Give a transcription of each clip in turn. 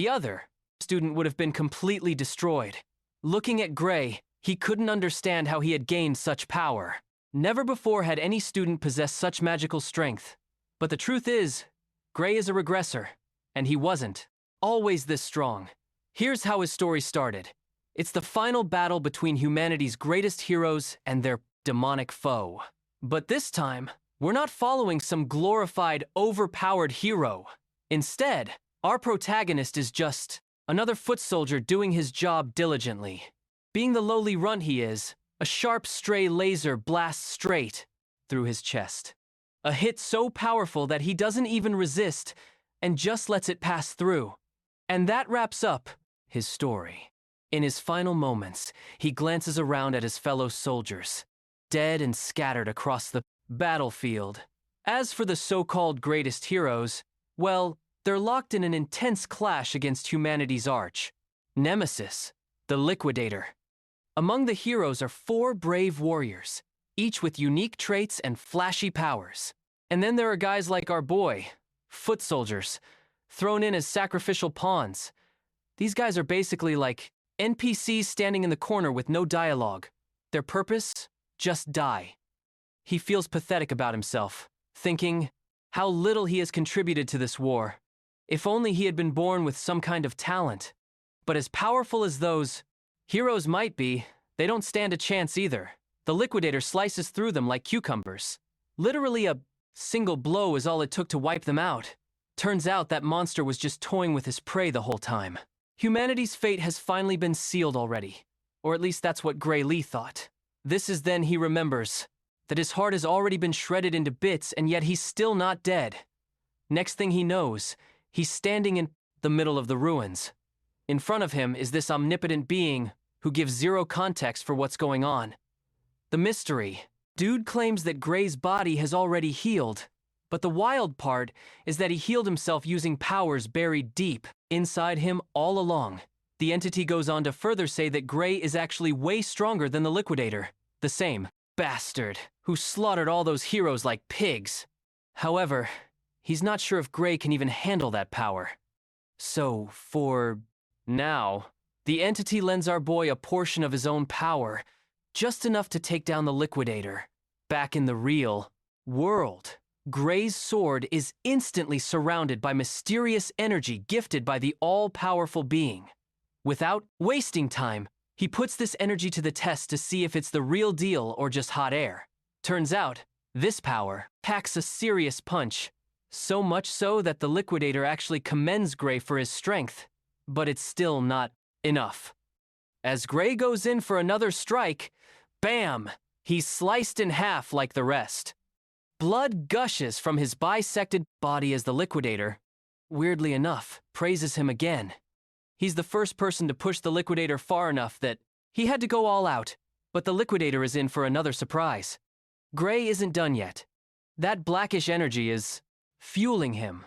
The other student would have been completely destroyed. Looking at Gray, he couldn't understand how he had gained such power. Never before had any student possessed such magical strength. But the truth is, Gray is a regressor, and he wasn't always this strong. Here's how his story started. It's the final battle between humanity's greatest heroes and their demonic foe. But this time, we're not following some glorified, overpowered hero. Instead, our protagonist is just another foot soldier doing his job diligently. Being the lowly runt he is, a sharp, stray laser blasts straight through his chest. A hit so powerful that he doesn't even resist and just lets it pass through. And that wraps up his story. In his final moments, he glances around at his fellow soldiers, dead and scattered across the battlefield. As for the so-called greatest heroes, well, they're locked in an intense clash against humanity's arch nemesis, the Liquidator. Among the heroes are 4 brave warriors, each with unique traits and flashy powers. And then there are guys like our boy, foot soldiers, thrown in as sacrificial pawns. These guys are basically like NPCs standing in the corner with no dialogue. Their purpose? Just die. He feels pathetic about himself, thinking how little he has contributed to this war. If only he had been born with some kind of talent. But as powerful as those heroes might be, they don't stand a chance either. The Liquidator slices through them like cucumbers. Literally a single blow is all it took to wipe them out. Turns out that monster was just toying with his prey the whole time. Humanity's fate has finally been sealed already. Or at least that's what Gray Lee thought. This is then he remembers that his heart has already been shredded into bits and yet he's still not dead. Next thing he knows, he's standing in the middle of the ruins. In front of him is this omnipotent being who gives zero context for what's going on. The mystery. Dude claims that Gray's body has already healed, but the wild part is that he healed himself using powers buried deep inside him all along. The entity goes on to further say that Gray is actually way stronger than the Liquidator, the same bastard who slaughtered all those heroes like pigs. However, he's not sure if Gray can even handle that power. So, for now, the entity lends our boy a portion of his own power, just enough to take down the Liquidator. Back in the real world, Gray's sword is instantly surrounded by mysterious energy gifted by the all-powerful being. Without wasting time, he puts this energy to the test to see if it's the real deal or just hot air. Turns out, this power packs a serious punch, so much so that the Liquidator actually commends Gray for his strength, but it's still not enough. As Gray goes in for another strike, bam! He's sliced in half like the rest. Blood gushes from his bisected body as the Liquidator, weirdly enough, praises him again. He's the first person to push the Liquidator far enough that he had to go all out, but the Liquidator is in for another surprise. Gray isn't done yet. That blackish energy is fueling him.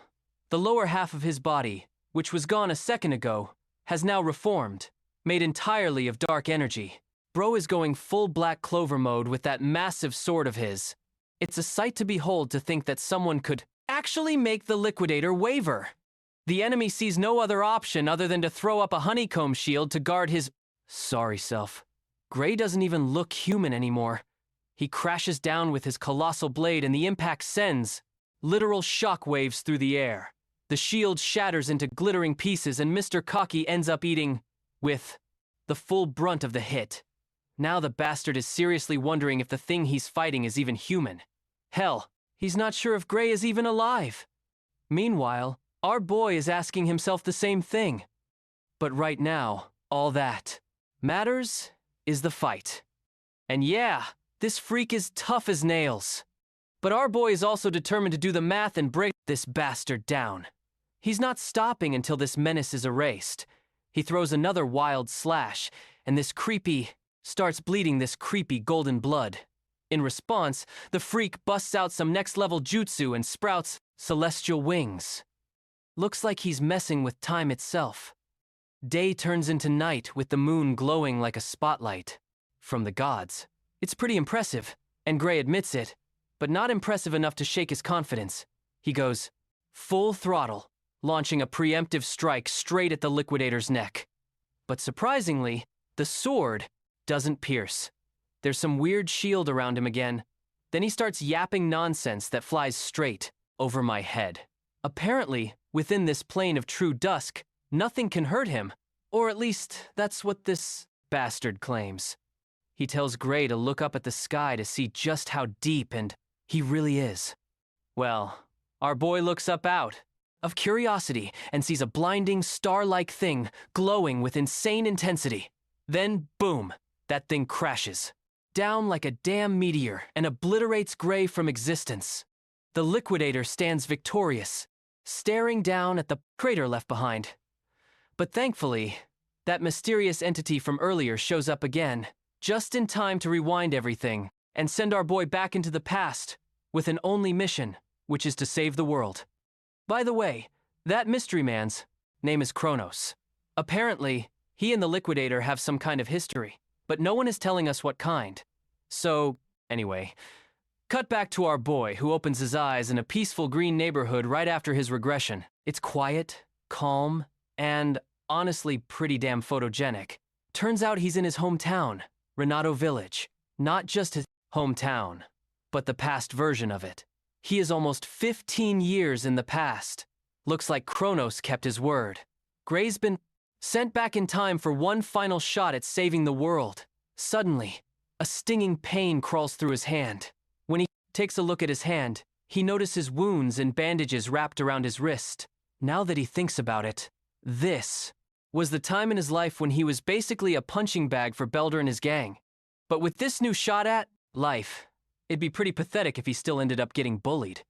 The lower half of his body, which was gone a second ago, has now reformed, made entirely of dark energy. Bro is going full Black Clover mode with that massive sword of his. It's a sight to behold to think that someone could actually make the Liquidator waver. The enemy sees no other option other than to throw up a honeycomb shield to guard his sorry self. Gray doesn't even look human anymore. He crashes down with his colossal blade and the impact sends literal shock waves through the air. The shield shatters into glittering pieces and Mr. Cocky ends up eating with the full brunt of the hit. Now the bastard is seriously wondering if the thing he's fighting is even human. Hell, he's not sure if Gray is even alive. Meanwhile, our boy is asking himself the same thing. But right now, all that matters is the fight. And yeah, this freak is tough as nails. But our boy is also determined to do the math and break this bastard down. He's not stopping until this menace is erased. He throws another wild slash, and this creepy starts bleeding this creepy golden blood. In response, the freak busts out some next-level jutsu and sprouts celestial wings. Looks like he's messing with time itself. Day turns into night with the moon glowing like a spotlight from the gods. It's pretty impressive, and Gray admits it, but not impressive enough to shake his confidence. He goes full throttle, launching a preemptive strike straight at the liquidator's neck. But surprisingly, the sword doesn't pierce. There's some weird shield around him again. Then he starts yapping nonsense that flies straight over my head. Apparently, within this plane of true dusk, nothing can hurt him, or at least that's what this bastard claims. He tells Gray to look up at the sky to see just how deep and he really is. Well, our boy looks up out of curiosity and sees a blinding star-like thing glowing with insane intensity. Then, boom, that thing crashes down like a damn meteor and obliterates Gray from existence. The liquidator stands victorious, staring down at the crater left behind. But thankfully, that mysterious entity from earlier shows up again, just in time to rewind everything and send our boy back into the past with an only mission, which is to save the world. By the way, that mystery man's name is Kronos. Apparently, he and the liquidator have some kind of history, but no one is telling us what kind. So, anyway, cut back to our boy who opens his eyes in a peaceful green neighborhood right after his regression. It's quiet, calm, and honestly pretty damn photogenic. Turns out he's in his hometown, Renato Village. Not just his hometown, but the past version of it. He is almost 15 years in the past. Looks like Kronos kept his word. Gray's been sent back in time for one final shot at saving the world. Suddenly, a stinging pain crawls through his hand. When he takes a look at his hand, he notices wounds and bandages wrapped around his wrist. Now that he thinks about it, this was the time in his life when he was basically a punching bag for Belder and his gang. But with this new shot at life, it'd be pretty pathetic if he still ended up getting bullied.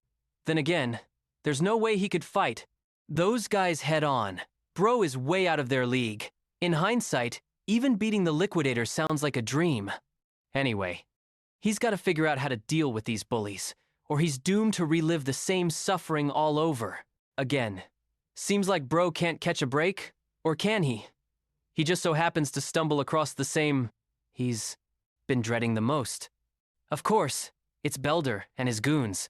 Then again, there's no way he could fight those guys head on. Bro is way out of their league. In hindsight, even beating the liquidator sounds like a dream. Anyway, he's got to figure out how to deal with these bullies, or he's doomed to relive the same suffering all over again. Seems like Bro can't catch a break, or can he? He just so happens to stumble across the same he's been dreading the most. Of course, it's Belder and his goons.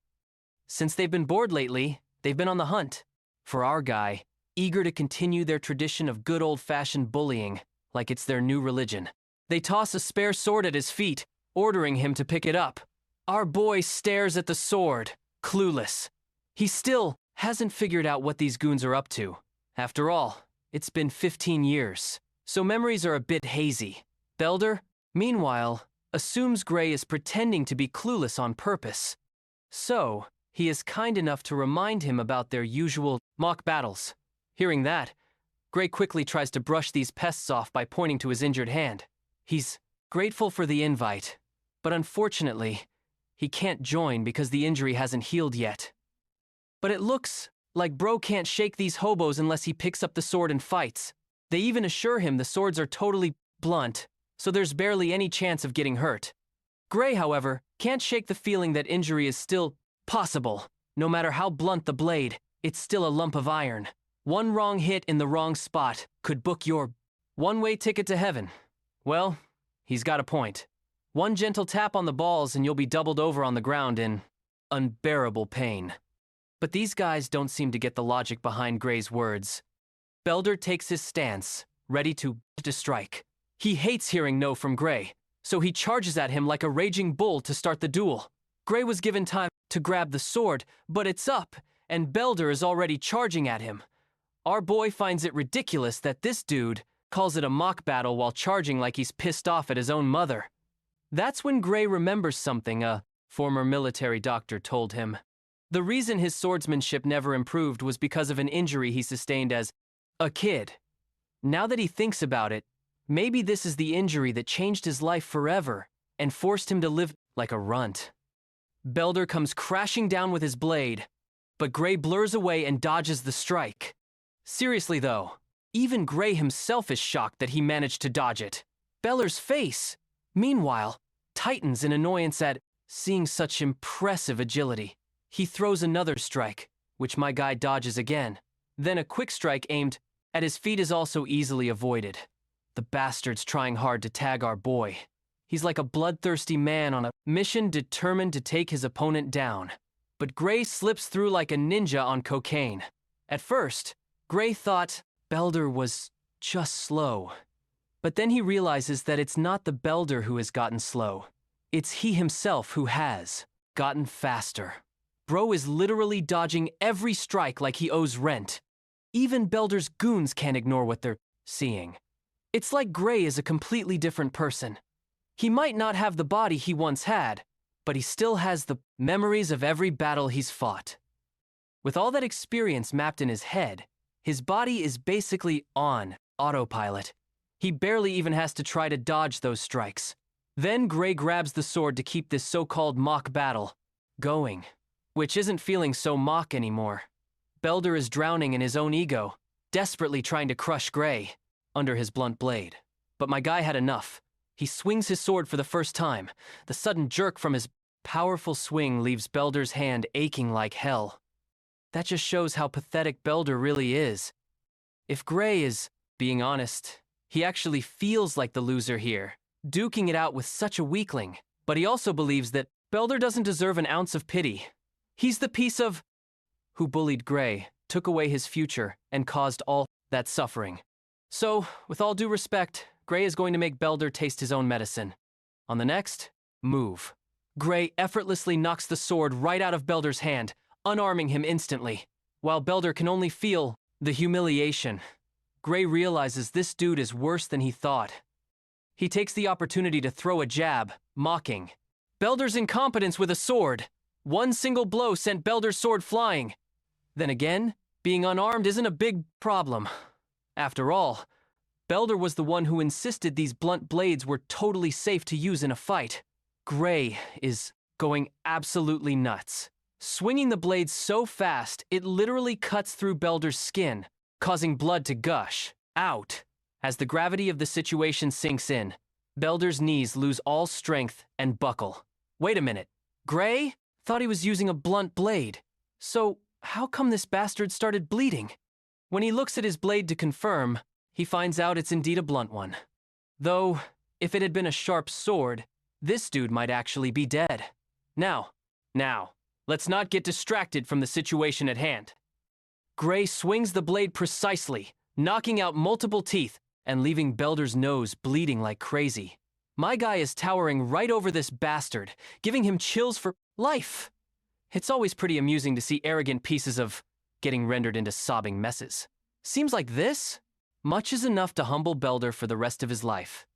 Since they've been bored lately, they've been on the hunt for our guy, eager to continue their tradition of good old-fashioned bullying, like it's their new religion. They toss a spare sword at his feet, ordering him to pick it up. Our boy stares at the sword, clueless. He still hasn't figured out what these goons are up to. After all, it's been 15 years, so memories are a bit hazy. Belder, meanwhile, assumes Gray is pretending to be clueless on purpose. So, he is kind enough to remind him about their usual mock battles. Hearing that, Gray quickly tries to brush these pests off by pointing to his injured hand. He's grateful for the invite, but unfortunately, he can't join because the injury hasn't healed yet. But it looks like Bro can't shake these hobos unless he picks up the sword and fights. They even assure him the swords are totally blunt, so there's barely any chance of getting hurt. Gray, however, can't shake the feeling that injury is still possible. No matter how blunt the blade, it's still a lump of iron. One wrong hit in the wrong spot could book your one-way ticket to heaven. Well, he's got a point. One gentle tap on the balls and you'll be doubled over on the ground in unbearable pain. But these guys don't seem to get the logic behind Gray's words. Belder takes his stance, ready to strike. He hates hearing no from Gray, so he charges at him like a raging bull to start the duel. Gray was given time to grab the sword, but it's up, and Belder is already charging at him. Our boy finds it ridiculous that this dude calls it a mock battle while charging like he's pissed off at his own mother. That's when Gray remembers something a former military doctor told him. The reason his swordsmanship never improved was because of an injury he sustained as a kid. Now that he thinks about it, maybe this is the injury that changed his life forever and forced him to live like a runt. Belder comes crashing down with his blade, but Gray blurs away and dodges the strike. Seriously though, even Gray himself is shocked that he managed to dodge it. Belder's face, meanwhile, tightens in annoyance at seeing such impressive agility. He throws another strike, which my guy dodges again. Then a quick strike aimed at his feet is also easily avoided. The bastard's trying hard to tag our boy. He's like a bloodthirsty man on a mission determined to take his opponent down. But Gray slips through like a ninja on cocaine. At first, Gray thought Belder was just slow. But then he realizes that it's not the Belder who has gotten slow. It's he himself who has gotten faster. Bro is literally dodging every strike like he owes rent. Even Belder's goons can't ignore what they're seeing. It's like Gray is a completely different person. He might not have the body he once had, but he still has the memories of every battle he's fought. With all that experience mapped in his head, his body is basically on autopilot. He barely even has to try to dodge those strikes. Then Gray grabs the sword to keep this so-called mock battle going, which isn't feeling so mock anymore. Belder is drowning in his own ego, desperately trying to crush Gray under his blunt blade. But my guy had enough. He swings his sword for the first time. The sudden jerk from his powerful swing leaves Belder's hand aching like hell. That just shows how pathetic Belder really is. If Gray is being honest, he actually feels like the loser here, duking it out with such a weakling. But he also believes that Belder doesn't deserve an ounce of pity. He's the piece of who bullied Gray, took away his future, and caused all that suffering. So, with all due respect, Gray is going to make Belder taste his own medicine. On the next move, Gray effortlessly knocks the sword right out of Belder's hand, unarming him instantly. While Belder can only feel the humiliation, Gray realizes this dude is worse than he thought. He takes the opportunity to throw a jab, mocking Belder's incompetence with a sword. One single blow sent Belder's sword flying. Then again, being unarmed isn't a big problem. After all, Belder was the one who insisted these blunt blades were totally safe to use in a fight. Gray is going absolutely nuts, swinging the blade so fast it literally cuts through Belder's skin, causing blood to gush out. As the gravity of the situation sinks in, Belder's knees lose all strength and buckle. Wait a minute, Gray thought he was using a blunt blade. So how come this bastard started bleeding? When he looks at his blade to confirm, he finds out it's indeed a blunt one. Though, if it had been a sharp sword, this dude might actually be dead. Now, let's not get distracted from the situation at hand. Gray swings the blade precisely, knocking out multiple teeth and leaving Belder's nose bleeding like crazy. My guy is towering right over this bastard, giving him chills for life. It's always pretty amusing to see arrogant pieces of getting rendered into sobbing messes. Seems like this much is enough to humble Belder for the rest of his life.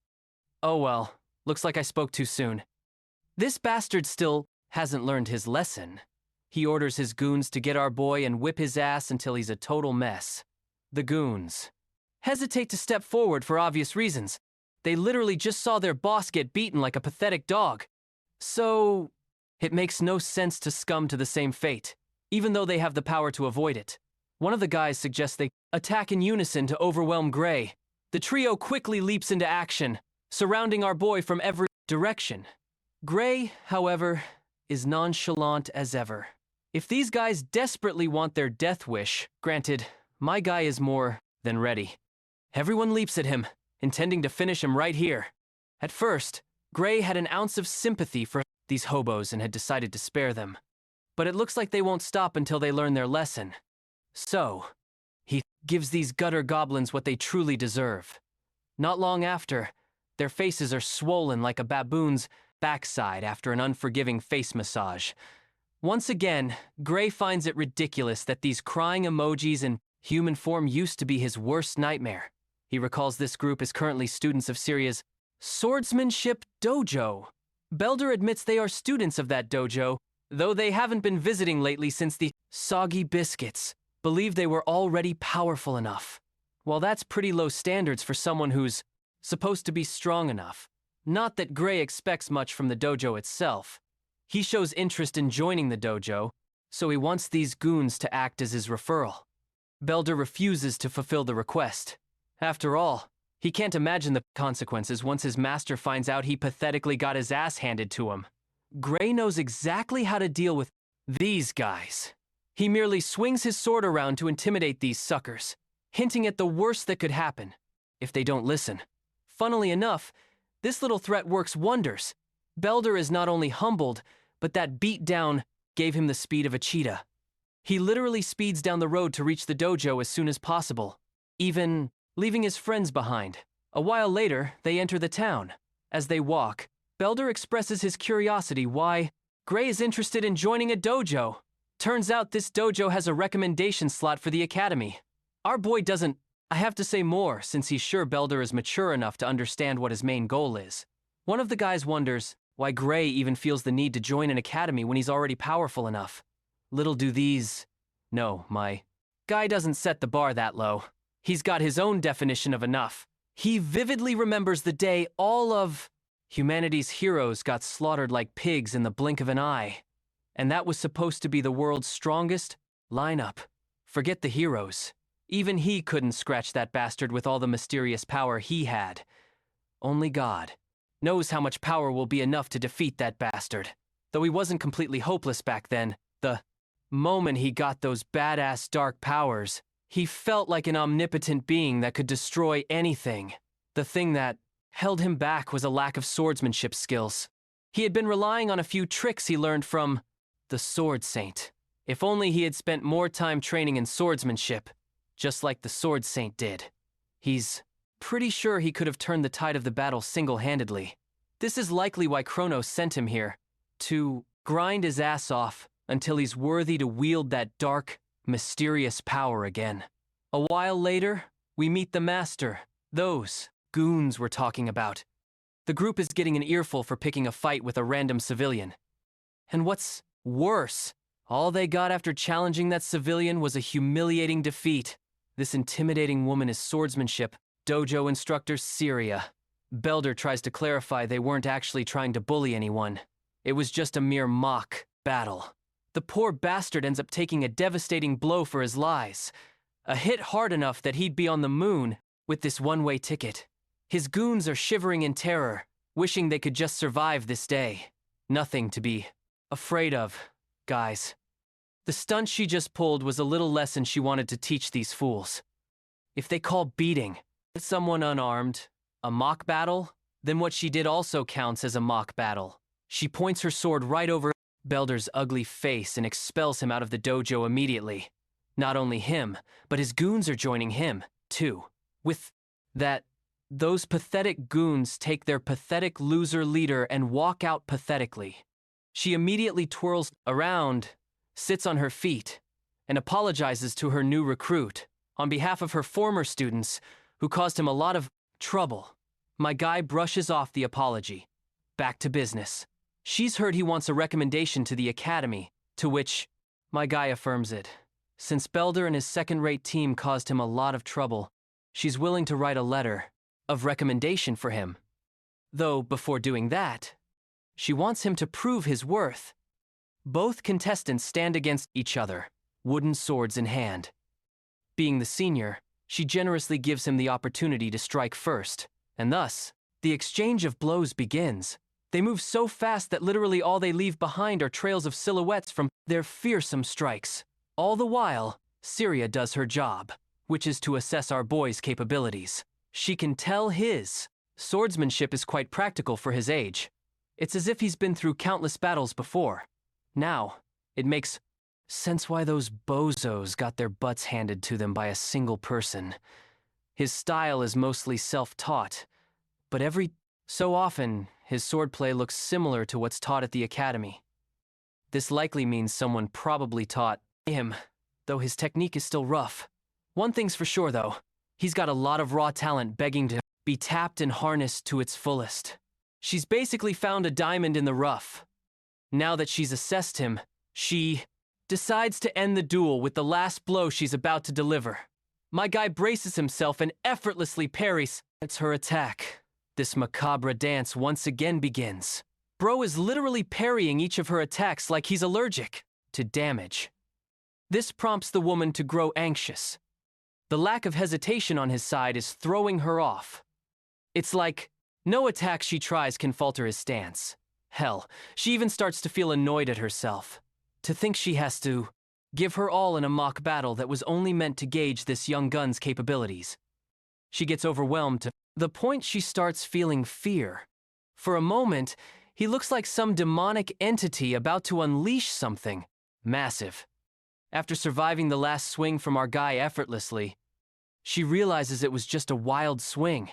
Oh well, looks like I spoke too soon. This bastard still hasn't learned his lesson. He orders his goons to get our boy and whip his ass until he's a total mess. The goons hesitate to step forward for obvious reasons. They literally just saw their boss get beaten like a pathetic dog. So it makes no sense to succumb to the same fate, even though they have the power to avoid it. One of the guys suggests they attack in unison to overwhelm Gray. The trio quickly leaps into action, surrounding our boy from every direction. Gray, however, is nonchalant as ever. If these guys desperately want their death wish, granted, my guy is more than ready. Everyone leaps at him, intending to finish him right here. At first, Gray had an ounce of sympathy for these hobos and had decided to spare them. But it looks like they won't stop until they learn their lesson. So, he gives these gutter goblins what they truly deserve. Not long after, their faces are swollen like a baboon's backside after an unforgiving face massage. Once again, Gray finds it ridiculous that these crying emojis in human form used to be his worst nightmare. He recalls this group is currently students of Syria's swordsmanship dojo. Belder admits they are students of that dojo, though they haven't been visiting lately since the soggy biscuits believed they were already powerful enough. Well, that's pretty low standards for someone who's supposed to be strong enough. Not that Gray expects much from the dojo itself. He shows interest in joining the dojo, so he wants these goons to act as his referral. Belder refuses to fulfill the request. After all, he can't imagine the consequences once his master finds out he pathetically got his ass handed to him. Gray knows exactly how to deal with these guys. He merely swings his sword around to intimidate these suckers, hinting at the worst that could happen if they don't listen. Funnily enough, this little threat works wonders. Belder is not only humbled, but that beat down gave him the speed of a cheetah. He literally speeds down the road to reach the dojo as soon as possible, even leaving his friends behind. A while later, they enter the town. As they walk, Belder expresses his curiosity why Gray is interested in joining a dojo. Turns out this dojo has a recommendation slot for the academy. Our boy doesn't. I have to say more, since he's sure Belder is mature enough to understand what his main goal is. One of the guys wonders why Gray even feels the need to join an academy when he's already powerful enough. Little do these... No, my guy doesn't set the bar that low. He's got his own definition of enough. He vividly remembers the day all of humanity's heroes got slaughtered like pigs in the blink of an eye. And that was supposed to be the world's strongest lineup. Forget the heroes. Even he couldn't scratch that bastard with all the mysterious power he had. Only God knows how much power will be enough to defeat that bastard. Though he wasn't completely hopeless back then, the moment he got those badass dark powers, he felt like an omnipotent being that could destroy anything. The thing that held him back was a lack of swordsmanship skills. He had been relying on a few tricks he learned from the Sword Saint. If only he had spent more time training in swordsmanship, just like the Sword Saint did. He's pretty sure he could have turned the tide of the battle single-handedly. This is likely why Kronos sent him here, to grind his ass off until he's worthy to wield that dark, mysterious power again. A while later, we meet the Master, those goons we're talking about. The group is getting an earful for picking a fight with a random civilian. And what's worse, all they got after challenging that civilian was a humiliating defeat. This intimidating woman is swordsmanship, dojo instructor Syria. Belder tries to clarify they weren't actually trying to bully anyone. It was just a mere mock battle. The poor bastard ends up taking a devastating blow for his lies. A hit hard enough that he'd be on the moon with this one-way ticket. His goons are shivering in terror, wishing they could just survive this day. Nothing to be afraid of, guys. The stunt she just pulled was a little lesson she wanted to teach these fools. If they call beating someone unarmed a mock battle, then what she did also counts as a mock battle. She points her sword right over Belder's ugly face and expels him out of the dojo immediately. Not only him, but his goons are joining him, too. With that, those pathetic goons take their pathetic loser leader and walk out pathetically. She immediately twirls around, sits on her feet, and apologizes to her new recruit on behalf of her former students who caused him a lot of trouble. My guy brushes off the apology. Back to business. She's heard he wants a recommendation to the academy, to which my guy affirms it. Since Belder and his second-rate team caused him a lot of trouble, she's willing to write a letter of recommendation for him. Though, before doing that, she wants him to prove his worth. Both contestants stand against each other, wooden swords in hand. Being the senior, she generously gives him the opportunity to strike first, and thus, the exchange of blows begins. They move so fast that literally all they leave behind are trails of silhouettes from their fearsome strikes. All the while, Syria does her job, which is to assess our boy's capabilities. She can tell his swordsmanship is quite practical for his age. It's as if he's been through countless battles before. Now, it makes sense why those bozos got their butts handed to them by a single person. His style is mostly self-taught, but every so often, his swordplay looks similar to what's taught at the academy. This likely means someone probably taught him, though his technique is still rough. One thing's for sure, though. He's got a lot of raw talent begging to be tapped and harnessed to its fullest. She's basically found a diamond in the rough. Now that she's assessed him, she decides to end the duel with the last blow she's about to deliver. My guy braces himself and effortlessly parries. It's her attack. This macabre dance once again begins. Bro is literally parrying each of her attacks like he's allergic to damage. This prompts the woman to grow anxious. The lack of hesitation on his side is throwing her off. It's like no attack she tries can falter his stance. Hell, she even starts to feel annoyed at herself. To think she has to give her all in a mock battle that was only meant to gauge this young gun's capabilities. She gets overwhelmed to the point she starts feeling fear. For a moment, he looks like some demonic entity about to unleash something massive. After surviving the last swing from our guy effortlessly, she realizes it was just a wild swing.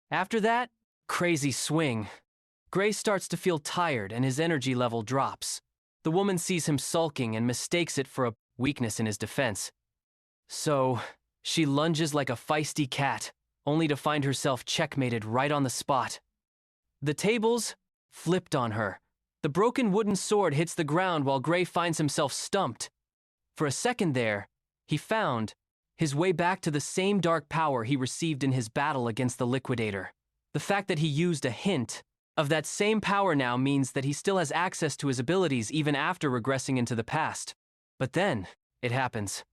After that crazy swing, Gray starts to feel tired and his energy level drops. The woman sees him sulking and mistakes it for a weakness in his defense. So, she lunges like a feisty cat, only to find herself checkmated right on the spot. The tables flipped on her. The broken wooden sword hits the ground while Gray finds himself stumped. For a second there, he found his way back to the same dark power he received in his battle against the Liquidator. The fact that he used a hint of that same power now means that he still has access to his abilities even after regressing into the past. But then, it happens.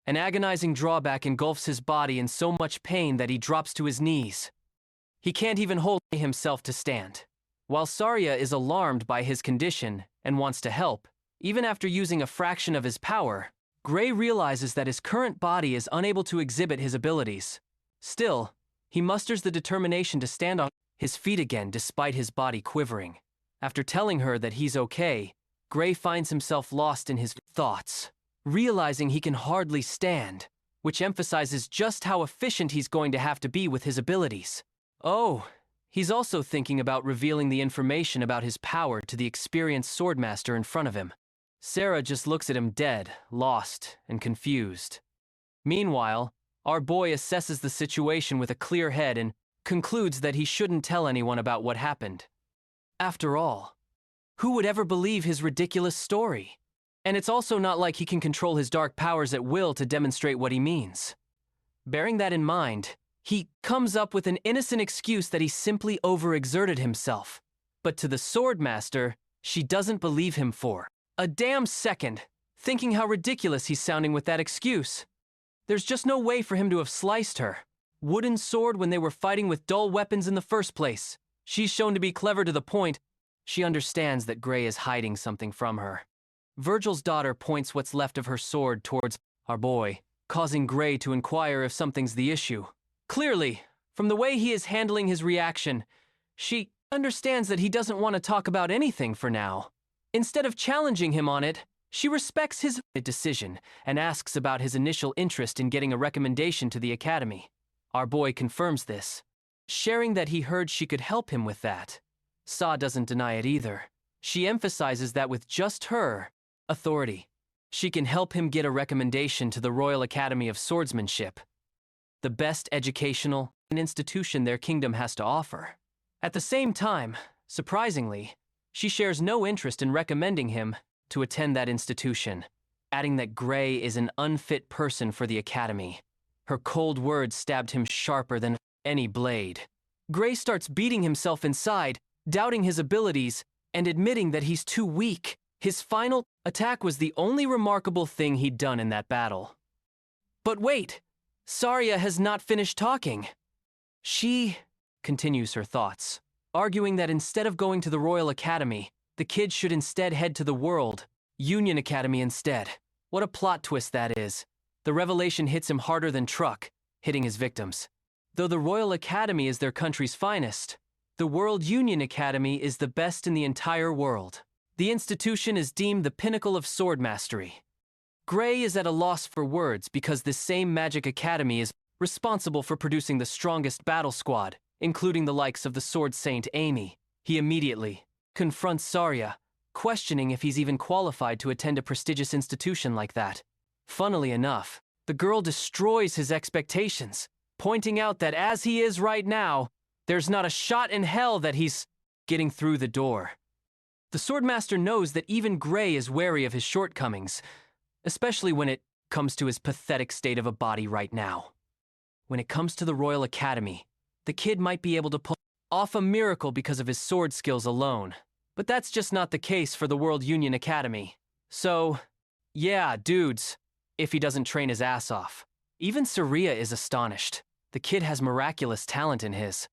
An agonizing drawback engulfs his body in so much pain that he drops to his knees. He can't even hold himself to stand. While Sarya is alarmed by his condition and wants to help, even after using a fraction of his power, Gray realizes that his current body is unable to exhibit his abilities. Still, he musters the determination to stand on his feet again despite his body quivering. After telling her that he's okay, Gray finds himself lost in his thoughts, realizing he can hardly stand, which emphasizes just how efficient he's going to have to be with his abilities. Oh, he's also thinking about revealing the information about his power to the experienced swordmaster in front of him. Sarah just looks at him dead, lost, and confused. Meanwhile, our boy assesses the situation with a clear head and concludes that he shouldn't tell anyone about what happened. After all, who would ever believe his ridiculous story? And it's also not like he can control his dark powers at will to demonstrate what he means. Bearing that in mind, he comes up with an innocent excuse that he simply overexerted himself. But to the swordmaster, she doesn't believe him for a damn second, thinking how ridiculous he's sounding with that excuse. There's just no way for him to have sliced her. Wooden sword when they were fighting with dull weapons in the first place. She's shown to be clever to the point she understands that Gray is hiding something from her. Virgil's daughter points what's left of her sword towards our boy, causing Gray to inquire if something's the issue. Clearly, from the way he is handling his reaction, she understands that he doesn't want to talk about anything for now. Instead of challenging him on it, she respects his decision and asks about his initial interest in getting a recommendation to the academy. Our boy confirms this, sharing that he heard she could help him with that. Sa doesn't deny it either. She emphasizes that with just her authority, she can help him get a recommendation to the Royal Academy of Swordsmanship, the best educational institution their kingdom has to offer. At the same time, surprisingly, she shares no interest in recommending him to attend that institution, adding that Gray is an unfit person for the academy. Her cold words stabbed him sharper than any blade. Gray starts beating himself inside, doubting his abilities, and admitting that he's too weak. His final attack was the only remarkable thing he'd done in that battle. But wait, Sarya has not finished talking. She continues her thoughts, arguing that instead of going to the Royal Academy, the kid should instead head to the World Union Academy instead. What a plot twist that is. The revelation hits him harder than truck, hitting his victims. Though the Royal Academy is their country's finest, the World Union Academy is the best in the entire world. The institution is deemed the pinnacle of sword mastery. Gray is at a loss for words because this same Magic Academy is responsible for producing the strongest battle squad, including the likes of the Sword Saint Amy. He immediately confronts Sarya, questioning if he's even qualified to attend a prestigious institution like that. Funnily enough, the girl destroys his expectations, pointing out that as he is right now, there's not a shot in hell that he's getting through the door. The Swordmaster knows that even Gray is wary of his shortcomings, especially when it comes to his pathetic state of a body right now. When it comes to the Royal Academy, the kid might be able to pull off a miracle because of his sword skills alone, but that's just not the case for the World Union Academy. So, yeah, dudes, if he doesn't train his ass off. Even Sarya is astonished. The kid has miraculous talent in his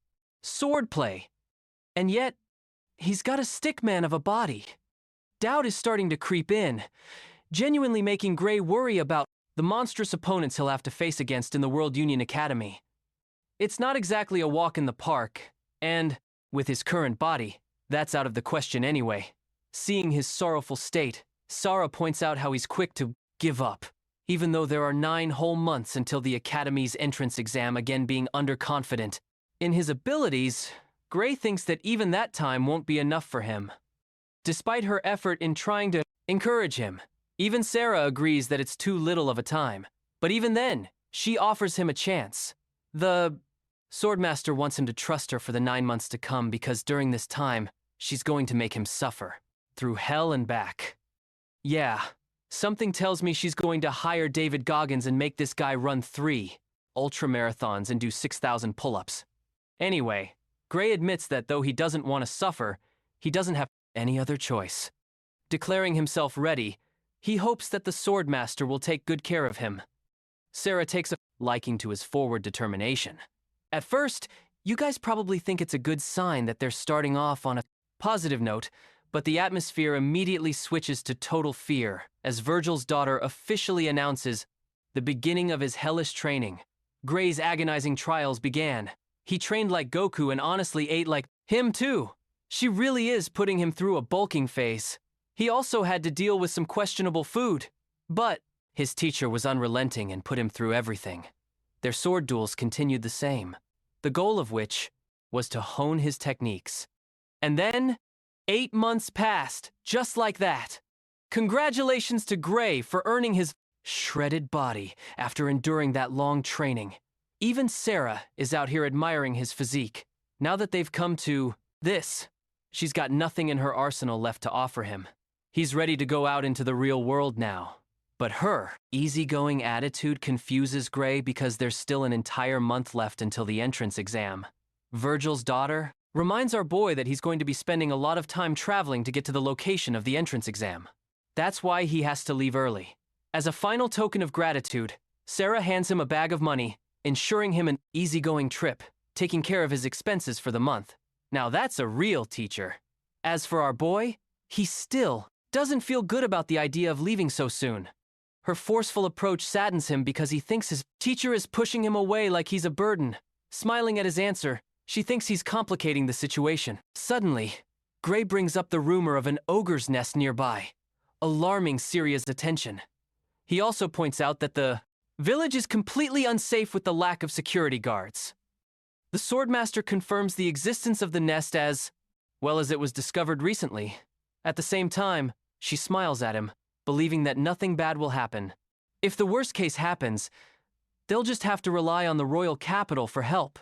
swordplay. And yet, he's got a stickman of a body. Doubt is starting to creep in, genuinely making Gray worry about the monstrous opponents he'll have to face against in the World Union Academy. It's not exactly a walk in the park, and, with his current body, that's out of the question anyway. Seeing his sorrowful state, Sarah points out how he's quick to give up, even though there are 9 whole months until the Academy's entrance exam. Again, being underconfident in his abilities, Gray thinks that even that time won't be enough for him. Despite her effort in trying to encourage him, even Sarah agrees that it's too little of a time. But even then, she offers him a chance. The Swordmaster wants him to trust her for the 9 months to come, because during this time, she's going to make him suffer, through hell and back. Yeah, something tells me she's going to hire David Goggins and make this guy run 3 ultramarathons and do 6,000 pull-ups. Anyway, Gray admits that though he doesn't want to suffer, he doesn't have any other choice. Declaring himself ready, he hopes that the Swordmaster will take good care of him. Sarah takes a liking to his forward determination. At first, you guys probably think it's a good sign that they're starting off on a positive note, but the atmosphere immediately switches to total fear as Virgil's daughter officially announces the beginning of his hellish training. Gray's agonizing trials began. He trained like Goku and honestly ate like him too. She really is putting him through a bulking phase. He also had to deal with some questionable food, but his teacher was unrelenting and put him through everything. Their sword duels continued the same, the goal of which was to hone his techniques. And then, 8 months passed, just like that. Congratulations to Gray for earning his shredded body after enduring that long training. Even Sarah is out here admiring his physique. Now that they've come to this, she's got nothing in her arsenal left to offer him. He's ready to go out into the real world now. But her easygoing attitude confuses Gray because there's still an entire month left until the entrance exam. Virgil's daughter reminds our boy that he's going to be spending a lot of time traveling to get to the location of the entrance exam. That's why he has to leave early. As a final token of gratitude, Sarah hands him a bag of money, ensuring him an easygoing trip, taking care of his expenses for the month. Now that's a real teacher. As for our boy, he still doesn't feel good about the idea of leaving so soon. Her forceful approach saddens him because he thinks his teacher is pushing him away like he's a burden. Smiling at his answer, she thinks he's complicating the situation. Suddenly, Gray brings up the rumor of an ogre's nest nearby, alarming Syria's attention. He also points out that the village is completely unsafe with the lack of security guards. The Swordmaster confirms the existence of the nest as well as it was discovered recently. At the same time, she smiles at him, believing that nothing bad will happen. If the worst case happens, they'll just have to rely on the royal capital for help.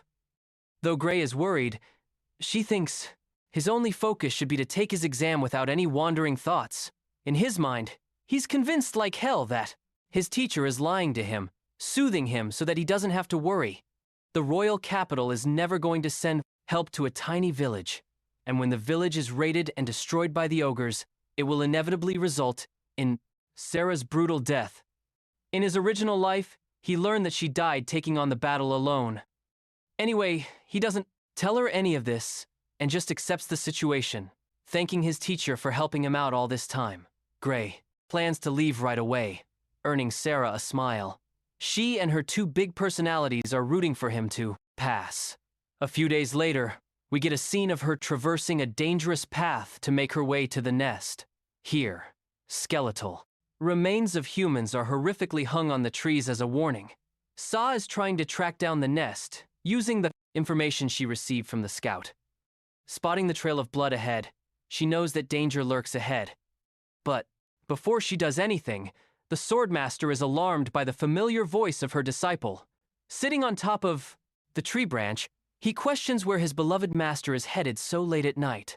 Though Gray is worried, she thinks his only focus should be to take his exam without any wandering thoughts. In his mind, he's convinced like hell that his teacher is lying to him, soothing him so that he doesn't have to worry. The royal capital is never going to send help to a tiny village, and when the village is raided and destroyed by the ogres, it will inevitably result in Sarah's brutal death. In his original life, he learned that she died taking on the battle alone. Anyway, he doesn't tell her any of this and just accepts the situation, thanking his teacher for helping him out all this time. Gray plans to leave right away, earning Sarah a smile. She and her 2 big personalities are rooting for him to pass. A few days later, we get a scene of her traversing a dangerous path to make her way to the nest. Here, skeletal remains of humans are horrifically hung on the trees as a warning. Sa is trying to track down the nest, using the information she received from the scout. Spotting the trail of blood ahead, she knows that danger lurks ahead. But before she does anything, the Swordmaster is alarmed by the familiar voice of her disciple. Sitting on top of the tree branch, he questions where his beloved master is headed so late at night.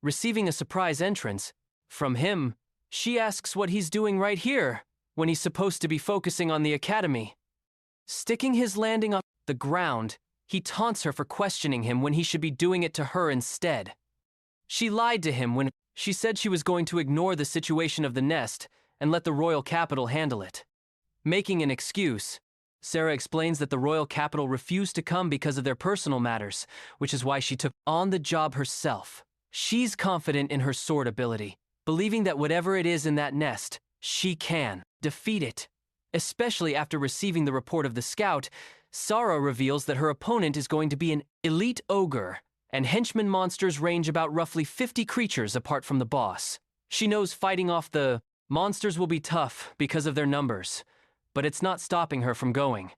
Receiving a surprise entrance from him, she asks what he's doing right here when he's supposed to be focusing on the academy. Sticking his landing on the ground, he taunts her for questioning him when he should be doing it to her instead. She lied to him when she said she was going to ignore the situation of the nest and let the royal capital handle it. Making an excuse, Sarah explains that the royal capital refused to come because of their personal matters, which is why she took on the job herself. She's confident in her sword ability, believing that whatever it is in that nest, she can defeat it. Especially after receiving the report of the scout, Sarah reveals that her opponent is going to be an elite ogre, and henchman monsters range about roughly 50 creatures apart from the boss. She knows fighting off the Monsters will be tough because of their numbers, but it's not stopping her from going.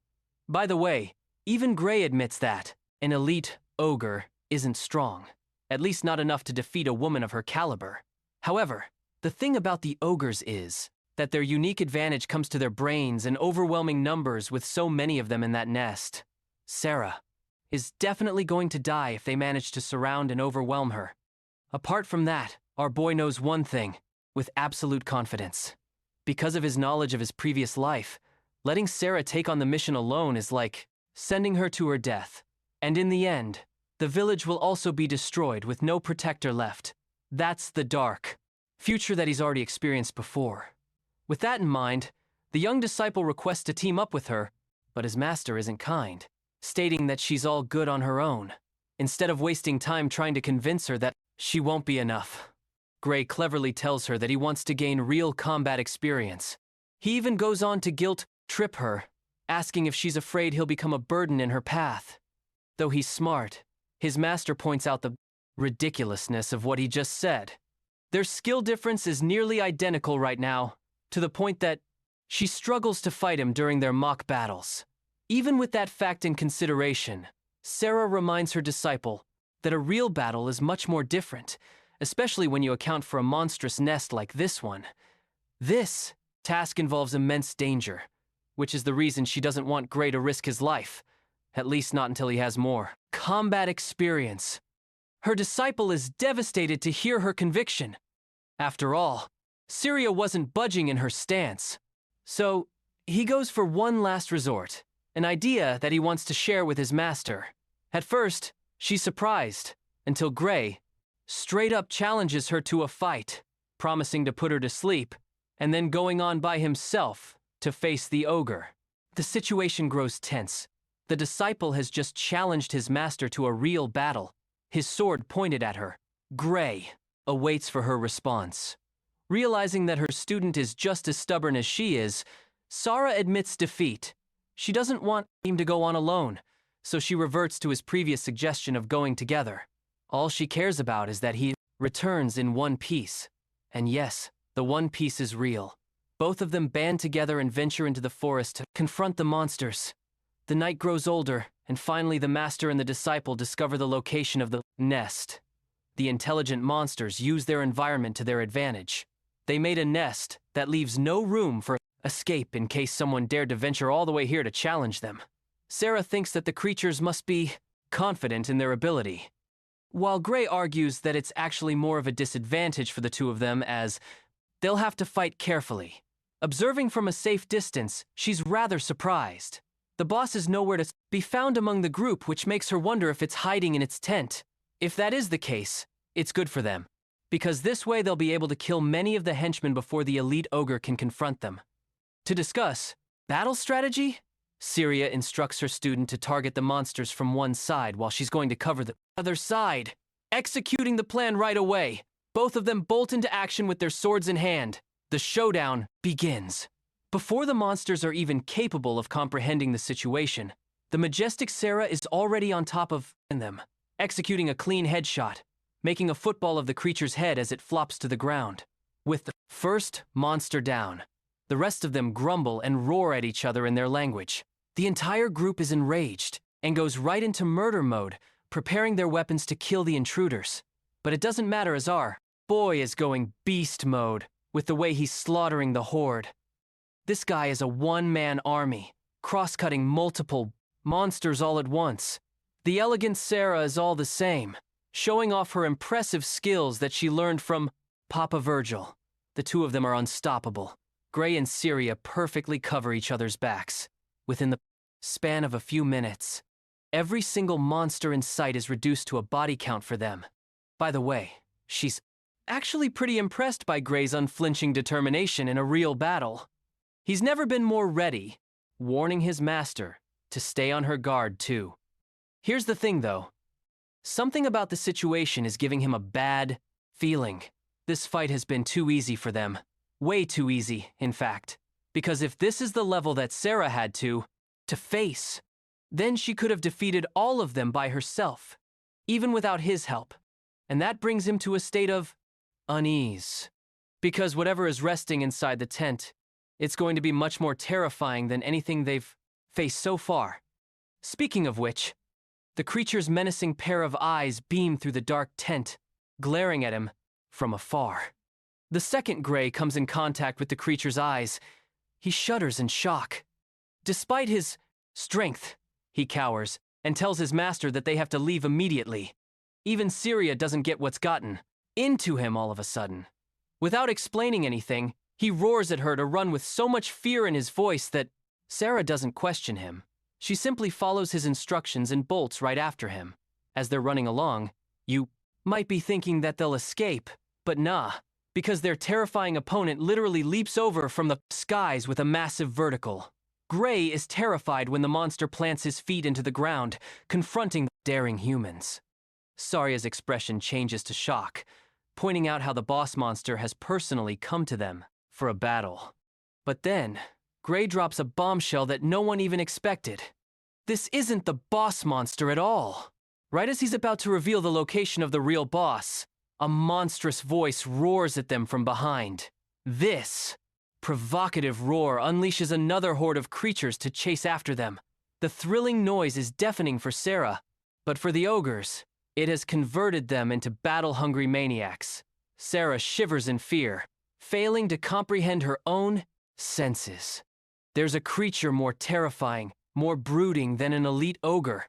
By the way, even Gray admits that an elite ogre isn't strong, at least not enough to defeat a woman of her caliber. However, the thing about the ogres is that their unique advantage comes to their brains and overwhelming numbers with so many of them in that nest. Sarah is definitely going to die if they manage to surround and overwhelm her. Apart from that, our boy knows one thing with absolute confidence. Because of his knowledge of his previous life, letting Sarah take on the mission alone is like sending her to her death. And in the end, the village will also be destroyed with no protector left. That's the dark future that he's already experienced before. With that in mind, the young disciple requests to team up with her, but his master isn't kind, stating that she's all good on her own, instead of wasting time trying to convince her that she won't be enough. Gray cleverly tells her that he wants to gain real combat experience. He even goes on to guilt-trip her, asking if she's afraid he'll become a burden in her path. Though he's smart, his master points out the ridiculousness of what he just said. Their skill difference is nearly identical right now, to the point that she struggles to fight him during their mock battles. Even with that fact in consideration, Sarah reminds her disciple that a real battle is much more different, especially when you account for a monstrous nest like this one. This task involves immense danger, which is the reason she doesn't want Gray to risk his life, at least not until he has more combat experience. Her disciple is devastated to hear her conviction. After all, Syria wasn't budging in her stance. So, he goes for one last resort, an idea that he wants to share with his master. At first, she's surprised, until Gray straight up challenges her to a fight, promising to put her to sleep, and then going on by himself to face the ogre. The situation grows tense. The disciple has just challenged his master to a real battle, his sword pointed at her. Gray awaits for her response. Realizing that her student is just as stubborn as she is, Sarah admits defeat. She doesn't want him to go on alone, so she reverts to his previous suggestion of going together. All she cares about is that he returns in one piece. And yes, the one piece is real. Both of them band together and venture into the forest to confront the monsters. The night grows older, and finally the master and the disciple discover the location of the nest. The intelligent monsters use their environment to their advantage. They made a nest that leaves no room for escape in case someone dared to venture all the way here to challenge them. Sarah thinks that the creatures must be confident in their ability, while Gray argues that it's actually more of a disadvantage for the two of them as they'll have to fight carefully. Observing from a safe distance, she's rather surprised. The boss is nowhere to be found among the group, which makes her wonder if it's hiding in its tent. If that is the case, it's good for them, because this way they'll be able to kill many of the henchmen before the elite ogre can confront them. To discuss battle strategy, Syria instructs her student to target the monsters from one side while she's going to cover the other side. Executing the plan right away, both of them bolt into action with their swords in hand. The showdown begins. Before the monsters are even capable of comprehending the situation, the majestic Sarah is already on top of them, executing a clean headshot, making a football of the creature's head as it flops to the ground. With the first monster down, the rest of them grumble and roar at each other in their language. The entire group is enraged and goes right into murder mode, preparing their weapons to kill the intruders. But it doesn't matter as our boy is going beast mode with the way he's slaughtering the horde. This guy is a one-man army, cross-cutting multiple monsters all at once. The elegant Sarah is all the same, showing off her impressive skills that she learned from Papa Virgil. The two of them are unstoppable. Gray and Syria perfectly cover each other's backs. Within the span of a few minutes, every single monster in sight is reduced to a body count for them. By the way, she's actually pretty impressed by Gray's unflinching determination in a real battle. He's never been more ready, warning his master to stay on her guard too. Here's the thing though. Something about the situation is giving him a bad feeling. This fight has been too easy for them. Way too easy, in fact. Because if this is the level that Sarah had to face, then she could have defeated all of them by herself, even without his help. And that brings him to a state of unease. Because whatever is resting inside the tent, it's going to be much more terrifying than anything they've faced so far. Speaking of which, the creature's menacing pair of eyes beam through the dark tent, glaring at him from afar. The second Gray comes in contact with the creature's eyes. He shudders in shock. Despite his strength, he cowers and tells his master that they have to leave immediately. Even Syria doesn't get what's gotten into him all of a sudden. Without explaining anything, he roars at her to run with so much fear in his voice that Sarah doesn't question him. She simply follows his instructions and bolts right after him. As they're running along, you might be thinking that they'll escape, but nah, because their terrifying opponent literally leaps over from the skies with a massive vertical. Gray is terrified when the monster plants his feet into the ground, confronting the daring humans. Sarya's expression changes to shock, pointing out how the boss monster has personally come to them for a battle. But then, Gray drops a bombshell that no one even expected. This isn't the boss monster at all. Right as he's about to reveal the location of the real boss, a monstrous voice roars at them from behind. This provocative roar unleashes another horde of creatures to chase after them. The thrilling noise is deafening for Sarah, but for the ogres, it has converted them into battle-hungry maniacs. Sarah shivers in fear, failing to comprehend her own senses. There's a creature more terrifying, more brooding than an elite ogre,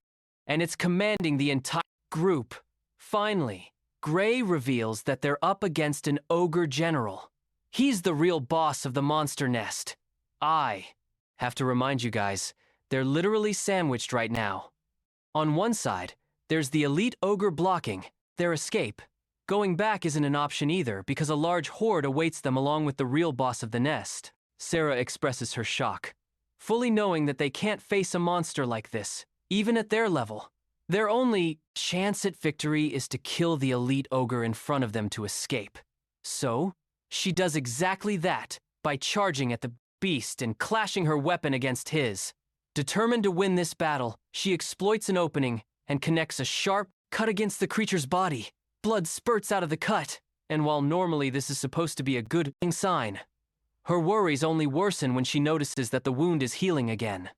and it's commanding the entire group. Finally, Gray reveals that they're up against an ogre general. He's the real boss of the monster nest. I have to remind you guys, they're literally sandwiched right now. On one side, there's the elite ogre blocking their escape. Going back isn't an option either because a large horde awaits them along with the real boss of the nest. Sarah expresses her shock, fully knowing that they can't face a monster like this, even at their level. Their only chance at victory is to kill the elite ogre in front of them to escape. So, she does exactly that by charging at the beast and clashing her weapon against his. Determined to win this battle, she exploits an opening and connects a sharp cut against the creature's body. Blood spurts out of the cut, and while normally this is supposed to be a good sign, her worries only worsen when she notices that the wound is healing again.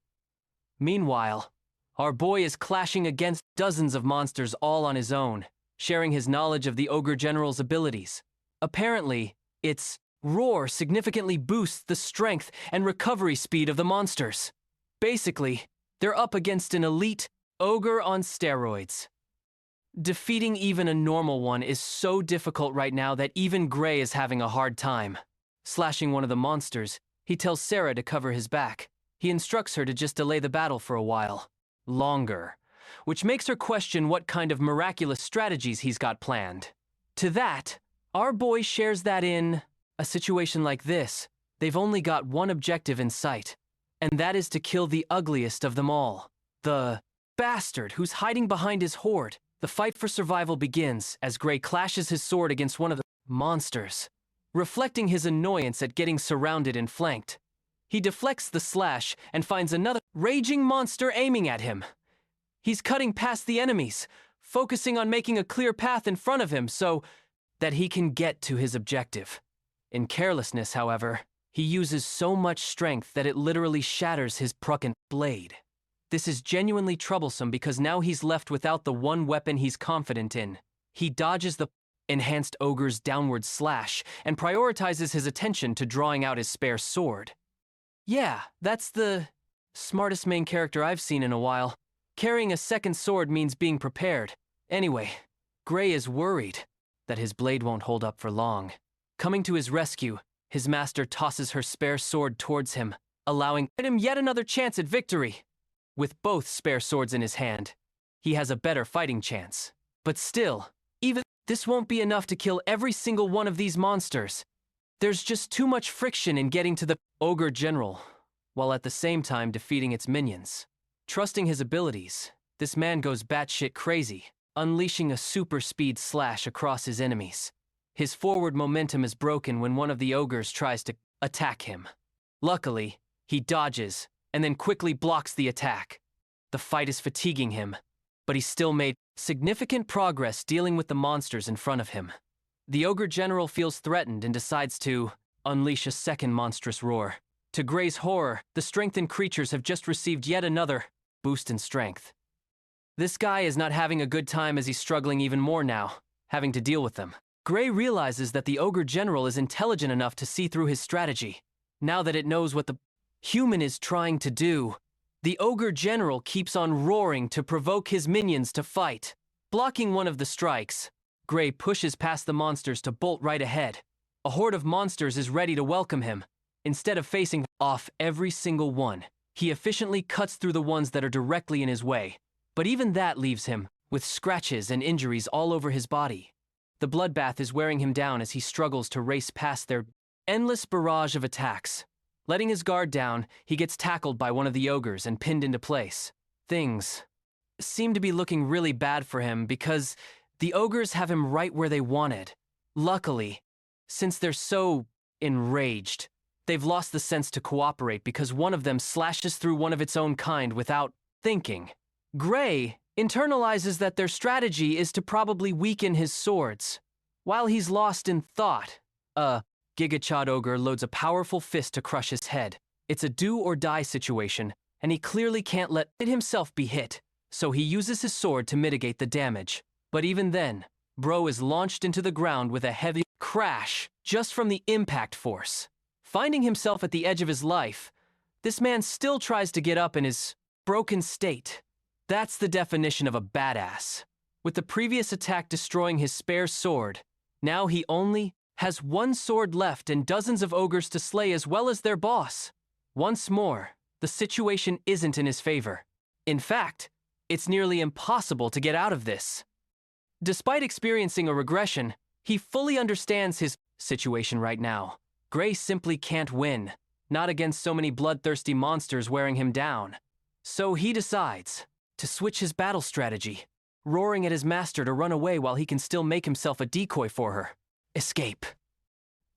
Meanwhile, our boy is clashing against dozens of monsters all on his own, sharing his knowledge of the Ogre General's abilities. Apparently, its roar significantly boosts the strength and recovery speed of the monsters. Basically, they're up against an elite ogre on steroids. Defeating even a normal one is so difficult right now that even Gray is having a hard time. Slashing one of the monsters, he tells Sarah to cover his back. He instructs her to just delay the battle for a while. Longer. Which makes her question what kind of miraculous strategies he's got planned. To that, our boy shares that in a situation like this, they've only got one objective in sight, and that is to kill the ugliest of them all. The bastard who's hiding behind his horde. The fight for survival begins as Gray clashes his sword against one of the monsters, reflecting his annoyance at getting surrounded and flanked. He deflects the slash and finds another raging monster aiming at him. He's cutting past the enemies, focusing on making a clear path in front of him so that he can get to his objective. In carelessness, however, he uses so much strength that it literally shatters his pruckant blade. This is genuinely troublesome because now he's left without the one weapon he's confident in. He dodges the enhanced ogre's downward slash and prioritizes his attention to drawing out his spare sword. Yeah, that's the smartest main character I've seen in a while. Carrying a second sword means being prepared. Anyway, Gray is worried that his blade won't hold up for long. Coming to his rescue, his master tosses her spare sword towards him, allowing him yet another chance at victory. With both spare swords in his hand, he has a better fighting chance. But still, even this won't be enough to kill every single one of these monsters. There's just too much friction in getting to the Ogre General, while at the same time defeating its minions. Trusting his abilities, this man goes batshit crazy, unleashing a super speed slash across his enemies. His forward momentum is broken when one of the ogres tries to attack him. Luckily, he dodges and then quickly blocks the attack. The fight is fatiguing him, but he still made significant progress dealing with the monsters in front of him. The ogre general feels threatened and decides to unleash a second monstrous roar. To Gray's horror, the strengthened creatures have just received yet another boost in strength. This guy is not having a good time as he's struggling even more now, having to deal with them. Gray realizes that the ogre general is intelligent enough to see through his strategy. Now that it knows what the human is trying to do, the ogre general keeps on roaring to provoke his minions to fight. Blocking one of the strikes, Gray pushes past the monsters to bolt right ahead. A horde of monsters is ready to welcome him. Instead of facing off every single one, he efficiently cuts through the ones that are directly in his way. But even that leaves him with scratches and injuries all over his body. The bloodbath is wearing him down as he struggles to race past their endless barrage of attacks. Letting his guard down, he gets tackled by one of the ogres and pinned into place. Things seem to be looking really bad for him because the ogres have him right where they wanted. Luckily, since they're so enraged, they've lost the sense to cooperate because one of them slashes through one of its own kind without thinking. Gray internalizes that their strategy is to probably weaken his swords. While he's lost in thought, a Gigachad ogre loads a powerful fist to crush his head. It's a do-or-die situation, and he clearly can't let it himself be hit, so he uses his sword to mitigate the damage. But even then, Bro is launched into the ground with a heavy crash just from the impact force. Finding himself at the edge of his life, this man still tries to get up in his broken state. That's the definition of a badass. With the previous attack destroying his spare sword, now he only has one sword left and dozens of ogres to slay as well as their boss. Once more, the situation isn't in his favor. In fact, it's nearly impossible to get out of this. Despite experiencing a regression, he fully understands his situation right now. Gray simply can't win, not against so many bloodthirsty monsters wearing him down. So he decides to switch his battle strategy, roaring at his master to run away while he can still make himself a decoy for her. Escape.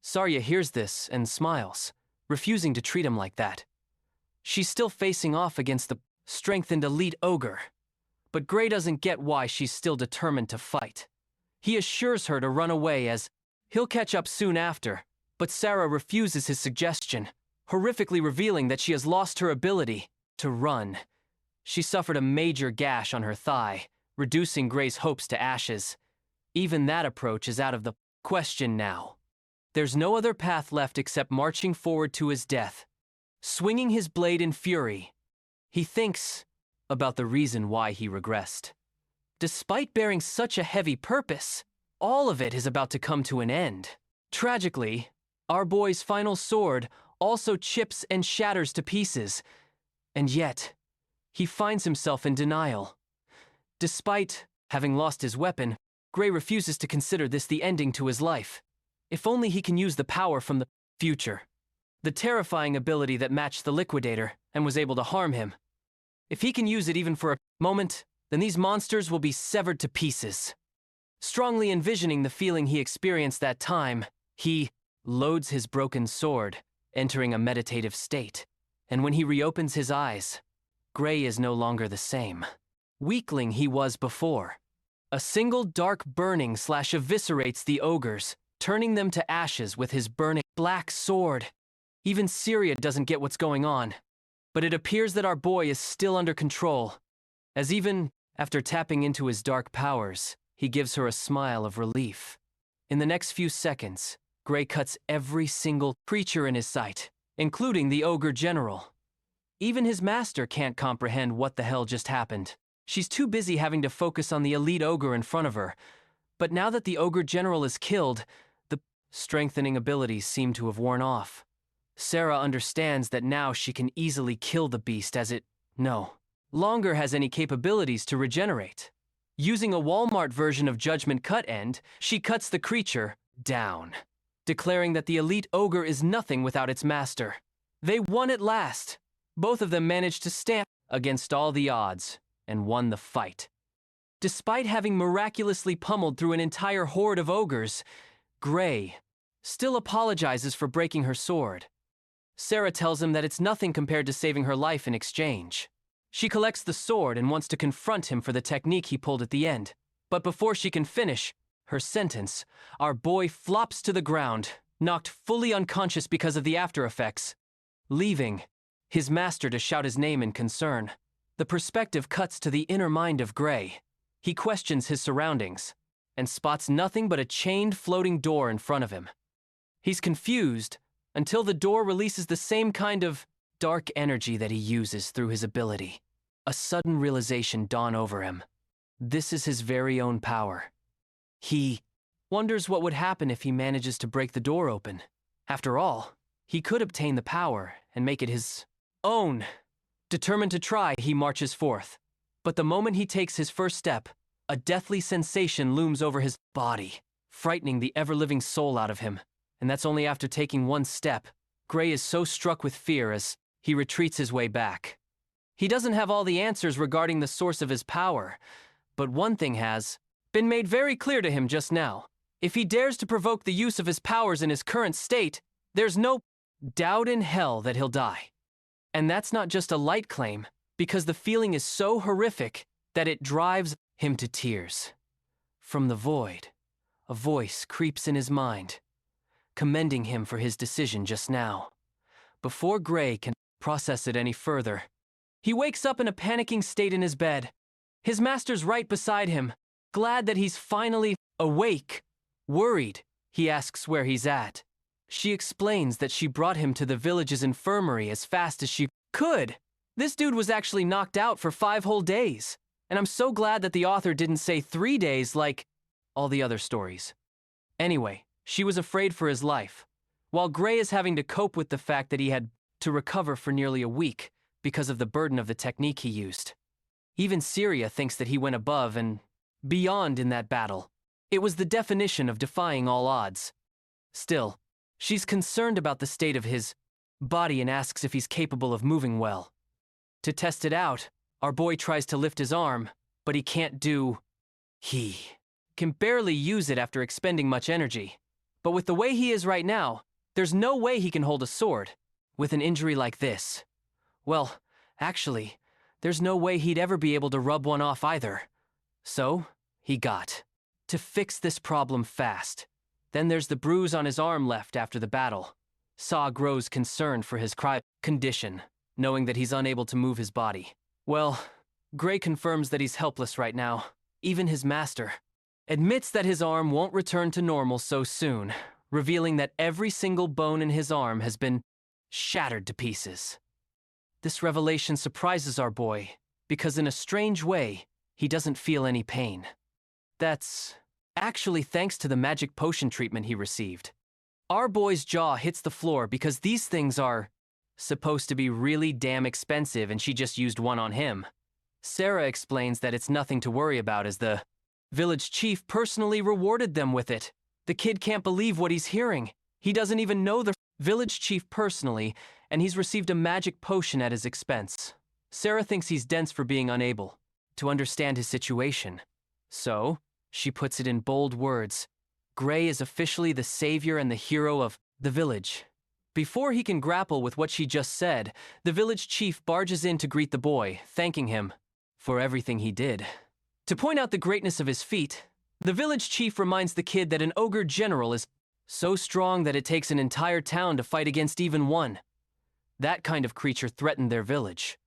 Sarya hears this and smiles, refusing to treat him like that. She's still facing off against the strengthened elite ogre, but Gray doesn't get why she's still determined to fight. He assures her to run away as he'll catch up soon after, but Sarah refuses his suggestion, horrifically revealing that she has lost her ability to run. She suffered a major gash on her thigh, reducing Gray's hopes to ashes. Even that approach is out of the question now. There's no other path left except marching forward to his death. Swinging his blade in fury, he thinks about the reason why he regressed. Despite bearing such a heavy purpose, all of it is about to come to an end. Tragically, our boy's final sword also chips and shatters to pieces, and yet, he finds himself in denial. Despite having lost his weapon, Gray refuses to consider this the ending to his life. If only he can use the power from the future. The terrifying ability that matched the Liquidator and was able to harm him. If he can use it even for a moment, then these monsters will be severed to pieces. Strongly envisioning the feeling he experienced that time, he loads his broken sword, entering a meditative state. And when he reopens his eyes, Gray is no longer the same weakling he was before. A single dark burning slash eviscerates the ogres, turning them to ashes with his burning black sword. Even Syria doesn't get what's going on, but it appears that our boy is still under control, as even after tapping into his dark powers, he gives her a smile of relief. In the next few seconds, Gray cuts every single creature in his sight, including the ogre general. Even his master can't comprehend what the hell just happened. She's too busy having to focus on the elite ogre in front of her, but now that the ogre general is killed, the strengthening abilities seem to have worn off. Sarah understands that now she can easily kill the beast as it no longer has any capabilities to regenerate. Using a Walmart version of Judgment Cut End, she cuts the creature down, declaring that the elite ogre is nothing without its master. They won at last. Both of them managed to stand against all the odds and won the fight. Despite having miraculously pummeled through an entire horde of ogres, Gray still apologizes for breaking her sword. Sarah tells him that it's nothing compared to saving her life in exchange. She collects the sword and wants to confront him for the technique he pulled at the end. But before she can finish, her sentence, our boy flops to the ground, knocked fully unconscious because of the after effects, leaving his master to shout his name in concern. The perspective cuts to the inner mind of Gray. He questions his surroundings and spots nothing but a chained floating door in front of him. He's confused until the door releases the same kind of dark energy that he uses through his ability. A sudden realization dawns over him. This is his very own power. He wonders what would happen if he manages to break the door open. After all, he could obtain the power and make it his own. Determined to try, he marches forth. But the moment he takes his first step, a deathly sensation looms over his body, frightening the ever-living soul out of him. And that's only after taking one step. Gray is so struck with fear as he retreats his way back. He doesn't have all the answers regarding the source of his power, but one thing has been made very clear to him just now. If he dares to provoke the use of his powers in his current state, there's no doubt in hell that he'll die. And that's not just a light claim, because the feeling is so horrific that it drives him to tears. From the void, a voice creeps in his mind, commending him for his decision just now. Before Gray can process it any further, he wakes up in a panicking state in his bed. His master's right beside him, glad that he's finally awake. Worried, he asks where he's at. She explains that she brought him to the village's infirmary as fast as she could. This dude was actually knocked out for 5 whole days. And I'm so glad that the author didn't say 3 days like all the other stories. Anyway, she was afraid for his life, while Gray is having to cope with the fact that he had to recover for nearly a week because of the burden of the technique he used. Even Syria thinks that he went above and beyond in that battle. It was the definition of defying all odds. Still, she's concerned about the state of his body and asks if he's capable of moving well. To test it out, our boy tries to lift his arm, but he can't do. He can barely use it after expending much energy. But with the way he is right now, there's no way he can hold a sword. With an injury like this, well, actually, there's no way he'd ever be able to rub one off either. So, he got to fix this problem fast. Then there's the bruise on his arm left after the battle. Saw grows concerned for his condition, knowing that he's unable to move his body. Well, Gray confirms that he's helpless right now. Even his master admits that his arm won't return to normal so soon, revealing that every single bone in his arm has been shattered to pieces. This revelation surprises our boy, because in a strange way, he doesn't feel any pain. That's actually thanks to the magic potion treatment he received. Our boy's jaw hits the floor because these things are supposed to be really damn expensive and she just used one on him. Sarah explains that it's nothing to worry about as the village chief personally rewarded them with it. The kid can't believe what he's hearing. He doesn't even know the village chief personally, and he's received a magic potion at his expense. Sarah thinks he's dense for being unable to understand his situation. So, she puts it in bold words. Gray is officially the savior and the hero of the village. Before he can grapple with what she just said, the village chief barges in to greet the boy, thanking him for everything he did. To point out the greatness of his feat, the village chief reminds the kid that an ogre general is so strong that it takes an entire town to fight against even one. That kind of creature threatened their village.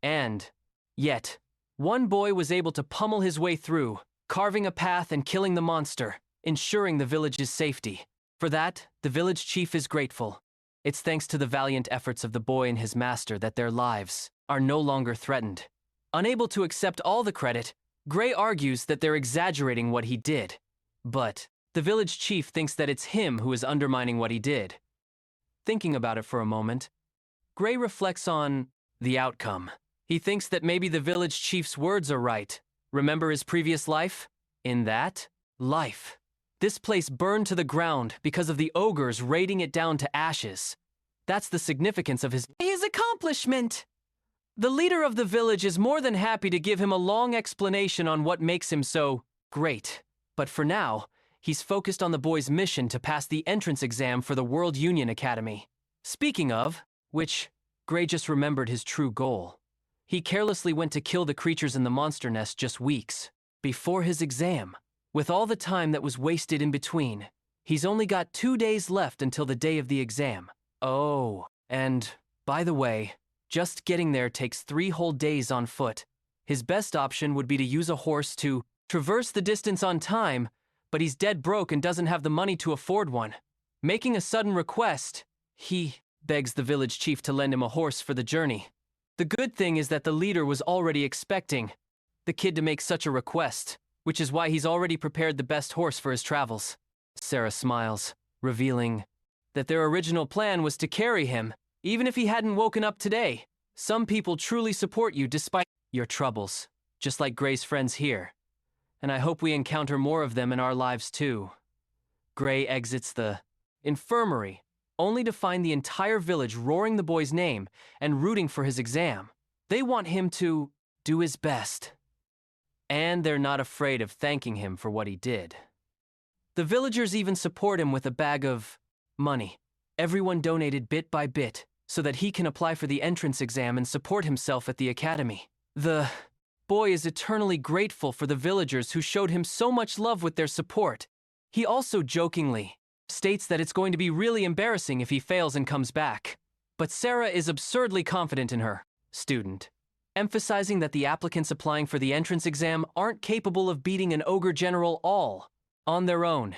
And yet, one boy was able to pummel his way through, carving a path and killing the monster, ensuring the village's safety. For that, the village chief is grateful. It's thanks to the valiant efforts of the boy and his master that their lives are no longer threatened. Unable to accept all the credit, Gray argues that they're exaggerating what he did. But the village chief thinks that it's him who is undermining what he did. Thinking about it for a moment, Gray reflects on the outcome. He thinks that maybe the village chief's words are right. Remember his previous life? In that life, this place burned to the ground because of the ogres raiding it down to ashes. That's the significance of his accomplishment. The leader of the village is more than happy to give him a long explanation on what makes him so great. But for now, he's focused on the boy's mission to pass the entrance exam for the World Union Academy. Speaking of which, Gray just remembered his true goal. He carelessly went to kill the creatures in the monster nest just weeks before his exam. With all the time that was wasted in between, he's only got 2 days left until the day of the exam. Oh, and, by the way, just getting there takes 3 whole days on foot. His best option would be to use a horse to traverse the distance on time, but he's dead broke and doesn't have the money to afford one. Making a sudden request, he begs the village chief to lend him a horse for the journey. The good thing is that the leader was already expecting the kid to make such a request, which is why he's already prepared the best horse for his travels. Sarah smiles, revealing that their original plan was to carry him, even if he hadn't woken up today. Some people truly support you despite your troubles, just like Gray's friends here. And I hope we encounter more of them in our lives too. Gray exits the infirmary, only to find the entire village roaring the boy's name and rooting for his exam. They want him to do his best. And they're not afraid of thanking him for what he did. The villagers even support him with a bag of money. Everyone donated bit by bit so that he can apply for the entrance exam and support himself at the academy. The boy is eternally grateful for the villagers who showed him so much love with their support. He also jokingly states that it's going to be really embarrassing if he fails and comes back. But Sarah is absurdly confident in her student, emphasizing that the applicants applying for the entrance exam aren't capable of beating an ogre general all on their own.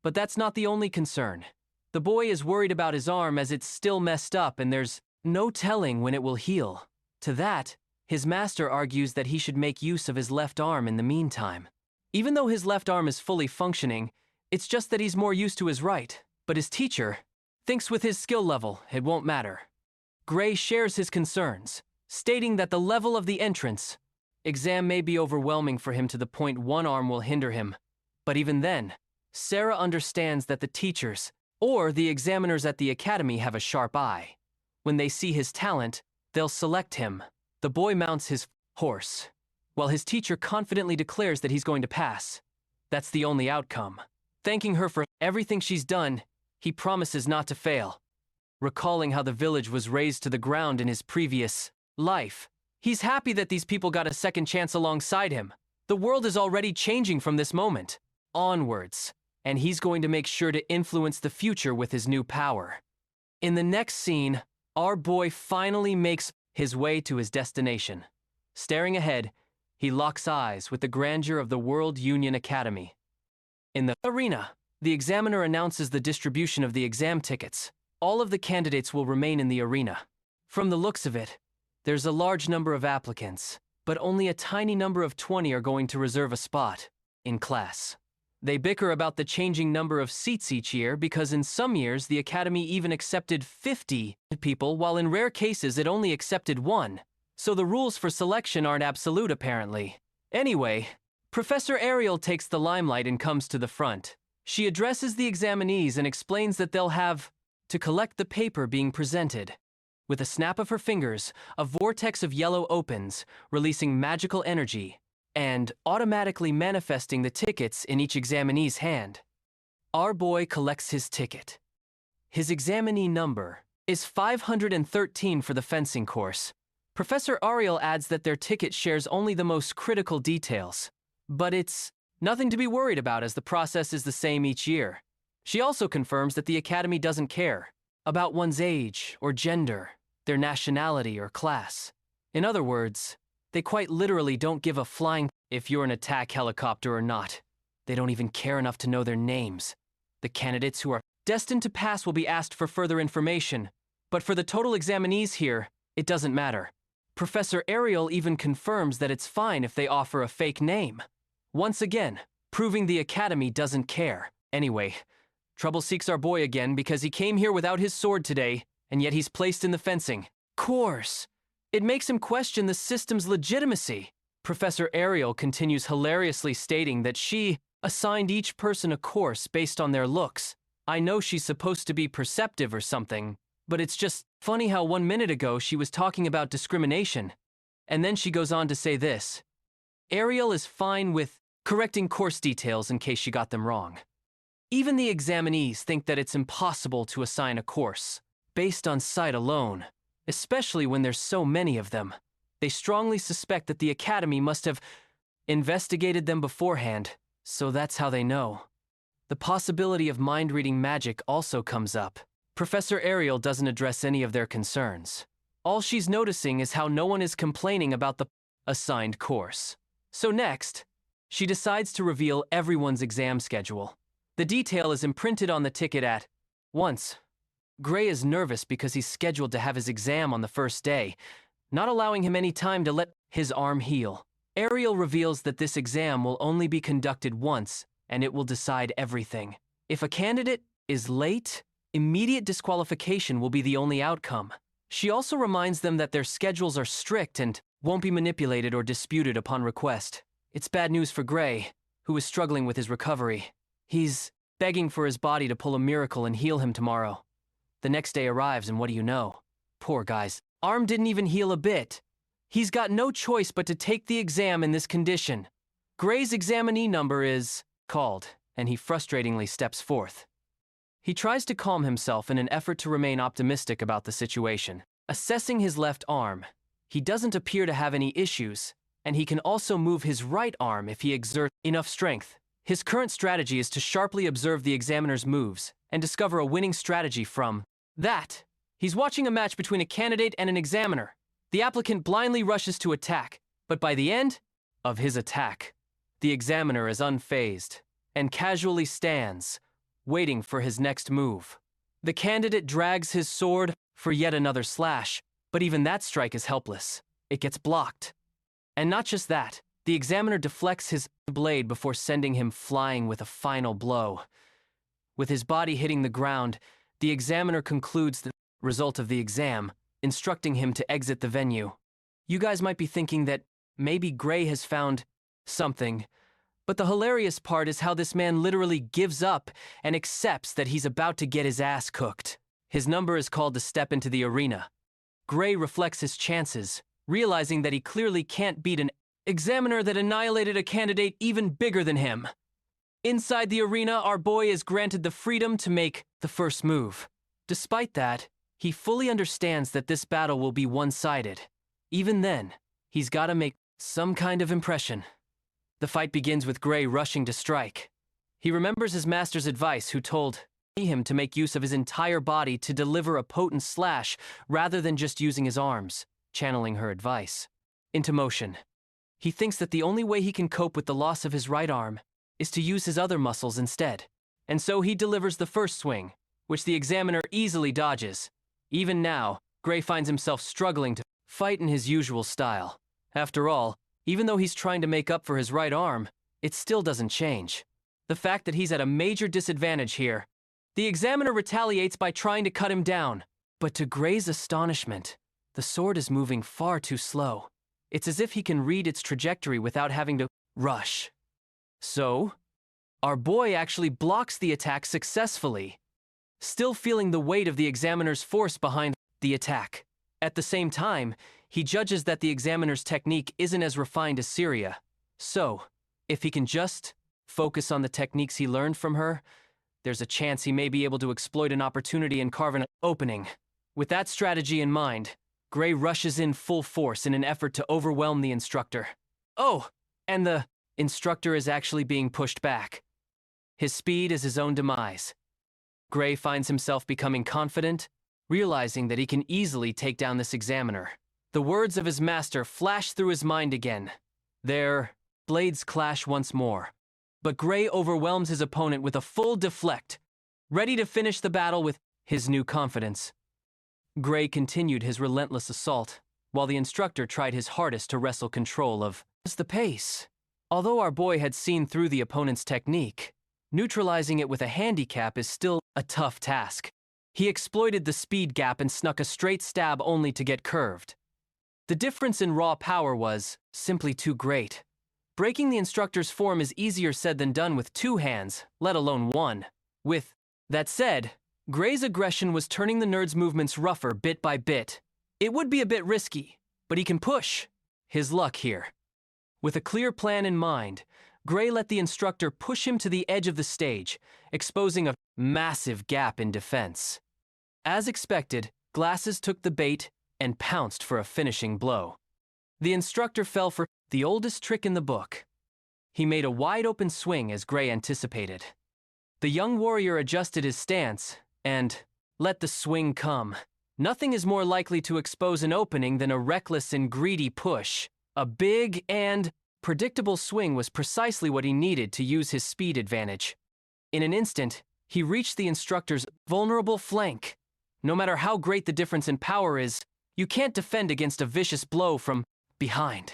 But that's not the only concern. The boy is worried about his arm as it's still messed up and there's no telling when it will heal. To that, his master argues that he should make use of his left arm in the meantime. Even though his left arm is fully functioning, it's just that he's more used to his right, but his teacher thinks with his skill level, it won't matter. Gray shares his concerns, stating that the level of the entrance exam may be overwhelming for him to the point one arm will hinder him. But even then, Sarah understands that the teachers or the examiners at the academy have a sharp eye. When they see his talent, they'll select him. The boy mounts his horse, while his teacher confidently declares that he's going to pass. That's the only outcome. Thanking her for everything she's done, he promises not to fail. Recalling how the village was razed to the ground in his previous life, he's happy that these people got a second chance alongside him. The world is already changing from this moment onwards, and he's going to make sure to influence the future with his new power. In the next scene, our boy finally makes his way to his destination. Staring ahead, he locks eyes with the grandeur of the World Union Academy. In the arena, the examiner announces the distribution of the exam tickets. All of the candidates will remain in the arena. From the looks of it, there's a large number of applicants, but only a tiny number of 20 are going to reserve a spot in class. They bicker about the changing number of seats each year because in some years the academy even accepted 50 people, while in rare cases it only accepted 1. So the rules for selection aren't absolute apparently. Anyway, Professor Ariel takes the limelight and comes to the front. She addresses the examinees and explains that they'll have to collect the paper being presented. With a snap of her fingers, a vortex of yellow opens, releasing magical energy and automatically manifesting the tickets in each examinee's hand. Our boy collects his ticket. His examinee number is 513 for the fencing course. Professor Ariel adds that their ticket shares only the most critical details, but it's nothing to be worried about as the process is the same each year. She also confirms that the academy doesn't care about one's age or gender, their nationality or class. In other words, they quite literally don't give a flying if you're an attack helicopter or not. They don't even care enough to know their names. The candidates who are destined to pass will be asked for further information, but for the total examinees here, it doesn't matter. Professor Ariel even confirms that it's fine if they offer a fake name. Once again, proving the academy doesn't care. Anyway, trouble seeks our boy again because he came here without his sword today, and yet he's placed in the fencing course. It makes him question the system's legitimacy. Professor Ariel continues hilariously stating that she assigned each person a course based on their looks. I know she's supposed to be perceptive or something, but it's just funny how 1 minute ago she was talking about discrimination. And then she goes on to say this. Ariel is fine with correcting course details in case she got them wrong. Even the examinees think that it's impossible to assign a course based on sight alone, especially when there's so many of them. They strongly suspect that the academy must have investigated them beforehand, So that's how they know. The possibility of mind-reading magic also comes up. Professor Ariel doesn't address any of their concerns. All she's noticing is how no one is complaining about the assigned course. So next, she decides to reveal everyone's exam schedule. The detail is imprinted on the ticket at once. Gray is nervous because he's scheduled to have his exam on the first day, not allowing him any time to let his arm heal. Ariel reveals that this exam will only be conducted once, and it will decide everything. If a candidate is late, immediate disqualification will be the only outcome. She also reminds them that their schedules are strict and won't be manipulated or disputed upon request. It's bad news for Gray, who is struggling with his recovery. He's begging for his body to pull a miracle and heal him tomorrow. The next day arrives, and what do you know? Poor guy's arm didn't even heal a bit. He's got no choice but to take the exam in this condition. Gray's examinee number is called, and he frustratingly steps forth. He tries to calm himself in an effort to remain optimistic about the situation. Assessing his left arm, he doesn't appear to have any issues, and he can also move his right arm if he exerts enough strength. His current strategy is to sharply observe the examiner's moves and discover a winning strategy from that. He's watching a match between a candidate and an examiner. The applicant blindly rushes to attack, but by the end of his attack, the examiner is unfazed and casually stands, waiting for his next move. The candidate drags his sword for yet another slash, but even that strike is helpless. It gets blocked. And not just that, the examiner deflects his blade before sending him flying with a final blow. With his body hitting the ground, the examiner concludes the result of the exam, instructing him to exit the venue. You guys might be thinking that maybe Gray has found something, but the hilarious part is how this man literally gives up and accepts that he's about to get his ass cooked. His number is called to step into the arena. Gray reflects his chances, realizing that he clearly can't beat an examiner that annihilated a candidate even bigger than him. Inside the arena, our boy is granted the freedom to make the first move. Despite that, he fully understands that this battle will be one-sided. Even then, he's got to make some kind of impression. The fight begins with Gray rushing to strike. He remembers his master's advice, who told him to make use of his entire body to deliver a potent slash rather than just using his arms, channeling her advice into motion. He thinks that the only way he can cope with the loss of his right arm is to use his other muscles instead. And so he delivers the first swing, which the examiner easily dodges. Even now, Gray finds himself struggling to fight in his usual style. After all, even though he's trying to make up for his right arm, it still doesn't change. The fact that he's at a major disadvantage here. The examiner retaliates by trying to cut him down. But to Gray's astonishment, the sword is moving far too slow. It's as if he can read its trajectory without having to rush. So, our boy actually blocks the attack successfully, still feeling the weight of the examiner's force behind the attack. At the same time, he judges that the examiner's technique isn't as refined as Syria. So, if he can just focus on the techniques he learned from her, there's a chance he may be able to exploit an opportunity and carve an opening. With that strategy in mind, Gray rushes in full force in an effort to overwhelm the instructor. Oh, and the instructor is actually being pushed back. His speed is his own demise. Gray finds himself becoming confident, realizing that he can easily take down this examiner. The words of his master flash through his mind again. Their blades clash once more. But Gray overwhelms his opponent with a full deflect, ready to finish the battle with his new confidence. Gray continued his relentless assault, while the instructor tried his hardest to wrestle control of the pace. Although our boy had seen through the opponent's technique, neutralizing it with a handicap is still a tough task. He exploited the speed gap and snuck a straight stab only to get curved. The difference in raw power was simply too great. Breaking the instructor's form is easier said than done with two hands, let alone one. With that said, Gray's aggression was turning the nerd's movements rougher bit by bit. It would be a bit risky, but he can push his luck here. With a clear plan in mind, Gray let the instructor push him to the edge of the stage, exposing a massive gap in defense. As expected, Glasses took the bait and pounced for a finishing blow. The instructor fell for the oldest trick in the book. He made a wide-open swing as Gray anticipated. The young warrior adjusted his stance and let the swing come. Nothing is more likely to expose an opening than a reckless and greedy push. A big and predictable swing was precisely what he needed to use his speed advantage. In an instant, he reached the instructor's vulnerable flank. No matter how great the difference in power is, you can't defend against a vicious blow from behind.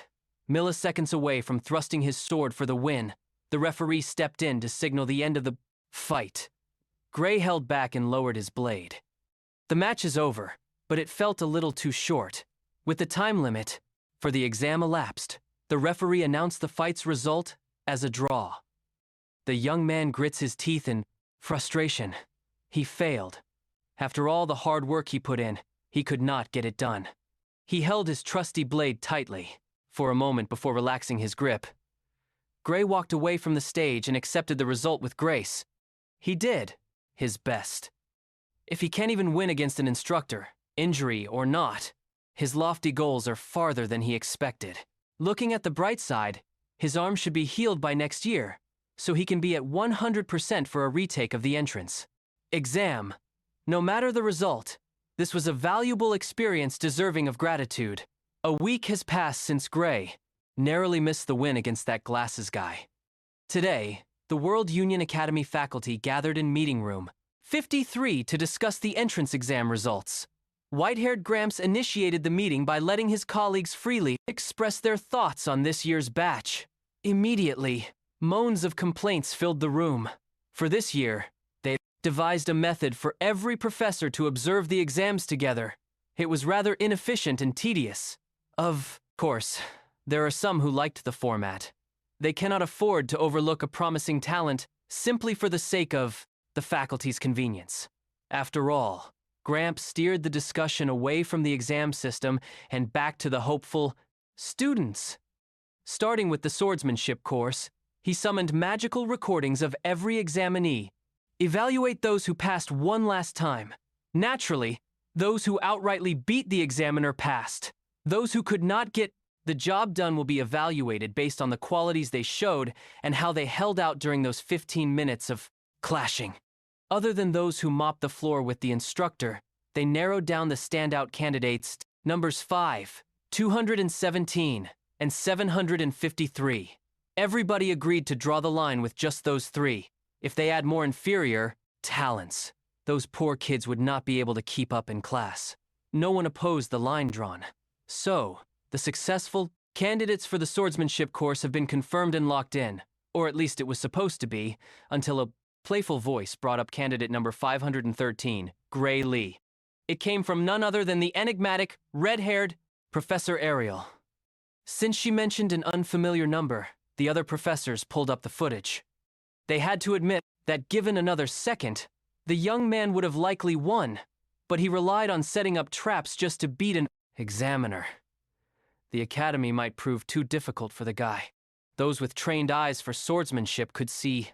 Milliseconds away from thrusting his sword for the win, the referee stepped in to signal the end of the fight. Gray held back and lowered his blade. The match is over, but it felt a little too short. With the time limit for the exam elapsed, the referee announced the fight's result as a draw. The young man grits his teeth in frustration. He failed. After all the hard work he put in, he could not get it done. He held his trusty blade tightly for a moment before relaxing his grip. Gray walked away from the stage and accepted the result with grace. He did his best. If he can't even win against an instructor, injury or not, his lofty goals are farther than he expected. Looking at the bright side, his arm should be healed by next year, so he can be at 100% for a retake of the entrance exam. No matter the result, this was a valuable experience deserving of gratitude. A week has passed since Gray narrowly missed the win against that glasses guy. Today, the World Union Academy faculty gathered in meeting room 53 to discuss the entrance exam results. White-haired Gramps initiated the meeting by letting his colleagues freely express their thoughts on this year's batch. Immediately, moans of complaints filled the room. For this year, they devised a method for every professor to observe the exams together. It was rather inefficient and tedious. Of course, there are some who liked the format. They cannot afford to overlook a promising talent simply for the sake of the faculty's convenience. After all, Gramps steered the discussion away from the exam system and back to the hopeful students. Starting with the swordsmanship course, he summoned magical recordings of every examinee. Evaluate those who passed one last time. Naturally, those who outrightly beat the examiner passed. Those who could not get the job done will be evaluated based on the qualities they showed and how they held out during those 15 minutes of clashing. Other than those who mopped the floor with the instructor, they narrowed down the standout candidates to numbers 5, 217, and 753. Everybody agreed to draw the line with just those three. If they had more inferior talents, those poor kids would not be able to keep up in class. No one opposed the line drawn. So, the successful candidates for the swordsmanship course have been confirmed and locked in, or at least it was supposed to be, until a playful voice brought up candidate number 513, Gray Lee. It came from none other than the enigmatic, red-haired Professor Ariel. Since she mentioned an unfamiliar number, the other professors pulled up the footage. They had to admit that given another second, the young man would have likely won, but he relied on setting up traps just to beat an examiner. The academy might prove too difficult for the guy. Those with trained eyes for swordsmanship could see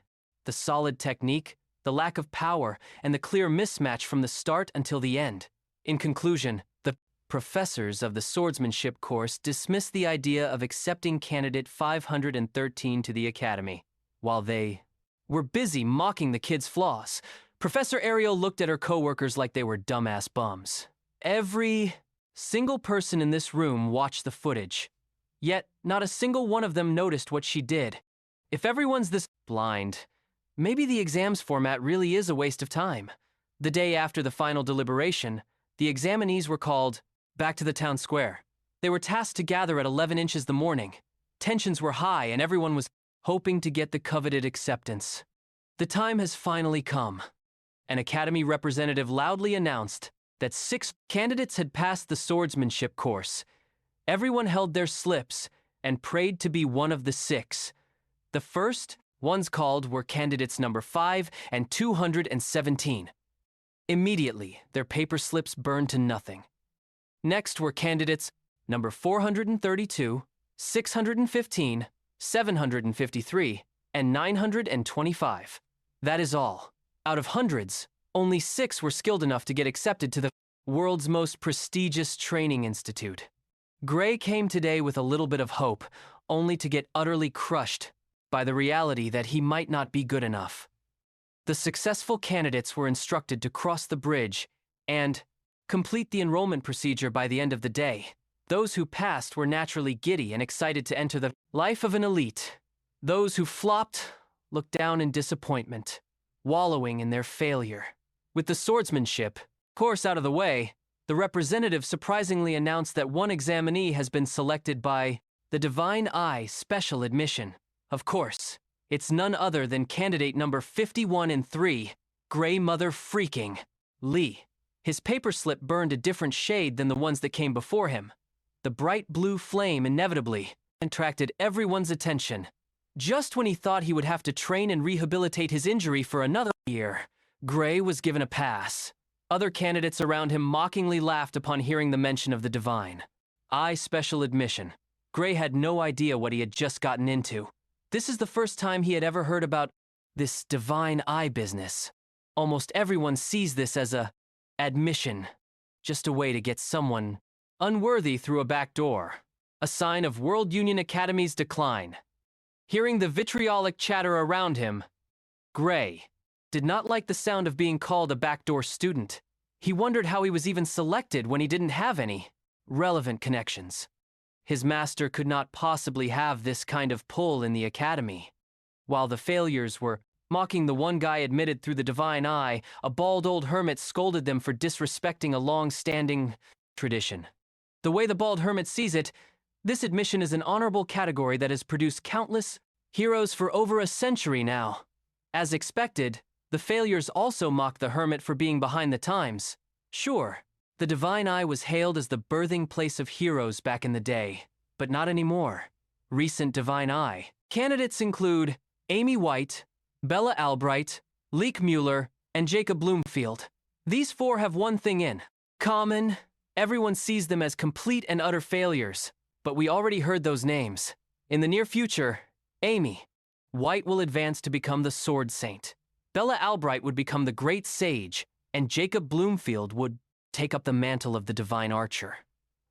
the solid technique, the lack of power, and the clear mismatch from the start until the end. In conclusion, the professors of the swordsmanship course dismissed the idea of accepting candidate 513 to the academy. While they were busy mocking the kid's flaws, Professor Ariel looked at her coworkers like they were dumbass bums. Every single person in this room watched the footage, yet not a single one of them noticed what she did. If everyone's this blind, maybe the exams format really is a waste of time. The day after the final deliberation, the examinees were called back to the town square. They were tasked to gather at 11 inches the morning. Tensions were high and everyone was hoping to get the coveted acceptance. The time has finally come. An academy representative loudly announced that 6 candidates had passed the swordsmanship course. Everyone held their slips and prayed to be one of the 6. The first ones called were candidates number 5 and 217. Immediately, their paper slips burned to nothing. Next were candidates number 432, 615, 753, and 925. That is all. Out of hundreds, only 6 were skilled enough to get accepted to the world's most prestigious training institute. Gray came today with a little bit of hope, only to get utterly crushed by the reality that he might not be good enough. The successful candidates were instructed to cross the bridge and complete the enrollment procedure by the end of the day. Those who passed were naturally giddy and excited to enter the life of an elite. Those who flopped looked down in disappointment, wallowing in their failure. With the swordsmanship course out of the way, the representative surprisingly announced that one examinee has been selected by the Divine Eye Special Admission. Of course, it's none other than candidate number 51 in 3, Gray Mother Freaking Lee. His paper slip burned a different shade than the ones that came before him. The bright blue flame inevitably attracted everyone's attention. Just when he thought he would have to train and rehabilitate his injury for another year, Gray was given a pass. Other candidates around him mockingly laughed upon hearing the mention of the Divine Eye Special Admission. Gray had no idea what he had just gotten into. This is the first time he had ever heard about this Divine Eye business. Almost everyone sees this as a admission, just a way to get someone unworthy through a back door, a sign of World Union Academy's decline. Hearing the vitriolic chatter around him, Gray did not like the sound of being called a backdoor student. He wondered how he was even selected when he didn't have any relevant connections. His master could not possibly have this kind of pull in the academy. While the failures were mocking the one guy admitted through the Divine Eye, a bald old hermit scolded them for disrespecting a long-standing tradition. The way the bald hermit sees it, this admission is an honorable category that has produced countless heroes for over a century now. As expected, the failures also mocked the hermit for being behind the times. Sure, the Divine Eye was hailed as the birthing place of heroes back in the day, but not anymore. Recent Divine Eye candidates include Amy White, Bella Albright, Leek Mueller, and Jacob Bloomfield. These 4 have one thing in common. Everyone sees them as complete and utter failures, but we already heard those names. In the near future, Amy White will advance to become the Sword Saint. Bella Albright would become the Great Sage, and Jacob Bloomfield would take up the mantle of the Divine Archer.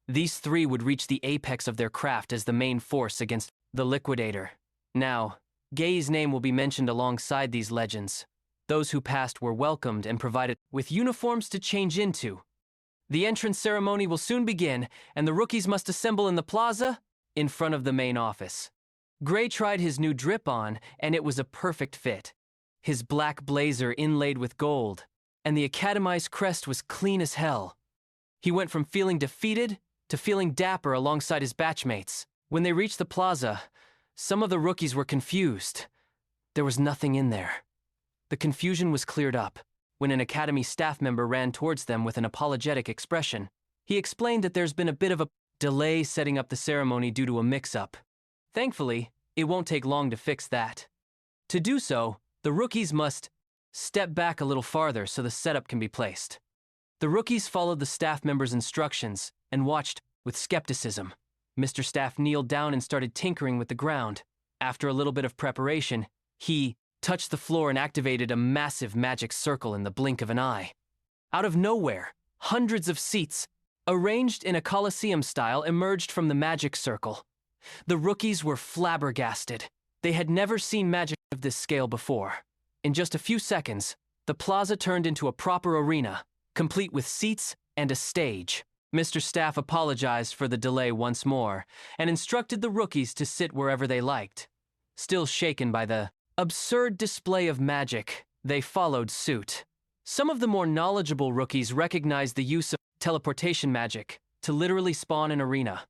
These 3 would reach the apex of their craft as the main force against the Liquidator. Now, Gay's name will be mentioned alongside these legends. Those who passed were welcomed and provided with uniforms to change into. The entrance ceremony will soon begin, and the rookies must assemble in the plaza in front of the main office. Gray tried his new drip on, and it was a perfect fit. His black blazer inlaid with gold, and the Academy's crest was clean as hell. He went from feeling defeated to feeling dapper alongside his batchmates. When they reached the plaza, some of the rookies were confused. There was nothing in there. The confusion was cleared up when an Academy staff member ran towards them with an apologetic expression. He explained that there's been a bit of a delay setting up the ceremony due to a mix-up. Thankfully, it won't take long to fix that. To do so, the rookies must step back a little farther so the setup can be placed. The rookies followed the staff member's instructions and watched with skepticism. Mr. Staff kneeled down and started tinkering with the ground. After a little bit of preparation, he touched the floor and activated a massive magic circle in the blink of an eye. Out of nowhere, hundreds of seats, arranged in a coliseum style, emerged from the magic circle. The rookies were flabbergasted. They had never seen magic of this scale before. In just a few seconds, the plaza turned into a proper arena, complete with seats and a stage. Mr. Staff apologized for the delay once more and instructed the rookies to sit wherever they liked. Still shaken by the absurd display of magic, they followed suit. Some of the more knowledgeable rookies recognized the use of teleportation magic to literally spawn an arena.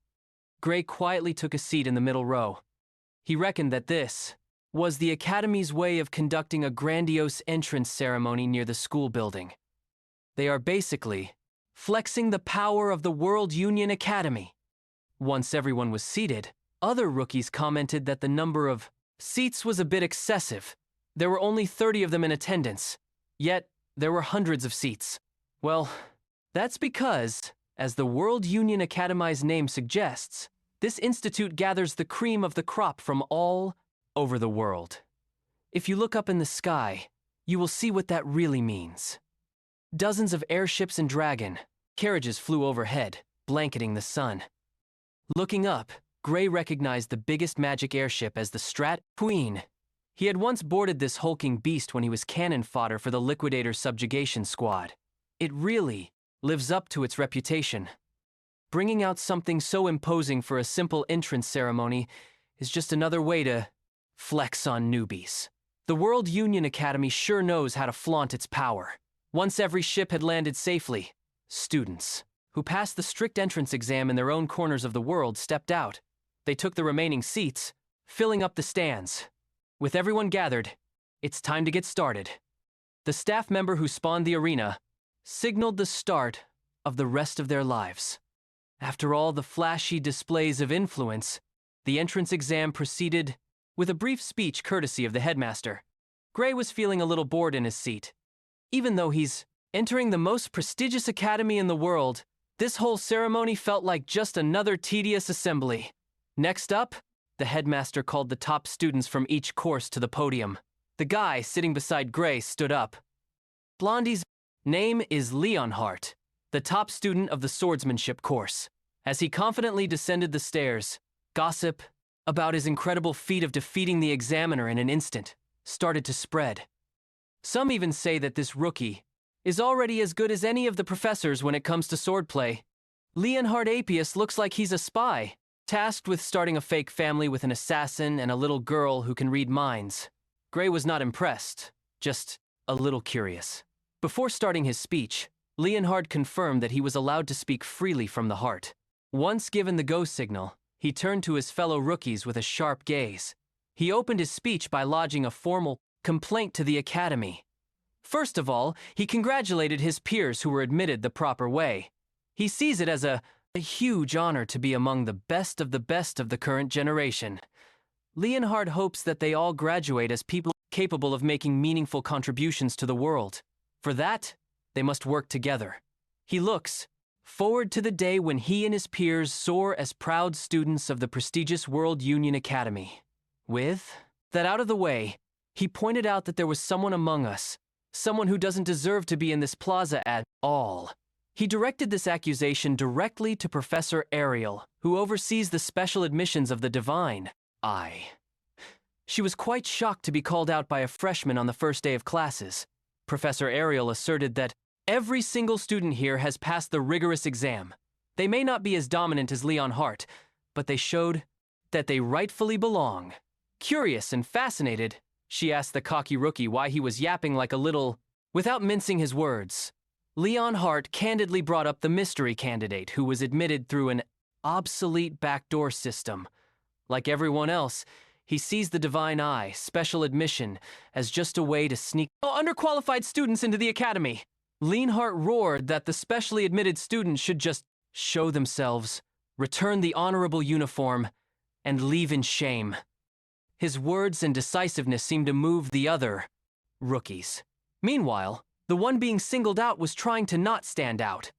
Gray quietly took a seat in the middle row. He reckoned that this was the Academy's way of conducting a grandiose entrance ceremony near the school building. They are basically flexing the power of the World Union Academy. Once everyone was seated, other rookies commented that the number of seats was a bit excessive. There were only 30 of them in attendance, yet there were hundreds of seats. Well, that's because, as the World Union Academy's name suggests, this institute gathers the cream of the crop from all over the world. If you look up in the sky, you will see what that really means. Dozens of airships and dragon carriages flew overhead, blanketing the sun. Looking up, Gray recognized the biggest magic airship as the Strat Queen. He had once boarded this hulking beast when he was cannon fodder for the Liquidator subjugation squad. It really lives up to its reputation. Bringing out something so imposing for a simple entrance ceremony is just another way to flex on newbies. The World Union Academy sure knows how to flaunt its power. Once every ship had landed safely, students who passed the strict entrance exam in their own corners of the world stepped out. They took the remaining seats, filling up the stands. With everyone gathered, it's time to get started. The staff member who spawned the arena signaled the start of the rest of their lives. After all the flashy displays of influence, the entrance exam proceeded with a brief speech courtesy of the headmaster. Gray was feeling a little bored in his seat. Even though he's entering the most prestigious academy in the world, this whole ceremony felt like just another tedious assembly. Next up, the headmaster called the top students from each course to the podium. The guy sitting beside Gray stood up. Blondie's name is Leonhardt, the top student of the swordsmanship course. As he confidently descended the stairs, gossip about his incredible feat of defeating the examiner in an instant started to spread. Some even say that this rookie is already as good as any of the professors when it comes to swordplay. Leonhard Apius looks like he's a spy, tasked with starting a fake family with an assassin and a little girl who can read minds. Gray was not impressed, just a little curious. Before starting his speech, Leonhard confirmed that he was allowed to speak freely from the heart. Once given the go signal, he turned to his fellow rookies with a sharp gaze. He opened his speech by lodging a formal complaint to the academy. First of all, he congratulated his peers who were admitted the proper way. He sees it as a huge honor to be among the best of the current generation. Leonhard hopes that they all graduate as people capable of making meaningful contributions to the world. For that, they must work together. He looks forward to the day when he and his peers soar as proud students of the prestigious World Union Academy. With that out of the way, he pointed out that there was someone among us, someone who doesn't deserve to be in this plaza at all. He directed this accusation directly to Professor Ariel, who oversees the special admissions of the Divine Eye. She was quite shocked to be called out by a freshman on the first day of classes. Professor Ariel asserted that every single student here has passed the rigorous exam. They may not be as dominant as Leonhardt, but they showed that they rightfully belong. Curious and fascinated, she asked the cocky rookie why he was yapping like a little. Without mincing his words, Leonhardt candidly brought up the mystery candidate who was admitted through an obsolete backdoor system. Like everyone else, he sees the Divine Eye, special admission, as just a way to sneak underqualified students into the academy. Leonhardt roared that the specially admitted students should just show themselves, return the honorable uniform, and leave in shame. His words and decisiveness seemed to move the other rookies. Meanwhile, the one being singled out was trying to not stand out.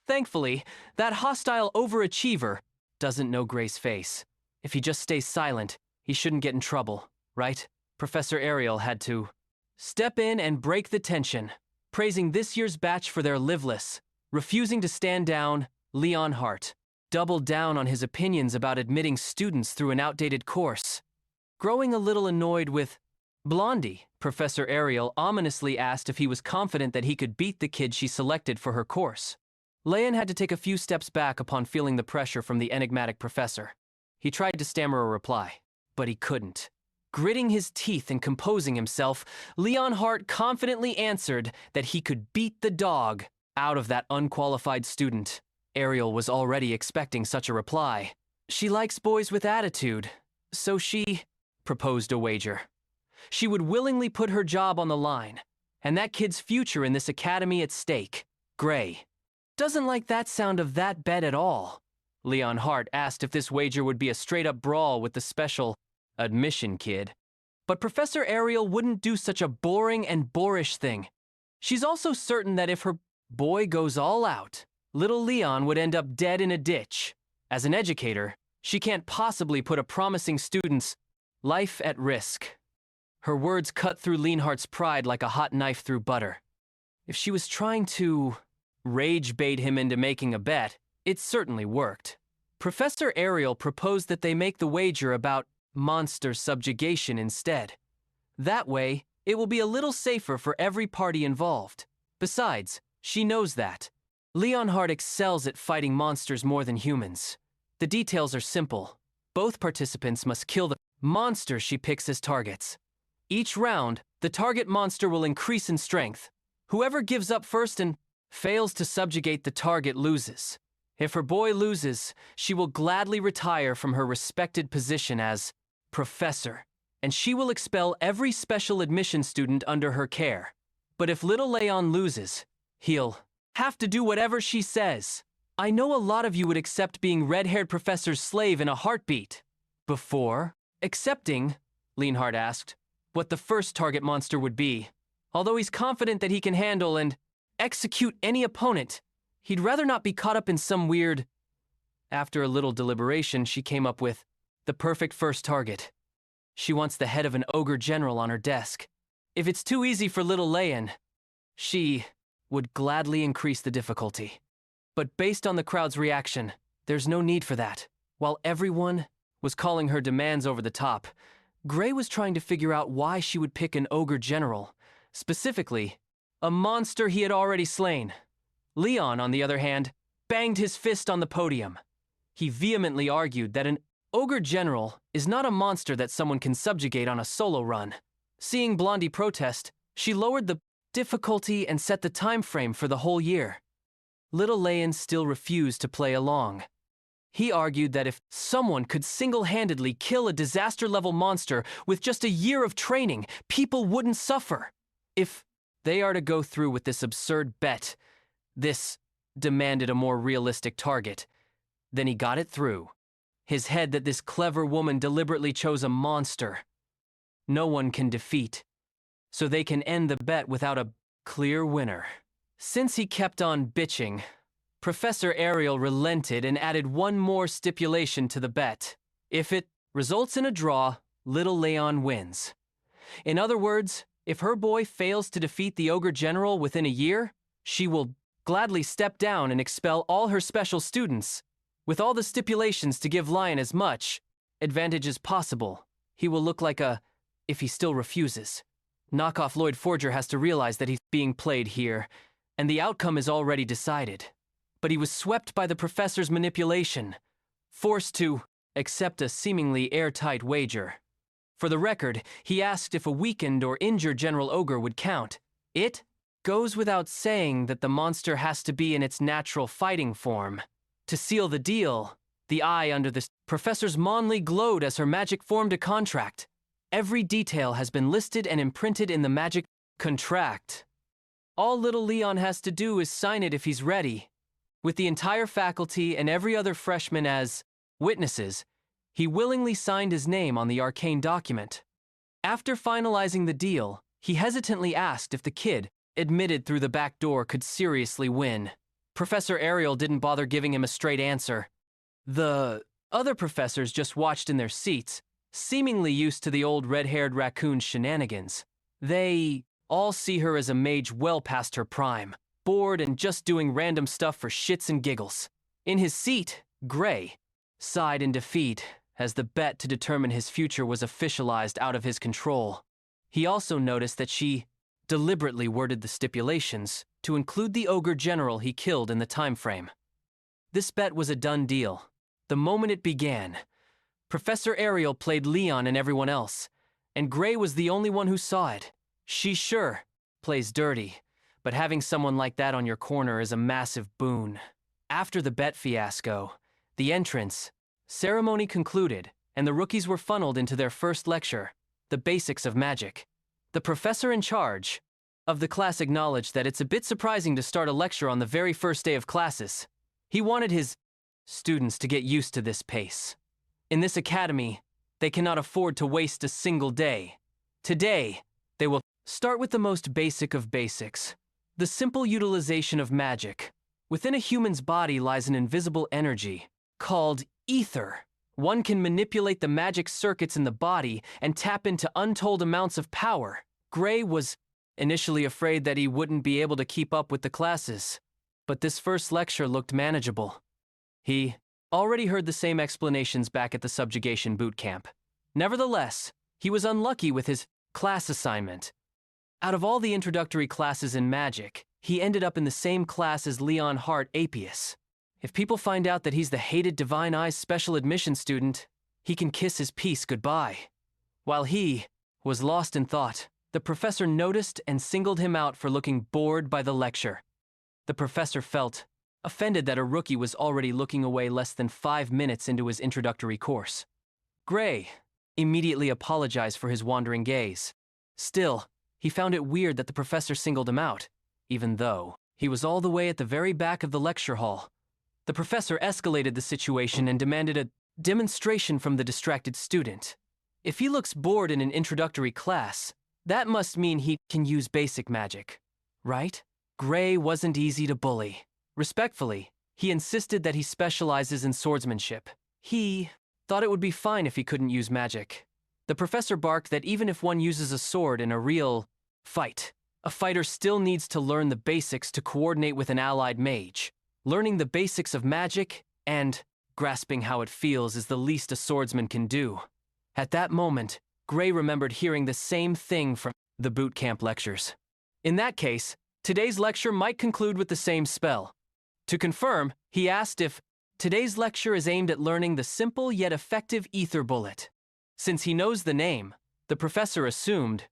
Thankfully, that hostile overachiever doesn't know Gray's face. If he just stays silent, he shouldn't get in trouble, right? Professor Ariel had to step in and break the tension, praising this year's batch for their liveless, refusing to stand down. Leonhardt doubled down on his opinions about admitting students through an outdated course. Growing a little annoyed with Blondie, Professor Ariel ominously asked if he was confident that he could beat the kid she selected for her course. Leon had to take a few steps back upon feeling the pressure from the enigmatic professor. He tried to stammer a reply, but he couldn't. Gritting his teeth and composing himself, Leonhardt confidently answered that he could beat the dog out of that unqualified student. Ariel was already expecting such a reply. She likes boys with attitude, so she proposed a wager. She would willingly put her job on the line, and that kid's future in this academy at stake. Gray doesn't like that sound of that bet at all. Leonhardt asked if this wager would be a straight-up brawl with the special admission kid. But Professor Ariel wouldn't do such a boring and boorish thing. She's also certain that if her boy goes all out, little Leon would end up dead in a ditch. As an educator, she can't possibly put a promising student's life at risk. Her words cut through Leonhardt's pride like a hot knife through butter. If she was trying to rage bait him into making a bet, it certainly worked. Professor Ariel proposed that they make the wager about monster subjugation instead. That way, it will be a little safer for every party involved. Besides, she knows that Leonhardt excels at fighting monsters more than humans. The details are simple. Both participants must kill the monster she picks as targets. Each round, the target monster will increase in strength. Whoever gives up first and fails to subjugate the target loses. If her boy loses, she will gladly retire from her respected position as professor, and she will expel every special admission student under her care. But if little Leon loses, he'll have to do whatever she says. I know a lot of you would accept being red-haired professor's slave in a heartbeat. Before accepting, Leonhardt asked, what the first target monster would be. Although he's confident that he can handle and execute any opponent, he'd rather not be caught up in some weird... After a little deliberation, she came up with the perfect first target. She wants the head of an ogre general on her desk. If it's too easy for little Leon, she would gladly increase the difficulty. But based on the crowd's reaction, there's no need for that. While everyone was calling her demands over the top, Gray was trying to figure out why she would pick an ogre general, specifically, a monster he had already slain. Leon, on the other hand, banged his fist on the podium. He vehemently argued that an ogre general is not a monster that someone can subjugate on a solo run. Seeing Blondie protest, she lowered the difficulty and set the time frame for the whole year. Little Leon still refused to play along. He argued that if someone could single-handedly kill a disaster-level monster with just a year of training, people wouldn't suffer. If they are to go through with this absurd bet, this demanded a more realistic target. Then he got it through. His head that this clever woman deliberately chose a monster no one can defeat, so they can end the bet without a clear winner. Since he kept on bitching, Professor Ariel relented and added one more stipulation to the bet. If it results in a draw, little Leon wins. In other words, if her boy fails to defeat the ogre general within a year, she will gladly step down and expel all her special students, with all the stipulations to give Lion as much advantage as possible. He will look like a, if he still refuses. Knockoff Lloyd Forger has to realize that he's being played here, and the outcome is already decided. But he was swept by the professor's manipulation, forced to accept a seemingly airtight wager. For the record, he asked if a weakened or injured General Ogre would count. It goes without saying that the monster has to be in its natural fighting form. To seal the deal, the eye under the professor's Monley glowed as her magic formed a contract. Every detail has been listed and imprinted in the magic contract. All little Leon has to do is sign it if he's ready. With the entire faculty and every other freshman as witnesses, he willingly signed his name on the arcane document. After finalizing the deal, he hesitantly asked if the kid, admitted through the back door, could seriously win. Professor Ariel didn't bother giving him a straight answer. The other professors just watched in their seats, seemingly used to the old red-haired raccoon's shenanigans. They all see her as a mage well past her prime, bored and just doing random stuff for shits and giggles. In his seat, Gray sighed in defeat as the bet to determine his future was officialized out of his control. He also noticed that she deliberately worded the stipulations to include the ogre general he killed in the time frame. This bet was a done deal. The moment it began, Professor Ariel played Leon and everyone else, and Gray was the only one who saw it. She sure plays dirty, but having someone like that on your corner is a massive boon. After the bet fiasco, the entrance ceremony concluded, and the rookies were funneled into their first lecture, the basics of magic. The professor in charge of the class acknowledged that it's a bit surprising to start a lecture on the very first day of classes. He wanted his students to get used to this pace. In this academy, they cannot afford to waste a single day. Today, they will start with the most basic of basics, the simple utilization of magic. Within a human's body lies an invisible energy called ether. One can manipulate the magic circuits in the body and tap into untold amounts of power. Gray was initially afraid that he wouldn't be able to keep up with the classes, but this first lecture looked manageable. He already heard the same explanations back at the subjugation boot camp. Nevertheless, he was unlucky with his class assignment. Out of all the introductory classes in magic, he ended up in the same class as Leon Hart Apius. If people find out that he's the hated Divine Eyes special admission student, he can kiss his peace goodbye. While he was lost in thought, the professor noticed and singled him out for looking bored by the lecture. The professor felt offended that a rookie was already looking away less than 5 minutes into his introductory course. Gray immediately apologized for his wandering gaze. Still, he found it weird that the professor singled him out, even though he was all the way at the very back of the lecture hall. The professor escalated the situation and demanded a demonstration from the distracted student. If he looks bored in an introductory class, that must mean he can use basic magic, right? Gray wasn't easy to bully. Respectfully, he insisted that he specializes in swordsmanship. He thought it would be fine if he couldn't use magic. The professor barked that even if one uses a sword in a real fight, a fighter still needs to learn the basics to coordinate with an allied mage. Learning the basics of magic and grasping how it feels is the least a swordsman can do. At that moment, Gray remembered hearing the same thing from the boot camp lectures. In that case, today's lecture might conclude with the same spell. To confirm, he asked if today's lecture is aimed at learning the simple yet effective ether bullet. Since he knows the name, the professor assumed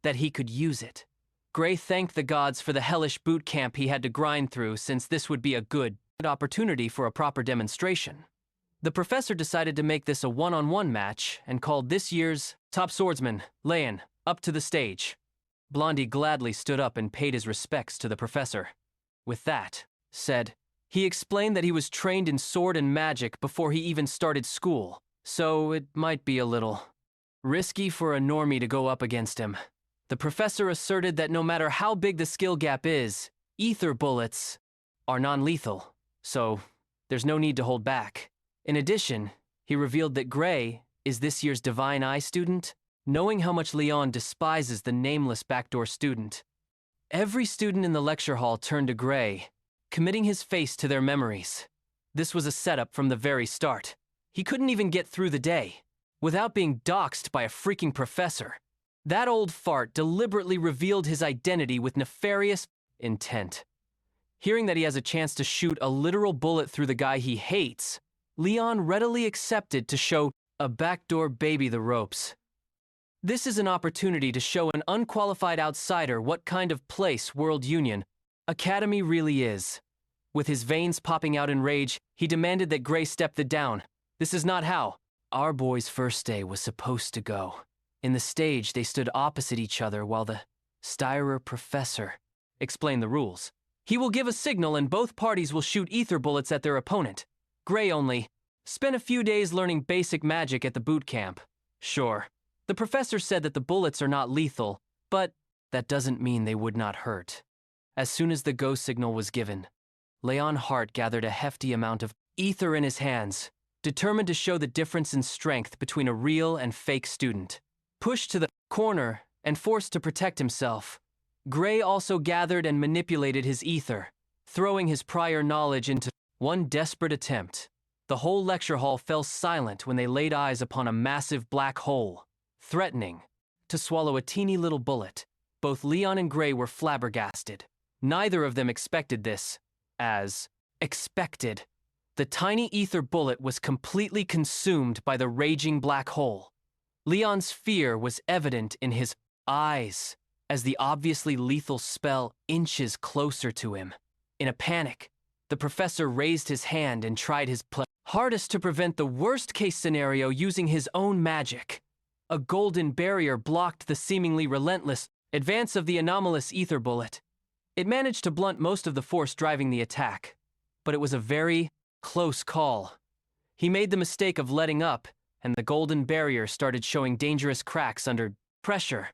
that he could use it. Gray thanked the gods for the hellish boot camp he had to grind through, since this would be a good opportunity for a proper demonstration. The professor decided to make this a one-on-one match and called this year's top swordsman, Leon, up to the stage. Blondie gladly stood up and paid his respects to the professor. With that said, he explained that he was trained in sword and magic before he even started school, so it might be a little risky for a normie to go up against him. The professor asserted that no matter how big the skill gap is, ether bullets are non-lethal, so there's no need to hold back. In addition, he revealed that Gray is this year's Divine Eye student, knowing how much Leon despises the nameless backdoor student. Every student in the lecture hall turned to Gray, committing his face to their memories. This was a setup from the very start. He couldn't even get through the day without being doxxed by a freaking professor. That old fart deliberately revealed his identity with nefarious intent. Hearing that he has a chance to shoot a literal bullet through the guy he hates, Leon readily accepted to show a backdoor baby the ropes. This is an opportunity to show an unqualified outsider what kind of place World Union Academy really is. With his veins popping out in rage, he demanded that Gray step down. This is not how our boy's first day was supposed to go. In the stage, they stood opposite each other while the Styrer professor explained the rules. He will give a signal and both parties will shoot ether bullets at their opponent. Gray only spent a few days learning basic magic at the boot camp. Sure, the professor said that the bullets are not lethal, but that doesn't mean they would not hurt. As soon as the go signal was given, Leon Hart gathered a hefty amount of ether in his hands, determined to show the difference in strength between a real and fake student. Pushed to the corner and forced to protect himself, Gray also gathered and manipulated his ether, throwing his prior knowledge into one desperate attempt. The whole lecture hall fell silent when they laid eyes upon a massive black hole, threatening to swallow a teeny little bullet. Both Leon and Gray were flabbergasted. Neither of them expected this. As expected, the tiny ether bullet was completely consumed by the raging black hole. Leon's fear was evident in his eyes as the obviously lethal spell inches closer to him. In a panic, the professor raised his hand and tried his hardest to prevent the worst-case scenario using his own magic. A golden barrier blocked the seemingly relentless advance of the anomalous ether bullet. It managed to blunt most of the force driving the attack, but it was a very close call. He made the mistake of letting up, and the golden barrier started showing dangerous cracks under pressure.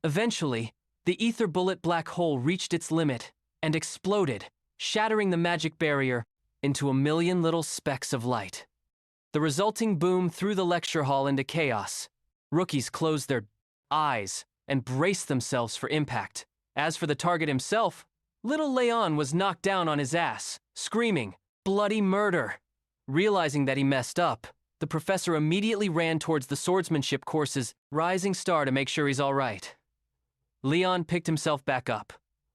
Eventually, the ether bullet black hole reached its limit and exploded, shattering the magic barrier into a million little specks of light. The resulting boom threw the lecture hall into chaos. Rookies closed their eyes and braced themselves for impact. As for the target himself, little Leon was knocked down on his ass, screaming, "Bloody murder!" Realizing that he messed up, the professor immediately ran towards the swordsmanship course's rising star to make sure he's all right. Leon picked himself back up,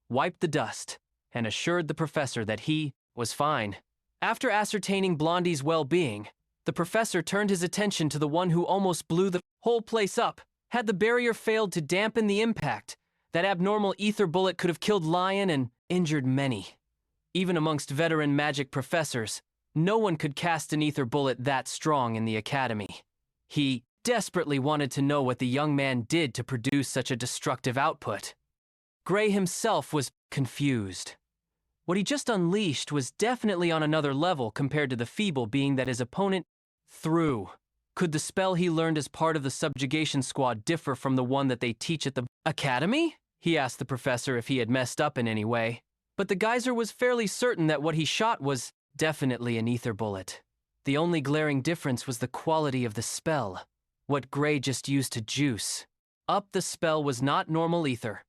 wiped the dust, and assured the professor that he was fine. After ascertaining Blondie's well-being, the professor turned his attention to the one who almost blew the whole place up. Had the barrier failed to dampen the impact, that abnormal ether bullet could have killed Lion and injured many. Even amongst veteran magic professors, no one could cast an ether bullet that strong in the academy. He desperately wanted to know what the young man did to produce such a destructive output. Gray himself was confused. What he just unleashed was definitely on another level compared to the feeble being that his opponent threw. Could the spell he learned as part of the subjugation squad differ from the one that they teach at the academy? He asked the professor if he had messed up in any way. But the geyser was fairly certain that what he shot was definitely an ether bullet. The only glaring difference was the quality of the spell, what Gray just used to juice. Up the spell was not normal ether.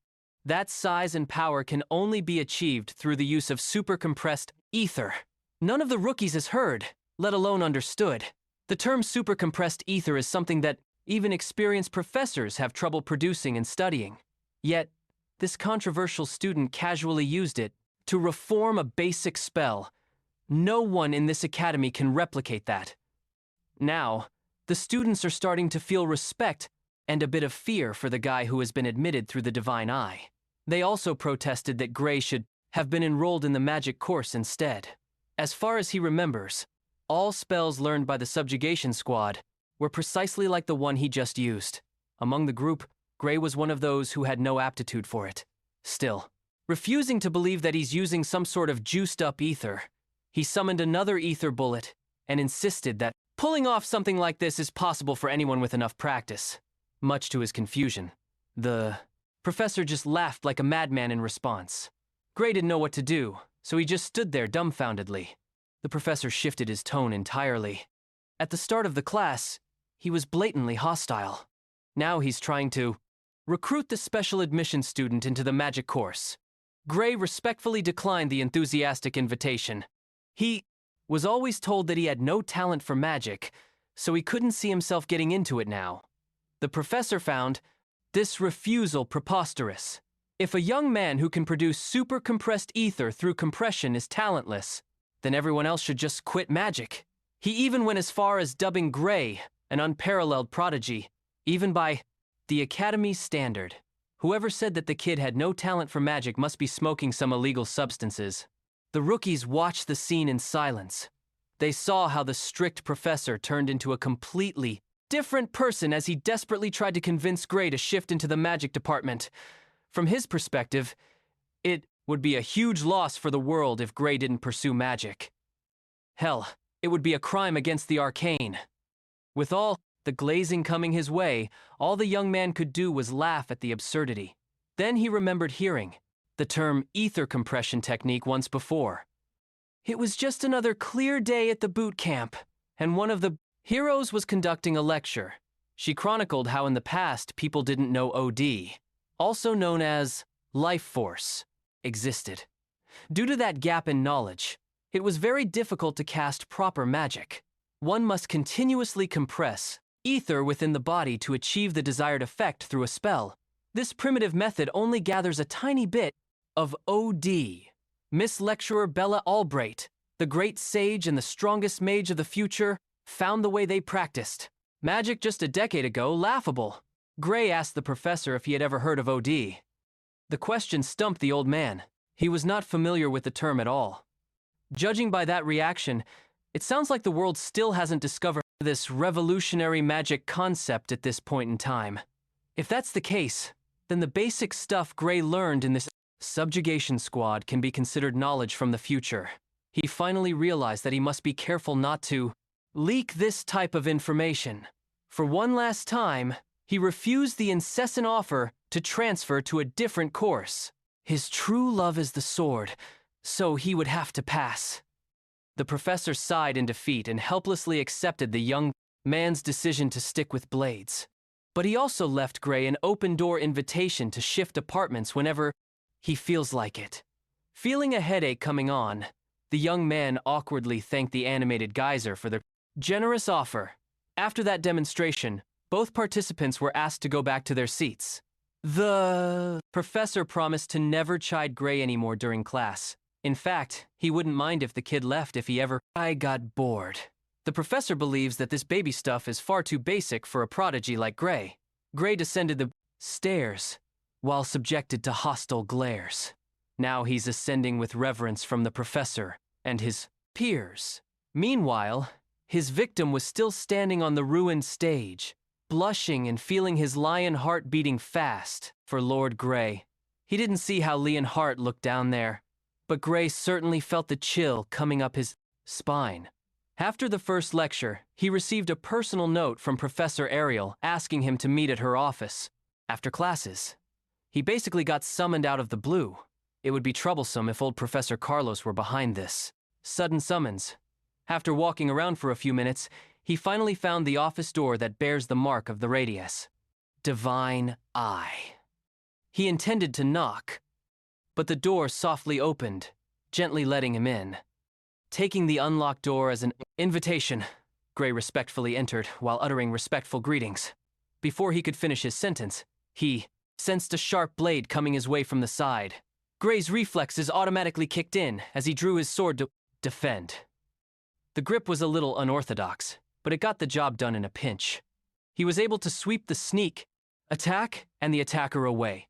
That size and power can only be achieved through the use of super-compressed ether. None of the rookies has heard, let alone understood. The term super-compressed ether is something that even experienced professors have trouble producing and studying. Yet, this controversial student casually used it to reform a basic spell. No one in this academy can replicate that. Now, the students are starting to feel respect and a bit of fear for the guy who has been admitted through the divine eye. They also protested that Gray should have been enrolled in the magic course instead. As far as he remembers, all spells learned by the subjugation squad were precisely like the one he just used. Among the group, Gray was one of those who had no aptitude for it. Still, refusing to believe that he's using some sort of juiced-up ether, he summoned another ether bullet and insisted that pulling off something like this is possible for anyone with enough practice. Much to his confusion, the professor just laughed like a madman in response. Gray didn't know what to do, so he just stood there dumbfoundedly. The professor shifted his tone entirely. At the start of the class, he was blatantly hostile. Now he's trying to recruit the special admission student into the magic course. Gray respectfully declined the enthusiastic invitation. He was always told that he had no talent for magic, so he couldn't see himself getting into it now. The professor found this refusal preposterous. If a young man who can produce super-compressed ether through compression is talentless, then everyone else should just quit magic. He even went as far as dubbing Gray an unparalleled prodigy, even by the Academy's standard. Whoever said that the kid had no talent for magic must be smoking some illegal substances. The rookies watched the scene in silence. They saw how the strict professor turned into a completely different person as he desperately tried to convince Gray to shift into the magic department. From his perspective, it would be a huge loss for the world if Gray didn't pursue magic. Hell, it would be a crime against the arcane. With all the glazing coming his way, all the young man could do was laugh at the absurdity. Then he remembered hearing the term ether compression technique once before. It was just another clear day at the boot camp, and one of the heroes was conducting a lecture. She chronicled how in the past people didn't know OD, also known as life force, existed. Due to that gap in knowledge, it was very difficult to cast proper magic. One must continuously compress ether within the body to achieve the desired effect through a spell. This primitive method only gathers a tiny bit of OD. Miss Lecturer Bella Albright, the great sage and the strongest mage of the future, found the way they practiced. Magic just a decade ago, laughable. Gray asked the professor if he had ever heard of OD. The question stumped the old man. He was not familiar with the term at all. Judging by that reaction, it sounds like the world still hasn't discovered this revolutionary magic concept at this point in time. If that's the case, then the basic stuff Gray learned in this subjugation squad can be considered knowledge from the future. He finally realized that he must be careful not to leak this type of information. For one last time, he refused the incessant offer to transfer to a different course. His true love is the sword, so he would have to pass. The professor sighed in defeat and helplessly accepted the young man's decision to stick with blades. But he also left Gray an open-door invitation to shift apartments whenever he feels like it. Feeling a headache coming on, The young man awkwardly thanked the animated geyser for their generous offer. After that demonstration, both participants were asked to go back to their seats. The professor promised to never chide Gray anymore during class. In fact, he wouldn't mind if the kid left if he ever got bored. The professor believes that this baby stuff is far too basic for a prodigy like Gray. Gray descended the stairs while subjected to hostile glares. Now he's ascending with reverence from the professor and his peers. Meanwhile, his victim was still standing on the ruined stage, blushing and feeling his lion heart beating fast for Lord Gray. He didn't see how Lion Heart looked down there, but Gray certainly felt the chill coming up his spine. After the first lecture, he received a personal note from Professor Ariel asking him to meet at her office after classes. He basically got summoned out of the blue. It would be troublesome if old Professor Carlos were behind this sudden summons. After walking around for a few minutes, he finally found the office door that bears the mark of the radius. Divine Eye. He intended to knock, but the door softly opened, gently letting him in. Taking the unlocked door as an invitation, Gray respectfully entered while uttering respectful greetings. Before he could finish his sentence, he sensed a sharp blade coming his way from the side. Gray's reflexes automatically kicked in as he drew his sword to defend. The grip was a little unorthodox, but it got the job done in a pinch. He was able to sweep the sneak attack and the attacker away.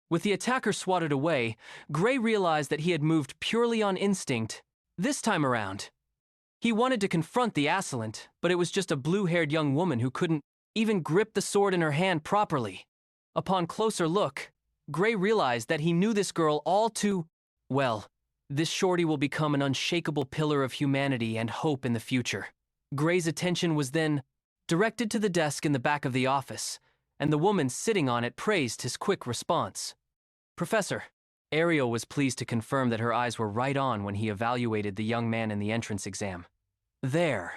With the attacker swatted away, Gray realized that he had moved purely on instinct this time around. He wanted to confront the assailant, but it was just a blue-haired young woman who couldn't even grip the sword in her hand properly. Upon closer look, Gray realized that he knew this girl all too well. This shorty will become an unshakable pillar of humanity and hope in the future. Gray's attention was then directed to the desk in the back of the office, and the woman sitting on it praised his quick response. Professor, Ariel was pleased to confirm that her eyes were right on when he evaluated the young man in the entrance exam. There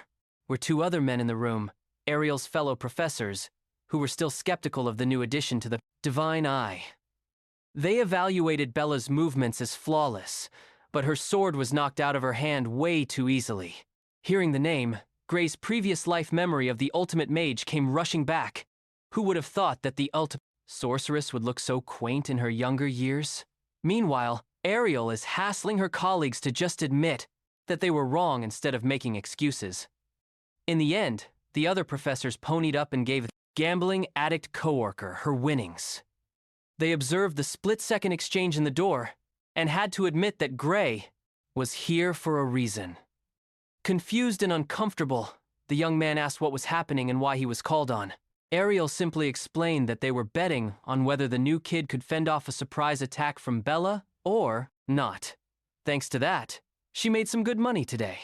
were two other men in the room, Ariel's fellow professors, who were still skeptical of the new addition to the Divine Eye. They evaluated Bella's movements as flawless, but her sword was knocked out of her hand way too easily. Hearing the name, Gray's previous life memory of the ultimate mage came rushing back. Who would have thought that the ultimate sorceress would look so quaint in her younger years? Meanwhile, Ariel is hassling her colleagues to just admit that they were wrong instead of making excuses. In the end, the other professors ponied up and gave the gambling addict coworker her winnings. They observed the split-second exchange in the door and had to admit that Gray was here for a reason. Confused and uncomfortable, the young man asked what was happening and why he was called on. Ariel simply explained that they were betting on whether the new kid could fend off a surprise attack from Bella or not. Thanks to that, she made some good money today.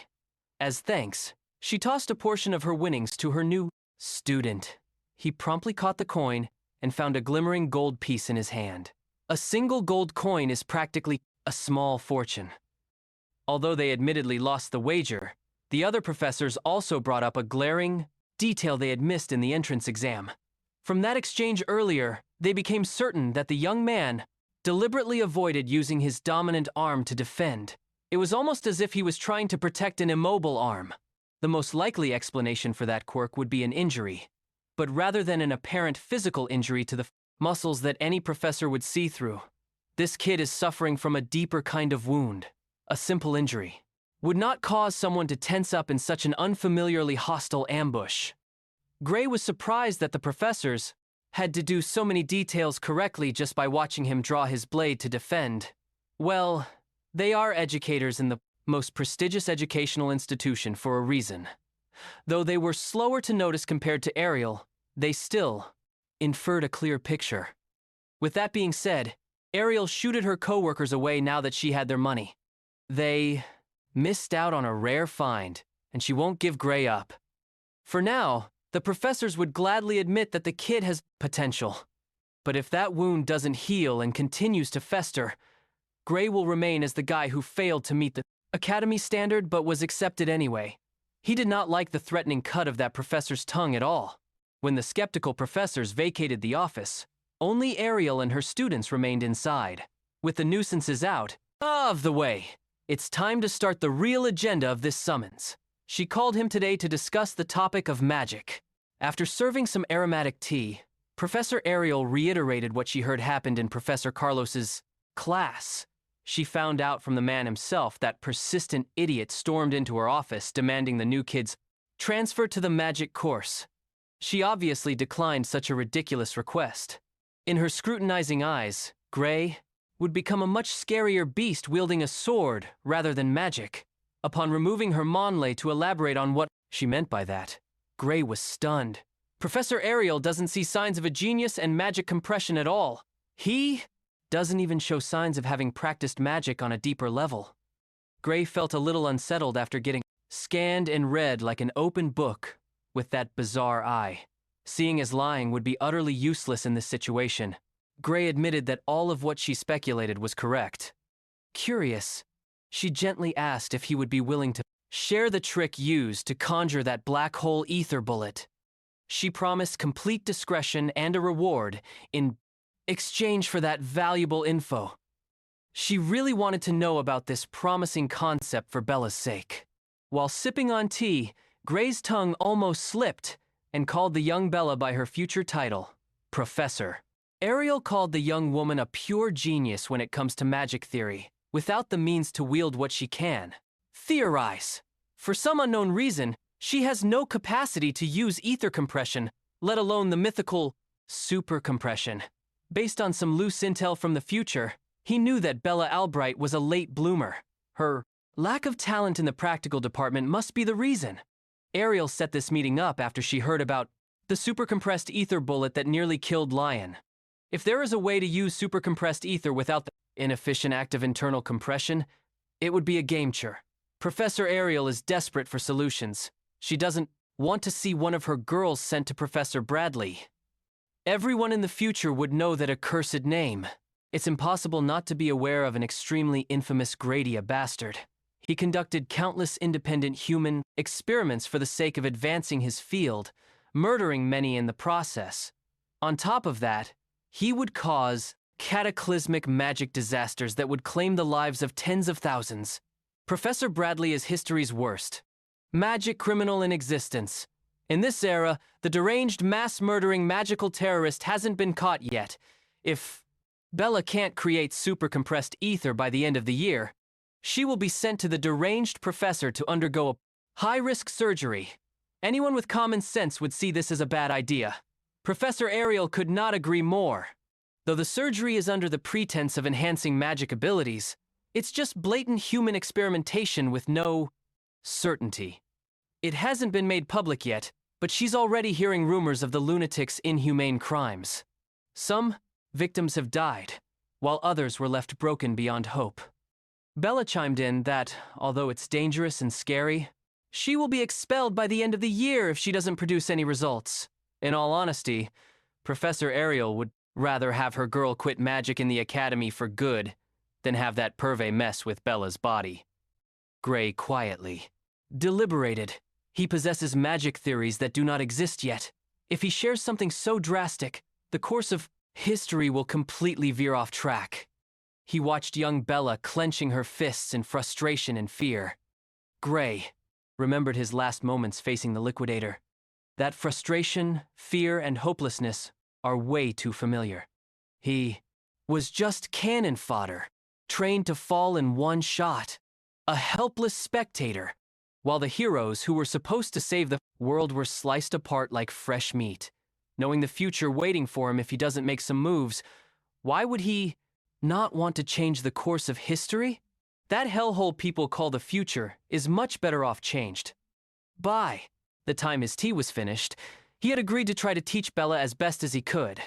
As thanks, she tossed a portion of her winnings to her new student. He promptly caught the coin and found a glimmering gold piece in his hand. A single gold coin is practically a small fortune. Although they admittedly lost the wager, the other professors also brought up a glaring detail they had missed in the entrance exam. From that exchange earlier, they became certain that the young man deliberately avoided using his dominant arm to defend. It was almost as if he was trying to protect an immobile arm. The most likely explanation for that quirk would be an injury, but rather than an apparent physical injury to the muscles that any professor would see through, this kid is suffering from a deeper kind of wound. A simple injury would not cause someone to tense up in such an unfamiliarly hostile ambush. Gray was surprised that the professors had to do so many details correctly just by watching him draw his blade to defend. Well, they are educators in the most prestigious educational institution for a reason. Though they were slower to notice compared to Ariel, they still inferred a clear picture. With that being said, Ariel shooed her co-workers away now that she had their money. They missed out on a rare find, and she won't give Gray up. For now, the professors would gladly admit that the kid has potential. But if that wound doesn't heal and continues to fester, Gray will remain as the guy who failed to meet the academy standard but was accepted anyway. He did not like the threatening cut of that professor's tongue at all. When the skeptical professors vacated the office, only Ariel and her students remained inside. With the nuisances out of the way, It's time to start the real agenda of this summons. She called him today to discuss the topic of magic. After serving some aromatic tea, Professor Ariel reiterated what she heard happened in Professor Carlos's class. She found out from the man himself that persistent idiot stormed into her office demanding the new kid's transfer to the magic course. She obviously declined such a ridiculous request. In her scrutinizing eyes, Gray would become a much scarier beast wielding a sword rather than magic. Upon removing her monlay to elaborate on what she meant by that, Gray was stunned. Professor Ariel doesn't see signs of a genius and magic compression at all. He doesn't even show signs of having practiced magic on a deeper level. Gray felt a little unsettled after getting scanned and read like an open book with that bizarre eye. Seeing as lying would be utterly useless in this situation, Gray admitted that all of what she speculated was correct. Curious, she gently asked if he would be willing to share the trick used to conjure that black hole ether bullet. She promised complete discretion and a reward in exchange for that valuable info. She really wanted to know about this promising concept for Bella's sake. While sipping on tea, Gray's tongue almost slipped and called the young Bella by her future title, Professor. Ariel called the young woman a pure genius when it comes to magic theory, without the means to wield what she can. Theorize. For some unknown reason, she has no capacity to use ether compression, let alone the mythical super compression. Based on some loose intel from the future, he knew that Bella Albright was a late bloomer. Her lack of talent in the practical department must be the reason. Ariel set this meeting up after she heard about the supercompressed ether bullet that nearly killed Lion. If there is a way to use supercompressed ether without the inefficient act of internal compression, it would be a game-changer. Professor Ariel is desperate for solutions. She doesn't want to see one of her girls sent to Professor Bradley. Everyone in the future would know that accursed name. It's impossible not to be aware of an extremely infamous Grady, a bastard. He conducted countless independent human experiments for the sake of advancing his field, murdering many in the process. On top of that, he would cause cataclysmic magic disasters that would claim the lives of tens of thousands. Professor Bradley is history's worst magic criminal in existence. In this era, the deranged mass-murdering magical terrorist hasn't been caught yet. If Bella can't create super-compressed ether by the end of the year, she will be sent to the deranged professor to undergo a high-risk surgery. Anyone with common sense would see this as a bad idea. Professor Ariel could not agree more. Though the surgery is under the pretense of enhancing magic abilities, it's just blatant human experimentation with no certainty. It hasn't been made public yet, but she's already hearing rumors of the lunatic's inhumane crimes. Some victims have died, while others were left broken beyond hope. Bella chimed in that, although it's dangerous and scary, she will be expelled by the end of the year if she doesn't produce any results. In all honesty, Professor Ariel would rather have her girl quit magic in the academy for good than have that pervy mess with Bella's body. Gray quietly deliberated. He possesses magic theories that do not exist yet. If he shares something so drastic, the course of history will completely veer off track. He watched young Bella clenching her fists in frustration and fear. Gray remembered his last moments facing the liquidator. That frustration, fear, and hopelessness are way too familiar. He was just cannon fodder, trained to fall in one shot. A helpless spectator, while the heroes who were supposed to save the world were sliced apart like fresh meat. Knowing the future waiting for him if he doesn't make some moves, why would he not want to change the course of history? That hellhole people call the future is much better off changed. By the time his tea was finished, he had agreed to try to teach Bella as best as he could.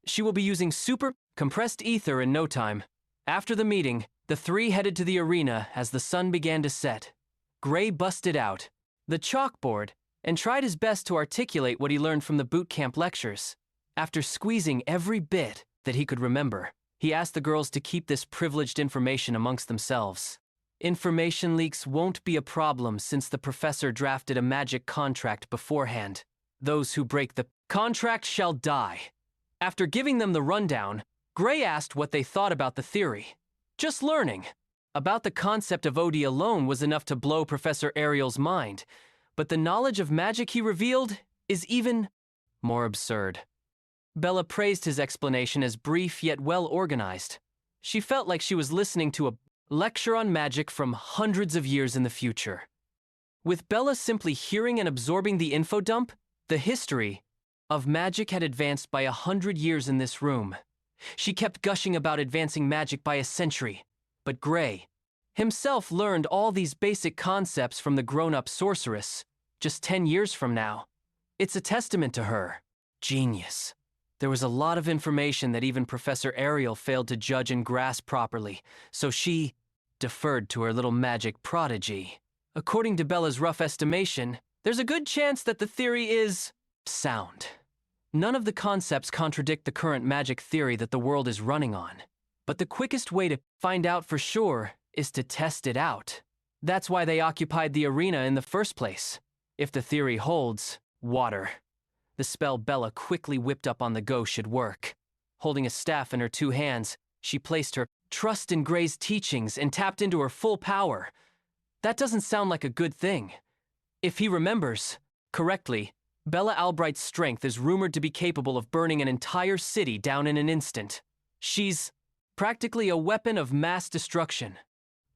She will be using super compressed ether in no time. After the meeting, the three headed to the arena as the sun began to set. Gray busted out the chalkboard and tried his best to articulate what he learned from the boot camp lectures. After squeezing every bit that he could remember, he asked the girls to keep this privileged information amongst themselves. Information leaks won't be a problem since the professor drafted a magic contract beforehand. Those who break the contract shall die. After giving them the rundown, Gray asked what they thought about the theory. Just learning About the concept of OD alone was enough to blow Professor Ariel's mind, but the knowledge of magic he revealed is even more absurd. Bella praised his explanation as brief yet well organized. She felt like she was listening to a lecture on magic from hundreds of years in the future. With Bella simply hearing and absorbing the info dump, the history of magic had advanced by 100 years in this room. She kept gushing about advancing magic by a century, but Gray himself learned all these basic concepts from the grown-up sorceress just 10 years from now. It's a testament to her genius. There was a lot of information that even Professor Ariel failed to judge and grasp properly, so she deferred to her little magic prodigy. According to Bella's rough estimation, there's a good chance that the theory is sound. None of the concepts contradict the current magic theory that the world is running on. But the quickest way to find out for sure is to test it out. That's why they occupied the arena in the first place. If the theory holds, water. The spell Bella quickly whipped up on the go should work. Holding a staff in her two hands, she placed her trust in Gray's teachings and tapped into her full power. That doesn't sound like a good thing. If he remembers correctly, Bella Albright's strength is rumored to be capable of burning an entire city down in an instant. She's practically a weapon of mass destruction.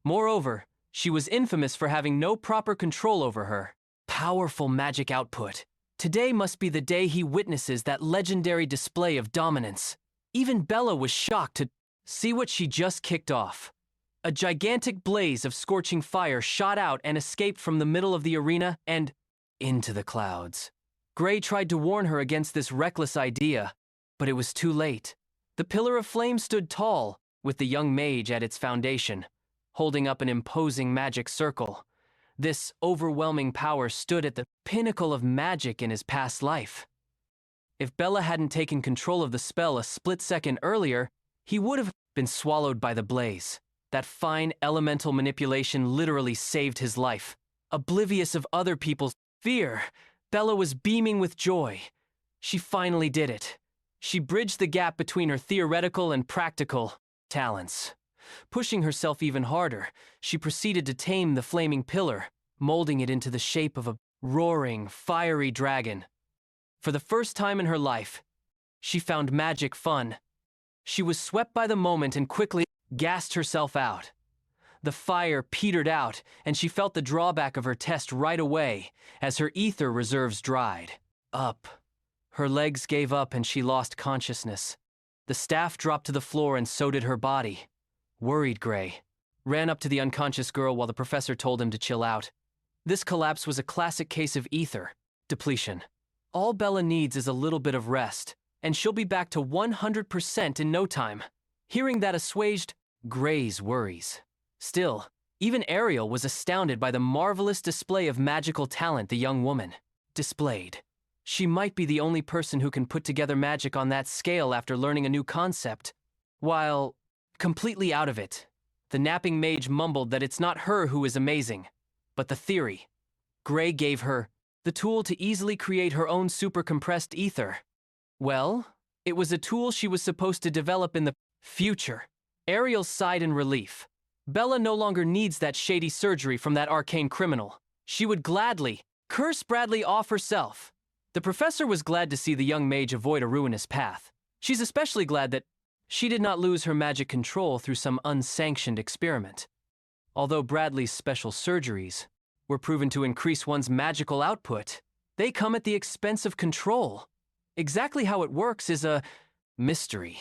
Moreover, she was infamous for having no proper control over her powerful magic output. Today must be the day he witnesses that legendary display of dominance. Even Bella was shocked to see what she just kicked off. A gigantic blaze of scorching fire shot out and escaped from the middle of the arena and into the clouds. Gray tried to warn her against this reckless idea, but it was too late. The pillar of flame stood tall, with the young mage at its foundation, holding up an imposing magic circle. This overwhelming power stood at the pinnacle of magic in his past life. If Bella hadn't taken control of the spell a split second earlier, he would have been swallowed by the blaze. That fine elemental manipulation literally saved his life. Oblivious of other people's fear, Bella was beaming with joy. She finally did it. She bridged the gap between her theoretical and practical talents. Pushing herself even harder, she proceeded to tame the flaming pillar, molding it into the shape of a roaring, fiery dragon. For the first time in her life, she found magic fun. She was swept by the moment and quickly gassed herself out. The fire petered out, and she felt the drawback of her test right away as her ether reserves dried up. Her legs gave up and she lost consciousness. The staff dropped to the floor and so did her body. Worried Gray ran up to the unconscious girl while the professor told him to chill out. This collapse was a classic case of ether depletion. All Bella needs is a little bit of rest, and she'll be back to 100% in no time. Hearing that assuaged Gray's worries. Still, even Ariel was astounded by the marvelous display of magical talent the young woman displayed. She might be the only person who can put together magic on that scale after learning a new concept. While completely out of it, the napping mage mumbled that it's not her who is amazing, but the theory. Gray gave her the tool to easily create her own super-compressed ether. Well, it was a tool she was supposed to develop in the future. Ariel sighed in relief. Bella no longer needs that shady surgery from that arcane criminal. She would gladly curse Bradley off herself. The professor was glad to see the young mage avoid a ruinous path. She's especially glad that she did not lose her magic control through some unsanctioned experiment. Although Bradley's special surgeries were proven to increase one's magical output, they come at the expense of control. Exactly how it works is a mystery,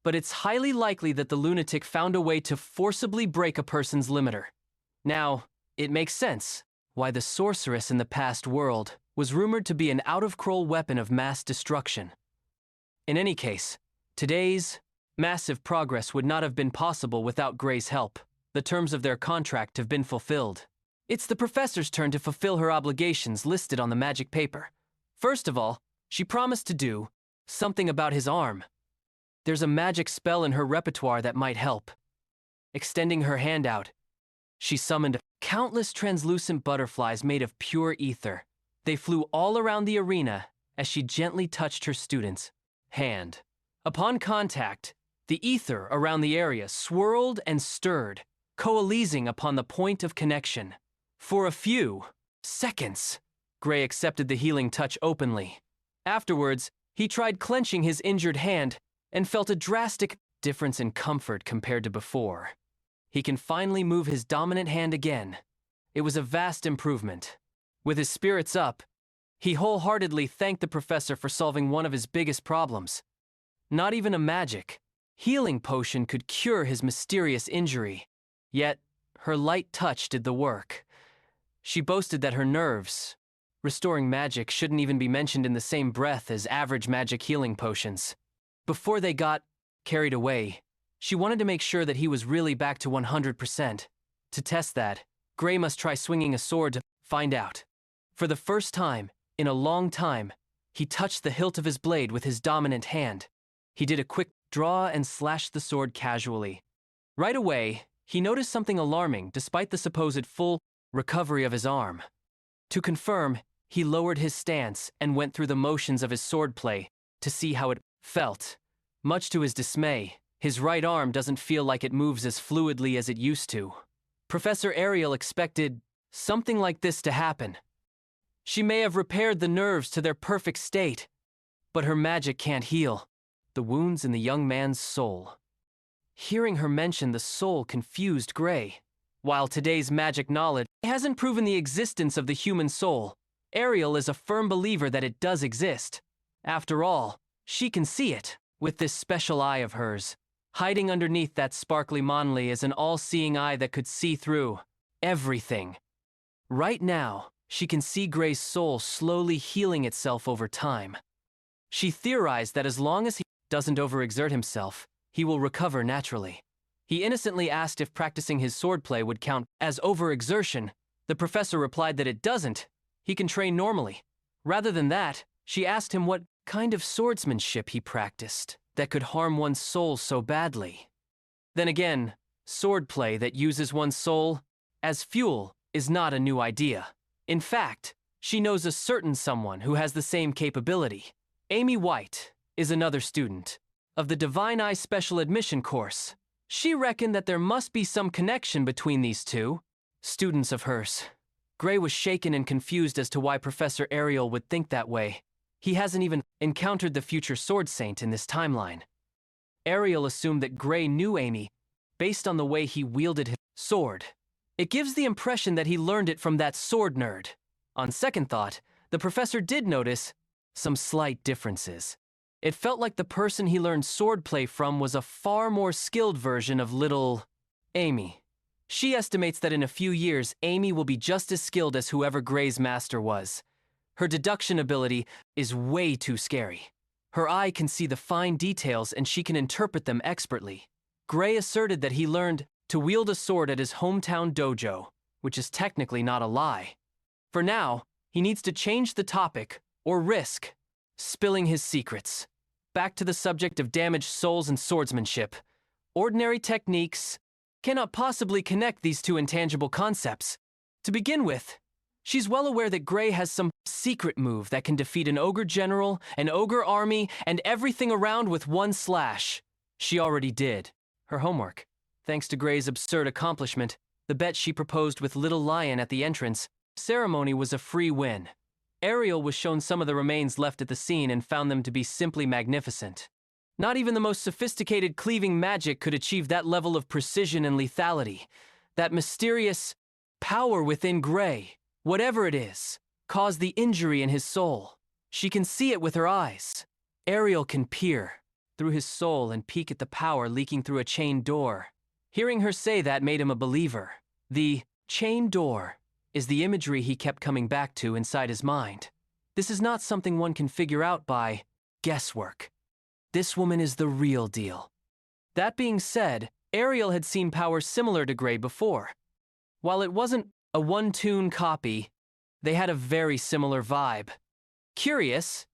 but it's highly likely that the lunatic found a way to forcibly break a person's limiter. Now, it makes sense why the sorceress in the past world was rumored to be an out-of-control weapon of mass destruction. In any case, today's massive progress would not have been possible without Gray's help. The terms of their contract have been fulfilled. It's the professor's turn to fulfill her obligations listed on the magic paper. First of all, she promised to do something about his arm. There's a magic spell in her repertoire that might help. Extending her hand out, she summoned countless translucent butterflies made of pure ether. They flew all around the arena as she gently touched her student's hand. Upon contact, the ether around the area swirled and stirred, coalescing upon the point of connection. For a few seconds, Gray accepted the healing touch openly. Afterwards, he tried clenching his injured hand and felt a drastic difference in comfort compared to before. He can finally move his dominant hand again. It was a vast improvement. With his spirits up, he wholeheartedly thanked the professor for solving one of his biggest problems. Not even a magic healing potion could cure his mysterious injury. Yet, her light touch did the work. She boasted that her nerves, restoring magic, shouldn't even be mentioned in the same breath as average magic healing potions. Before they got carried away, she wanted to make sure that he was really back to 100%. To test that, Gray must try swinging a sword to find out. For the first time, in a long time, he touched the hilt of his blade with his dominant hand. He did a quick draw and slashed the sword casually. Right away, he noticed something alarming despite the supposed full recovery of his arm. To confirm, he lowered his stance and went through the motions of his swordplay to see how it felt. Much to his dismay, his right arm doesn't feel like it moves as fluidly as it used to. Professor Ariel expected something like this to happen. She may have repaired the nerves to their perfect state, but her magic can't heal the wounds in the young man's soul. Hearing her mention the soul confused Gray. While today's magic knowledge hasn't proven the existence of the human soul, Ariel is a firm believer that it does exist. After all, she can see it with this special eye of hers. Hiding underneath that sparkly manli is an all-seeing eye that could see through everything. Right now, she can see Gray's soul slowly healing itself over time. She theorized that as long as he doesn't overexert himself, he will recover naturally. He innocently asked if practicing his swordplay would count as overexertion. The professor replied that it doesn't. He can train normally. Rather than that, she asked him what kind of swordsmanship he practiced that could harm one's soul so badly. Then again, swordplay that uses one's soul as fuel is not a new idea. In fact, she knows a certain someone who has the same capability. Amy White is another student of the Divine Eye Special Admission course. She reckoned that there must be some connection between these two students of hers. Gray was shaken and confused as to why Professor Ariel would think that way. He hasn't even encountered the future Sword Saint in this timeline. Ariel assumed that Gray knew Amy based on the way he wielded his sword. It gives the impression that he learned it from that sword nerd. On second thought, the professor did notice some slight differences. It felt like the person he learned swordplay from was a far more skilled version of little Amy. She estimates that in a few years, Amy will be just as skilled as whoever Gray's master was. Her deduction ability is way too scary. Her eye can see the fine details and she can interpret them expertly. Gray asserted that he learned to wield a sword at his hometown dojo, which is technically not a lie. For now, he needs to change the topic or risk spilling his secrets. Back to the subject of damaged souls and swordsmanship. Ordinary techniques cannot possibly connect these two intangible concepts. To begin with, she's well aware that Gray has some secret move that can defeat an ogre general, an ogre army, and everything around with one slash. She already did her homework. Thanks to Gray's absurd accomplishment, the bet she proposed with Little Lion at the entrance ceremony was a free win. Ariel was shown some of the remains left at the scene and found them to be simply magnificent. Not even the most sophisticated cleaving magic could achieve that level of precision and lethality. That mysterious power within Gray, whatever it is, caused the injury in his soul. She can see it with her eyes. Ariel can peer through his soul and peek at the power leaking through a chained door. Hearing her say that made him a believer. The chained door is the imagery he kept coming back to inside his mind. This is not something one can figure out by guesswork. This woman is the real deal. That being said, Ariel had seen powers similar to Gray before. While it wasn't a one-tune copy, they had a very similar vibe. Curious,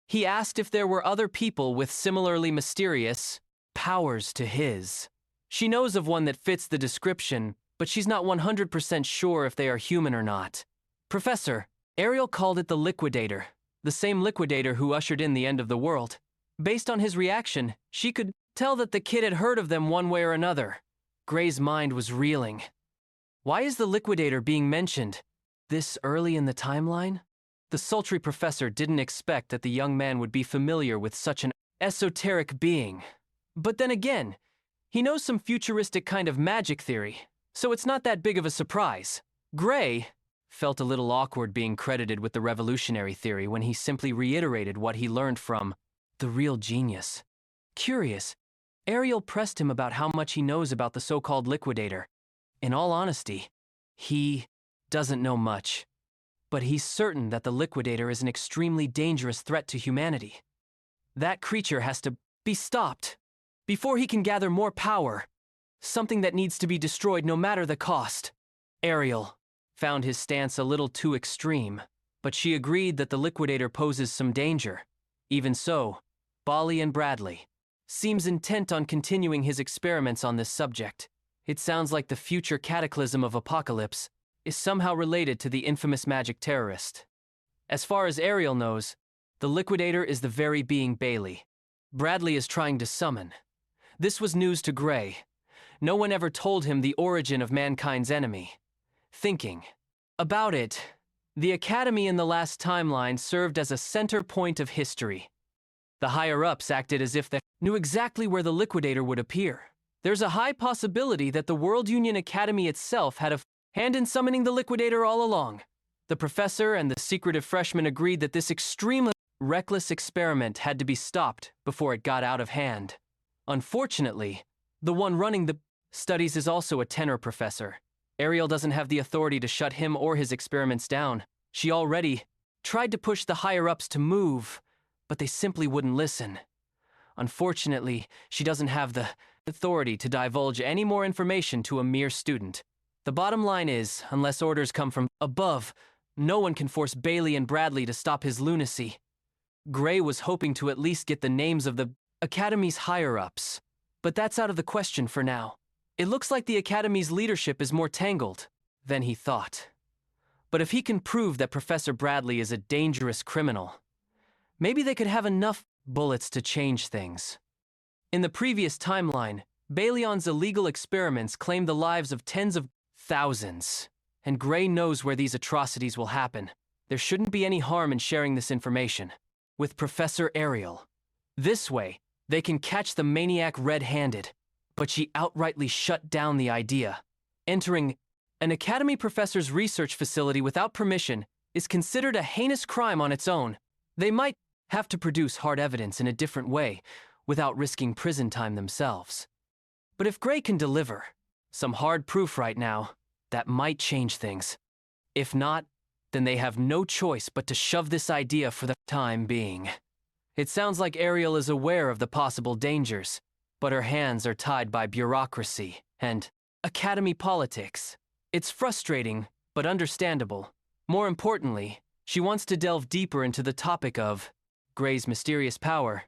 he asked if there were other people with similarly mysterious powers to his. She knows of one that fits the description, but she's not 100% sure if they are human or not. Professor, Ariel called it the Liquidator, the same Liquidator who ushered in the end of the world. Based on his reaction, she could tell that the kid had heard of them one way or another. Gray's mind was reeling. Why is the liquidator being mentioned this early in the timeline? The sultry professor didn't expect that the young man would be familiar with such an esoteric being. But then again, he knows some futuristic kind of magic theory, so it's not that big of a surprise. Gray felt a little awkward being credited with the revolutionary theory when he simply reiterated what he learned from the real genius. Curious, Ariel pressed him about how much he knows about the so-called liquidator. In all honesty, he doesn't know much. But he's certain that the liquidator is an extremely dangerous threat to humanity. That creature has to be stopped before he can gather more power, something that needs to be destroyed no matter the cost. Ariel found his stance a little too extreme, but she agreed that the liquidator poses some danger. Even so, Bali and Bradley seems intent on continuing his experiments on this subject. It sounds like the future cataclysm of Apocalypse is somehow related to the infamous magic terrorist. As far as Ariel knows, the liquidator is the very being Bailey Bradley is trying to summon. This was news to Gray. No one ever told him the origin of mankind's enemy. Thinking about it, the Academy in the last timeline served as a center point of history. The higher-ups acted as if they knew exactly where the liquidator would appear. There's a high possibility that the World Union Academy itself had a hand in summoning the liquidator all along. The professor and the secretive freshman agreed that this extremely reckless experiment had to be stopped before it got out of hand. Unfortunately, the one running the studies is also a tenor professor. Ariel doesn't have the authority to shut him or his experiments down. She already tried to push the higher-ups to move, but they simply wouldn't listen. Unfortunately, she doesn't have the authority to divulge any more information to a mere student. The bottom line is, unless orders come from above, no one can force Bailey and Bradley to stop his lunacy. Gray was hoping to at least get the names of the Academy's higher-ups, but that's out of the question for now. It looks like the Academy's leadership is more tangled than he thought. But if he can prove that Professor Bradley is a dangerous criminal, maybe they could have enough bullets to change things. In the previous timeline, Baileyon's illegal experiments claimed the lives of tens of thousands, and Gray knows where these atrocities will happen. There shouldn't be any harm in sharing this information with Professor Ariel. This way, they can catch the maniac red-handed, but she outrightly shut down the idea. Entering an Academy professor's research facility without permission is considered a heinous crime on its own. They might have to produce hard evidence in a different way without risking prison time themselves. But if Gray can deliver some hard proof right now, that might change things. If not, then they have no choice but to shove this idea for the time being. It sounds like Ariel is aware of the possible dangers, but her hands are tied by bureaucracy and Academy politics. It's frustrating, but understandable. More importantly, she wants to delve deeper into the topic of Gray's mysterious power.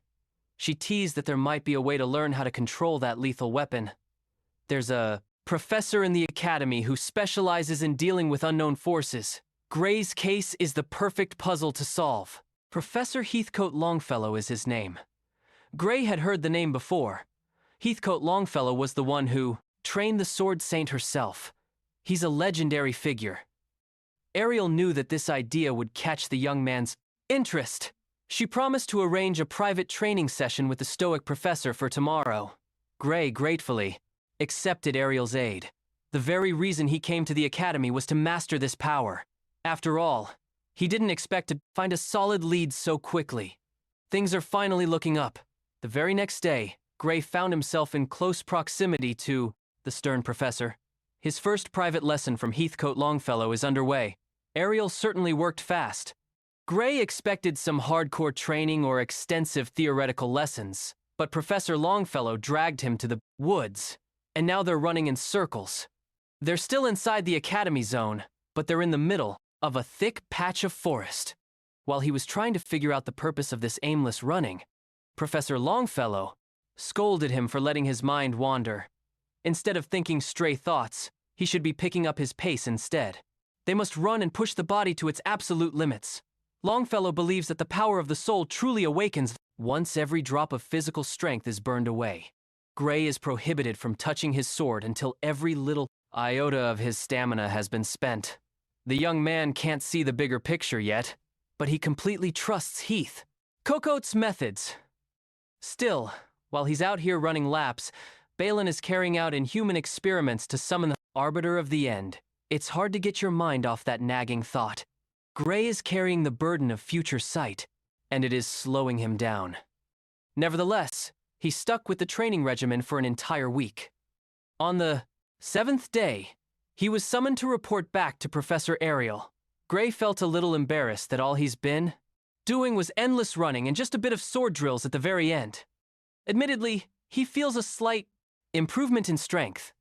She teased that there might be a way to learn how to control that lethal weapon. There's a professor in the Academy who specializes in dealing with unknown forces. Gray's case is the perfect puzzle to solve. Professor Heathcote Longfellow is his name. Gray had heard the name before. Heathcote Longfellow was the one who trained the Sword Saint herself. He's a legendary figure. Ariel knew that this idea would catch the young man's interest. She promised to arrange a private training session with the Stoic professor for tomorrow. Gray gratefully accepted Ariel's aid. The very reason he came to the Academy was to master this power. After all, he didn't expect to find a solid lead so quickly. Things are finally looking up. The very next day, Gray found himself in close proximity to the stern professor. His first private lesson from Heathcote Longfellow is underway. Ariel certainly worked fast. Gray expected some hardcore training or extensive theoretical lessons, but Professor Longfellow dragged him to the woods, and now they're running in circles. They're still inside the Academy zone, but they're in the middle of a thick patch of forest. While he was trying to figure out the purpose of this aimless running, Professor Longfellow scolded him for letting his mind wander. Instead of thinking stray thoughts, he should be picking up his pace instead. They must run and push the body to its absolute limits. Longfellow believes that the power of the soul truly awakens once every drop of physical strength is burned away. Gray is prohibited from touching his sword until every little iota of his stamina has been spent. The young man can't see the bigger picture yet, but he completely trusts Heath. Cocote's methods. Still, while he's out here running laps, Balin is carrying out inhuman experiments to summon the arbiter of the end. It's hard to get your mind off that nagging thought. Gray is carrying the burden of future sight, and it is slowing him down. Nevertheless, he stuck with the training regimen for an entire week. On the 7th day, he was summoned to report back to Professor Ariel. Gray felt a little embarrassed that all he's been doing was endless running and just a bit of sword drills at the very end. Admittedly, he feels a slight improvement in strength.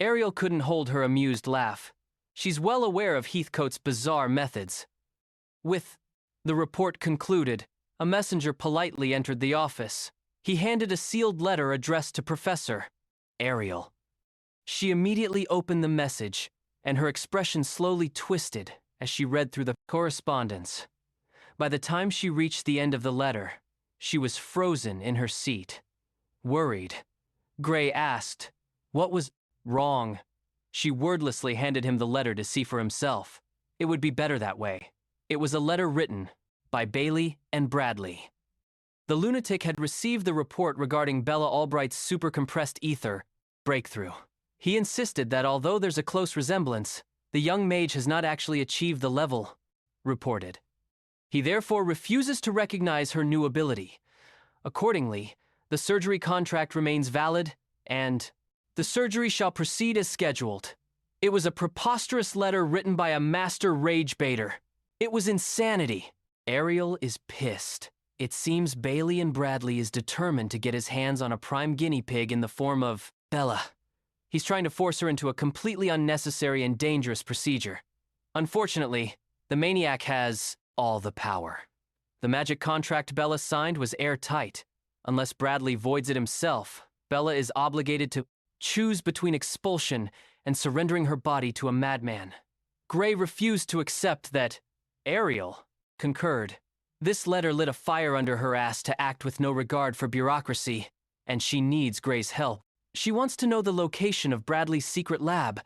Ariel couldn't hold her amused laugh. She's well aware of Heathcote's bizarre methods. With the report concluded, a messenger politely entered the office. He handed a sealed letter addressed to Professor Ariel. She immediately opened the message, and her expression slowly twisted as she read through the correspondence. By the time she reached the end of the letter, she was frozen in her seat. Worried, Gray asked, "What was wrong?" She wordlessly handed him the letter to see for himself. It would be better that way. It was a letter written by Bailey and Bradley. The lunatic had received the report regarding Bella Albright's super-compressed ether breakthrough. He insisted that although there's a close resemblance, the young mage has not actually achieved the level reported. He therefore refuses to recognize her new ability. Accordingly, the surgery contract remains valid, and the surgery shall proceed as scheduled. It was a preposterous letter written by a master rage baiter. It was insanity. Ariel is pissed. It seems Bailey and Bradley is determined to get his hands on a prime guinea pig in the form of Bella. He's trying to force her into a completely unnecessary and dangerous procedure. Unfortunately, the maniac has all the power. The magic contract Bella signed was airtight. Unless Bradley voids it himself, Bella is obligated to choose between expulsion and surrendering her body to a madman. Gray refused to accept that. Ariel concurred. This letter lit a fire under her ass to act with no regard for bureaucracy, and she needs Gray's help. She wants to know the location of Bradley's secret lab.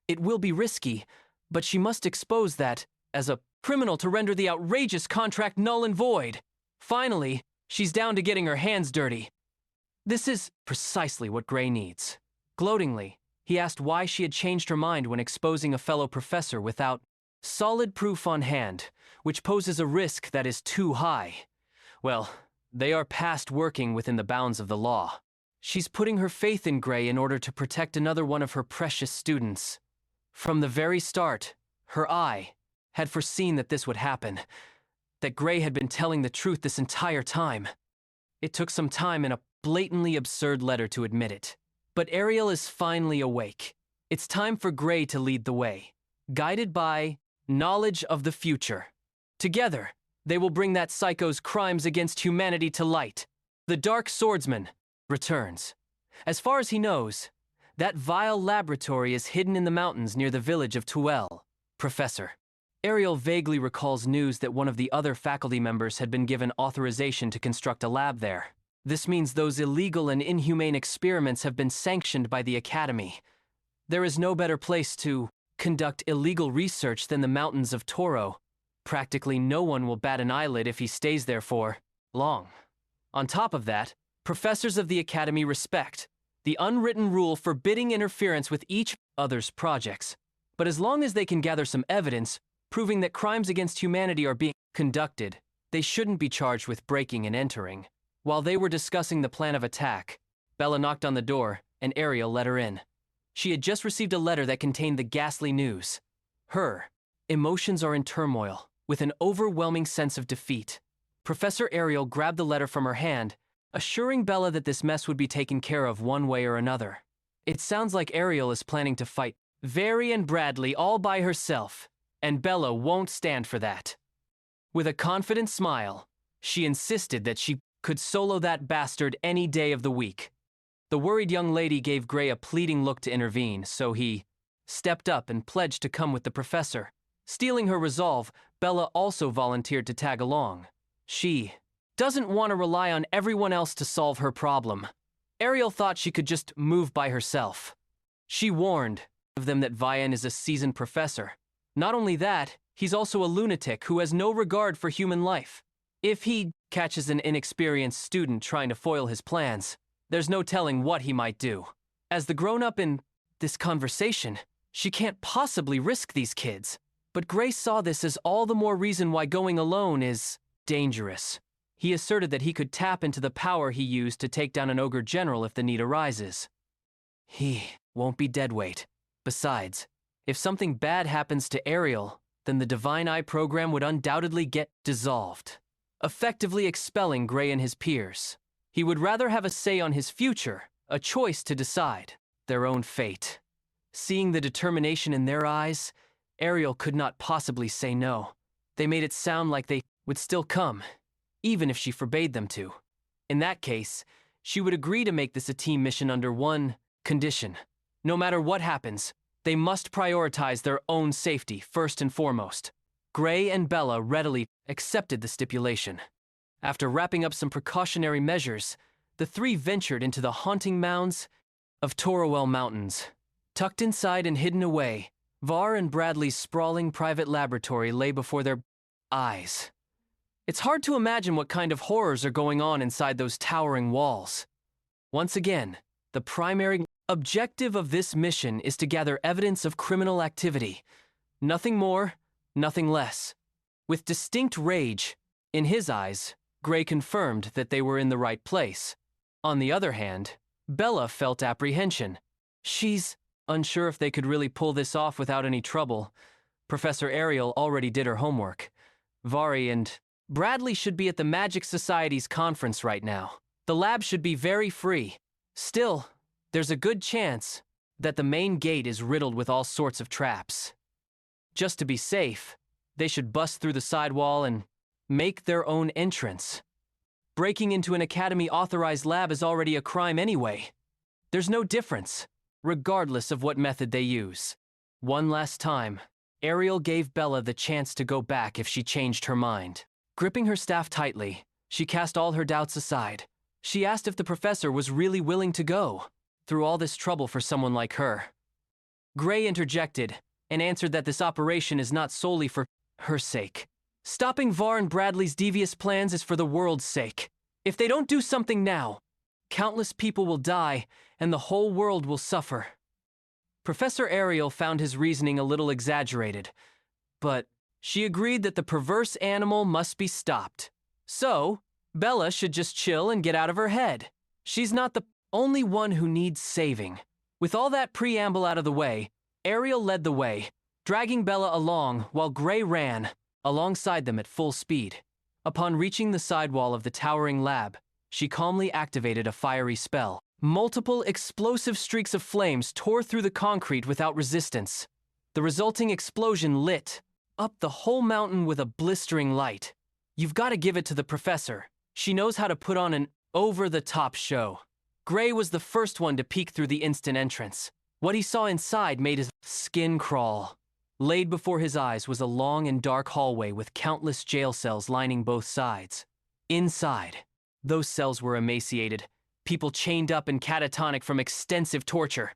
It will be risky, but she must expose that as a criminal to render the outrageous contract null and void. Finally, she's down to getting her hands dirty. This is precisely what Gray needs. Gloatingly, he asked why she had changed her mind when exposing a fellow professor without solid proof on hand, which poses a risk that is too high. Well, they are past working within the bounds of the law. She's putting her faith in Gray in order to protect another one of her precious students. From the very start, her eye had foreseen that this would happen, that Gray had been telling the truth this entire time. It took some time and a blatantly absurd letter to admit it. But Ariel is finally awake. It's time for Gray to lead the way, guided by knowledge of the future. Together, they will bring that psycho's crimes against humanity to light. The Dark Swordsman returns. As far as he knows, that vile laboratory is hidden in the mountains near the village of Tuel. Professor. Ariel vaguely recalls news that one of the other faculty members had been given authorization to construct a lab there. This means those illegal and inhumane experiments have been sanctioned by the Academy. There is no better place to conduct illegal research than the mountains of Toro. Practically no one will bat an eyelid if he stays there for long. On top of that, professors of the Academy respect the unwritten rule forbidding interference with each other's projects. But as long as they can gather some evidence proving that crimes against humanity are being conducted, they shouldn't be charged with breaking and entering. While they were discussing the plan of attack, Bella knocked on the door, and Ariel let her in. She had just received a letter that contained the ghastly news. Her emotions are in turmoil, with an overwhelming sense of defeat. Professor Ariel grabbed the letter from her hand, assuring Bella that this mess would be taken care of one way or another. It sounds like Ariel is planning to fight Very and Bradley all by herself, and Bella won't stand for that. With a confident smile, she insisted that she could solo that bastard any day of the week. The worried young lady gave Gray a pleading look to intervene, so he stepped up and pledged to come with the professor. Stealing her resolve, Bella also volunteered to tag along. She doesn't want to rely on everyone else to solve her problem. Ariel thought she could just move by herself. She warned them that Vian is a seasoned professor. Not only that, he's also a lunatic who has no regard for human life. If he catches an inexperienced student trying to foil his plans, there's no telling what he might do. As the grown-up in this conversation, she can't possibly risk these kids. But Grace saw this as all the more reason why going alone is dangerous. He asserted that he could tap into the power he used to take down an ogre general if the need arises. He won't be deadweight. Besides, if something bad happens to Ariel, then the Divine Eye program would undoubtedly get dissolved, effectively expelling Gray and his peers. He would rather have a say on his future, a choice to decide their own fate. Seeing the determination in their eyes, Ariel could not possibly say no. They made it sound like they would still come, even if she forbade them to. In that case, she would agree to make this a team mission under one condition. No matter what happens, they must prioritize their own safety first and foremost. Gray and Bella readily accepted the stipulation. After wrapping up some precautionary measures, the three ventured into the haunting mounds of Torowell Mountains. Tucked inside and hidden away, Var and Bradley's sprawling private laboratory lay before their eyes. It's hard to imagine what kind of horrors are going on inside those towering walls. Once again, the primary objective of this mission is to gather evidence of criminal activity. Nothing more, nothing less. With distinct rage, in his eyes, Gray confirmed that they were in the right place. On the other hand, Bella felt apprehension. She's unsure if they could really pull this off without any trouble. Professor Ariel already did her homework. Vari and Bradley should be at the Magic Society's conference right now. The lab should be very free. Still, there's a good chance that the main gate is riddled with all sorts of traps. Just to be safe, they should bust through the sidewall and make their own entrance. Breaking into an Academy-authorized lab is already a crime anyway. There's no difference, regardless of what method they use. One last time, Ariel gave Bella the chance to go back if she changed her mind. Gripping her staff tightly, she cast all her doubts aside. She asked if the professor was really willing to go through all this trouble for someone like her. Gray interjected and answered that this operation is not solely for her sake. Stopping Var and Bradley's devious plans is for the world's sake. If they don't do something now, countless people will die and the whole world will suffer. Professor Ariel found his reasoning a little exaggerated, but she agreed that the perverse animal must be stopped. So, Bella should just chill and get out of her head. She's not the only one who needs saving. With all that preamble out of the way, Ariel led the way, dragging Bella along while Gray ran alongside them at full speed. Upon reaching the sidewall of the towering lab, she calmly activated a fiery spell. Multiple explosive streaks of flames tore through the concrete without resistance. The resulting explosion lit up the whole mountain with a blistering light. You've got to give it to the professor. She knows how to put on an over-the-top show. Gray was the first one to peek through the instant entrance. What he saw inside made his skin crawl. Laid before his eyes was a long and dark hallway with countless jail cells lining both sides. Inside, those cells were emaciated, people chained up and catatonic from extensive torture.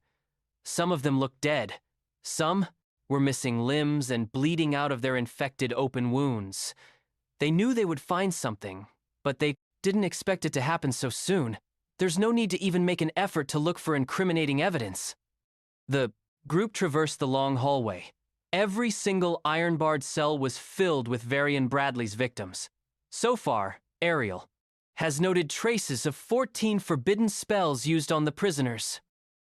Some of them looked dead. Some were missing limbs and bleeding out of their infected open wounds. They knew they would find something, but they didn't expect it to happen so soon. There's no need to even make an effort to look for incriminating evidence. The group traversed the long hallway. Every single iron-barred cell was filled with Varian Bradley's victims. So far, Ariel has noted traces of 14 forbidden spells used on the prisoners.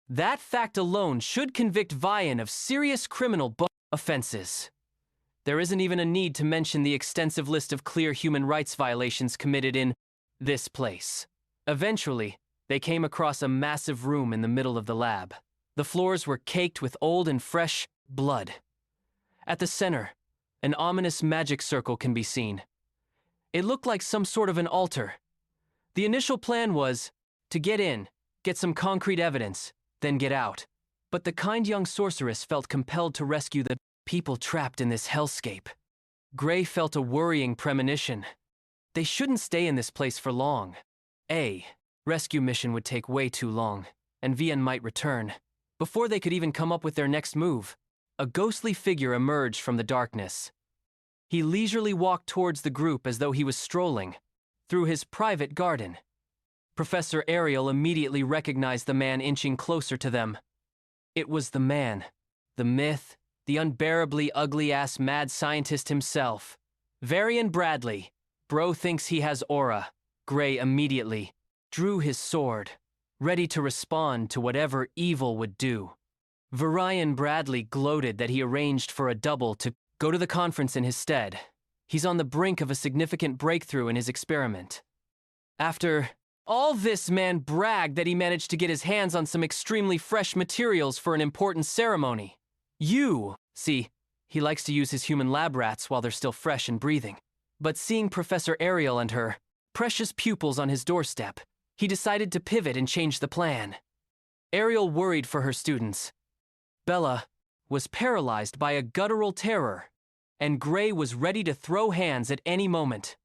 That fact alone should convict Vian of serious criminal offenses. There isn't even a need to mention the extensive list of clear human rights violations committed in this place. Eventually, they came across a massive room in the middle of the lab. The floors were caked with old and fresh blood. At the center, an ominous magic circle can be seen. It looked like some sort of an altar. The initial plan was to get in, get some concrete evidence, then get out. But the kind young sorceress felt compelled to rescue the people trapped in this hellscape. Gray felt a worrying premonition. They shouldn't stay in this place for long. A. Rescue mission would take way too long, and Vian might return. Before they could even come up with their next move, a ghostly figure emerged from the darkness. He leisurely walked towards the group as though he was strolling through his private garden. Professor Ariel immediately recognized the man inching closer to them. It was the man, the myth, the unbearably ugly-ass mad scientist himself. Varian Bradley. Bro thinks he has aura. Gray immediately drew his sword, ready to respond to whatever evil would do. Varian Bradley gloated that he arranged for a double to go to the conference in his stead. He's on the brink of a significant breakthrough in his experiment. After all this, man bragged that he managed to get his hands on some extremely fresh materials for an important ceremony. See, he likes to use his human lab rats while they're still fresh and breathing. But seeing Professor Ariel and her precious pupils on his doorstep, he decided to pivot and change the plan. Ariel worried for her students. Bella was paralyzed by a guttural terror, and Gray was ready to throw hands at any moment.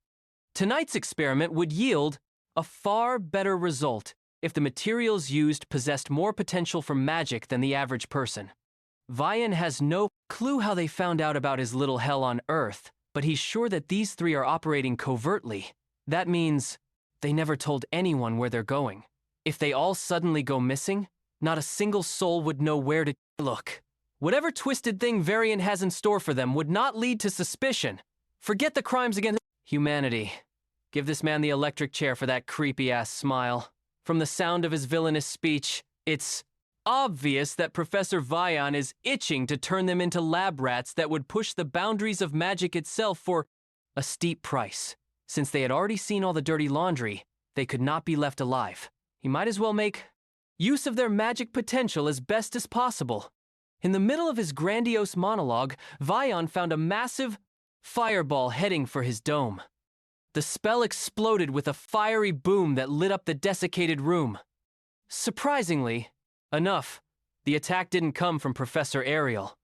Tonight's experiment would yield a far better result if the materials used possessed more potential for magic than the average person. Vian has no clue how they found out about his little hell on Earth, but he's sure that these three are operating covertly. That means they never told anyone where they're going. If they all suddenly go missing, not a single soul would know where to look. Whatever twisted thing Varian has in store for them would not lead to suspicion. Forget the crimes against humanity. Give this man the electric chair for that creepy-ass smile. From the sound of his villainous speech, it's obvious that Professor Vian is itching to turn them into lab rats that would push the boundaries of magic itself for a steep price. Since they had already seen all the dirty laundry, they could not be left alive. He might as well make use of their magic potential as best as possible. In the middle of his grandiose monologue, Vian found a massive fireball heading for his dome. The spell exploded with a fiery boom that lit up the desiccated room. Surprisingly enough, the attack didn't come from Professor Ariel.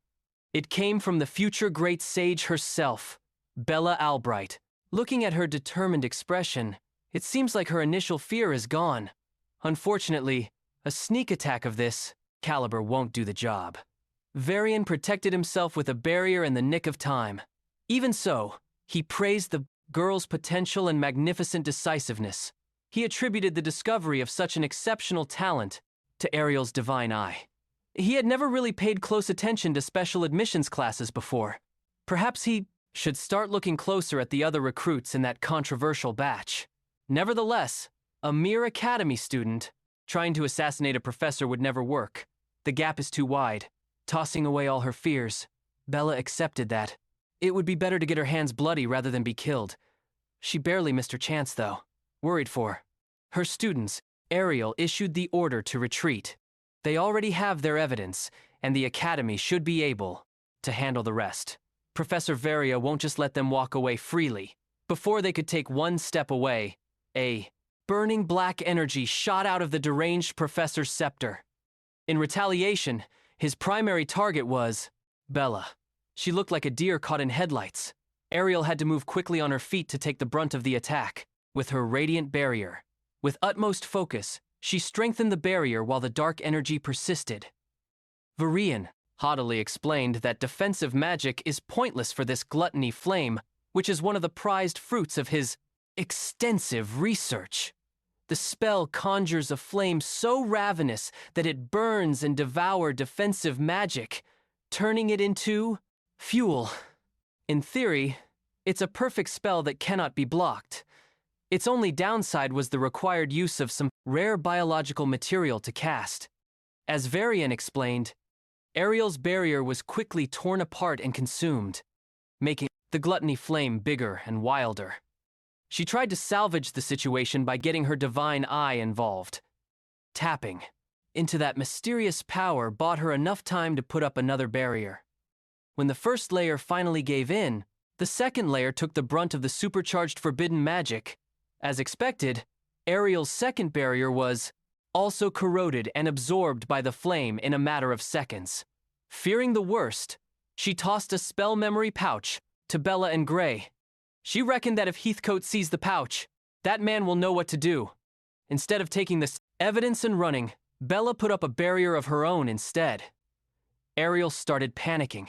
It came from the future great sage herself, Bella Albright. Looking at her determined expression, it seems like her initial fear is gone. Unfortunately, a sneak attack of this caliber won't do the job. Varian protected himself with a barrier in the nick of time. Even so, he praised the girl's potential and magnificent decisiveness. He attributed the discovery of such an exceptional talent to Ariel's divine eye. He had never really paid close attention to special admissions classes before. Perhaps he should start looking closer at the other recruits in that controversial batch. Nevertheless, a mere academy student trying to assassinate a professor would never work. The gap is too wide. Tossing away all her fears, Bella accepted that. It would be better to get her hands bloody rather than be killed. She barely missed her chance, though. Worried for her students, Ariel issued the order to retreat. They already have their evidence, and the academy should be able to handle the rest. Professor Varia won't just let them walk away freely. Before they could take one step away, a burning black energy shot out of the deranged professor's scepter. In retaliation, his primary target was Bella. She looked like a deer caught in headlights. Ariel had to move quickly on her feet to take the brunt of the attack, with her radiant barrier. With utmost focus, she strengthened the barrier while the dark energy persisted. Varian haughtily explained that defensive magic is pointless for this gluttony flame, which is one of the prized fruits of his extensive research. The spell conjures a flame so ravenous that it burns and devours defensive magic, turning it into fuel. In theory, it's a perfect spell that cannot be blocked. Its only downside was the required use of some rare biological material to cast. As Varian explained, Ariel's barrier was quickly torn apart and consumed, making the gluttony flame bigger and wilder. She tried to salvage the situation by getting her divine eye involved. Tapping into that mysterious power bought her enough time to put up another barrier. When the first layer finally gave in, the second layer took the brunt of the supercharged forbidden magic. As expected, Ariel's second barrier was also corroded and absorbed by the flame in a matter of seconds. Fearing the worst, she tossed a spell memory pouch to Bella and Gray. She reckoned that if Heathcote sees the pouch, that man will know what to do. Instead of taking this evidence and running, Bella put up a barrier of her own instead. Ariel started panicking.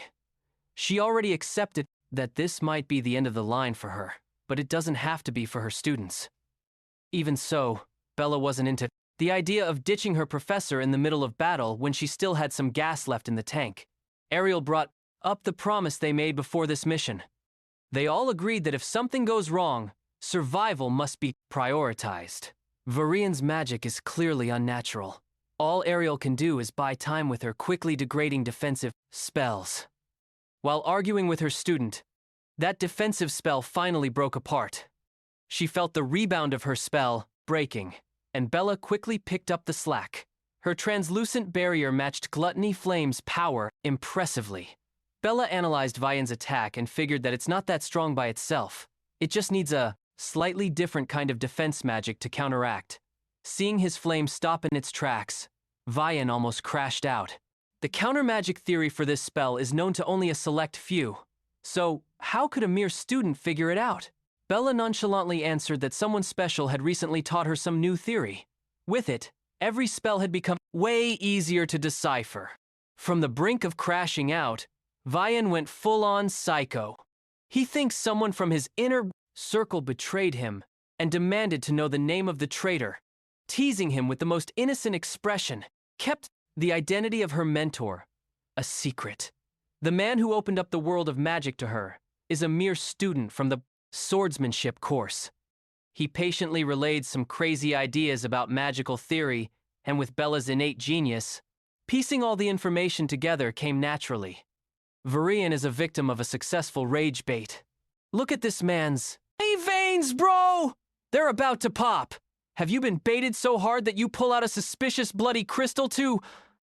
She already accepted that this might be the end of the line for her, but it doesn't have to be for her students. Even so, Bella wasn't into the idea of ditching her professor in the middle of battle when she still had some gas left in the tank. Ariel brought up the promise they made before this mission. They all agreed that if something goes wrong, survival must be prioritized. Varian's magic is clearly unnatural. All Ariel can do is buy time with her quickly degrading defensive spells. While arguing with her student, that defensive spell finally broke apart. She felt the rebound of her spell breaking, and Bella quickly picked up the slack. Her translucent barrier matched Gluttony Flame's power impressively. Bella analyzed Vian's attack and figured that it's not that strong by itself. It just needs a slightly different kind of defense magic to counteract. Seeing his flame stop in its tracks, Vian almost crashed out. The counter-magic theory for this spell is known to only a select few. So, how could a mere student figure it out? Bella nonchalantly answered that someone special had recently taught her some new theory. With it, every spell had become way easier to decipher. From the brink of crashing out, Vian went full-on psycho. He thinks someone from his inner circle betrayed him and demanded to know the name of the traitor. Teasing him with the most innocent expression, kept the identity of her mentor a secret. The man who opened up the world of magic to her is a mere student from the swordsmanship course. He patiently relayed some crazy ideas about magical theory, and with Bella's innate genius, piecing all the information together came naturally. Varian is a victim of a successful rage bait. Look at this man's veins, bro! They're about to pop. Have you been baited so hard that you pull out a suspicious bloody crystal to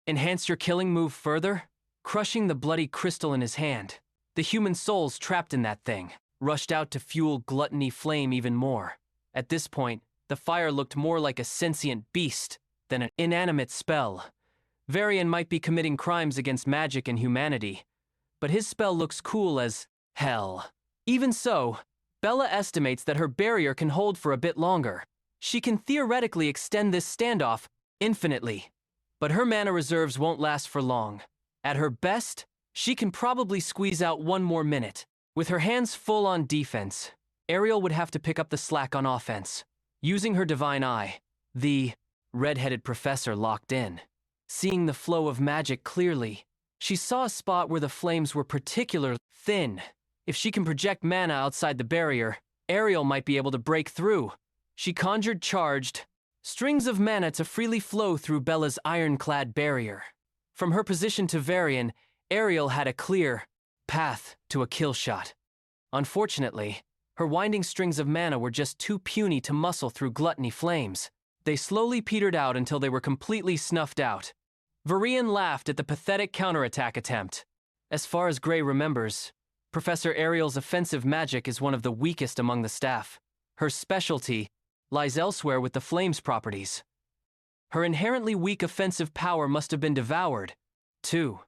enhance your killing move further? Crushing the bloody crystal in his hand, the human souls trapped in that thing rushed out to fuel Gluttony Flame even more. At this point, the fire looked more like a sentient beast than an inanimate spell. Varian might be committing crimes against magic and humanity, but his spell looks cool as hell. Even so, Bella estimates that her barrier can hold for a bit longer. She can theoretically extend this standoff infinitely, but her mana reserves won't last for long. At her best, she can probably squeeze out one more minute. With her hands full on defense, Ariel would have to pick up the slack on offense. Using her divine eye, the red-headed professor locked in. Seeing the flow of magic clearly, she saw a spot where the flames were particularly thin. If she can project mana outside the barrier, Ariel might be able to break through. She conjured charged strings of mana to freely flow through Bella's ironclad barrier. From her position to Varian, Ariel had a clear path to a kill shot. Unfortunately, her winding strings of mana were just too puny to muscle through Gluttony Flames. They slowly petered out until they were completely snuffed out. Varian laughed at the pathetic counterattack attempt. As far as Gray remembers, Professor Ariel's offensive magic is one of the weakest among the staff. Her specialty lies elsewhere with the Flames properties. Her inherently weak offensive power must have been devoured, too.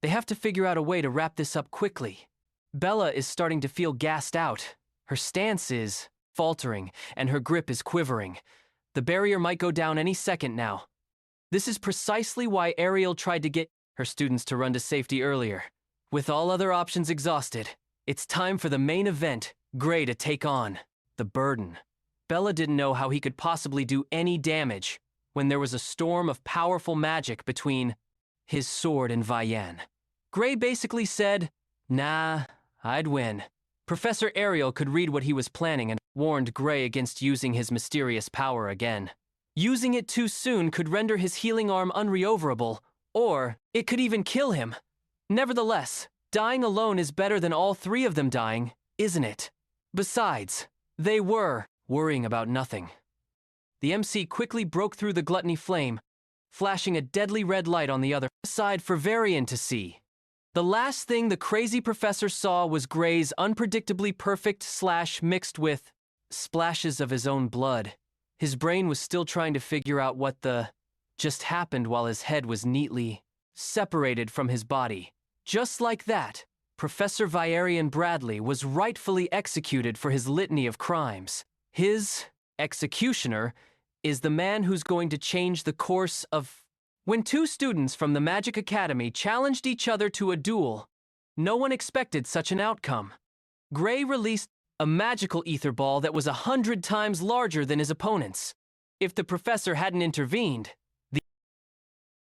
They have to figure out a way to wrap this up quickly. Bella is starting to feel gassed out. Her stance is faltering, and her grip is quivering. The barrier might go down any second now. This is precisely why Ariel tried to get her students to run to safety earlier. With all other options exhausted, it's time for the main event, Gray to take on the burden. Bella didn't know how he could possibly do any damage when there was a storm of powerful magic between his sword and Vian. Gray basically said, "Nah, I'd win." Professor Ariel could read what he was planning and warned Gray against using his mysterious power again. Using it too soon could render his healing arm unreoverable, or it could even kill him. Nevertheless, dying alone is better than all three of them dying, isn't it? Besides, they were worrying about nothing. The MC quickly broke through the Gluttony Flame, flashing a deadly red light on the other side for Varian to see. The last thing the crazy professor saw was Gray's unpredictably perfect slash mixed with splashes of his own blood. His brain was still trying to figure out what the just happened while his head was neatly separated from his body. Just like that, Professor Valerian Bradley was rightfully executed for his litany of crimes. His executioner is the man who's going to change the course of... When two students from the Magic Academy challenged each other to a duel, no one expected such an outcome. Gray released a magical ether ball that was 100 times larger than his opponent's. If the professor hadn't intervened,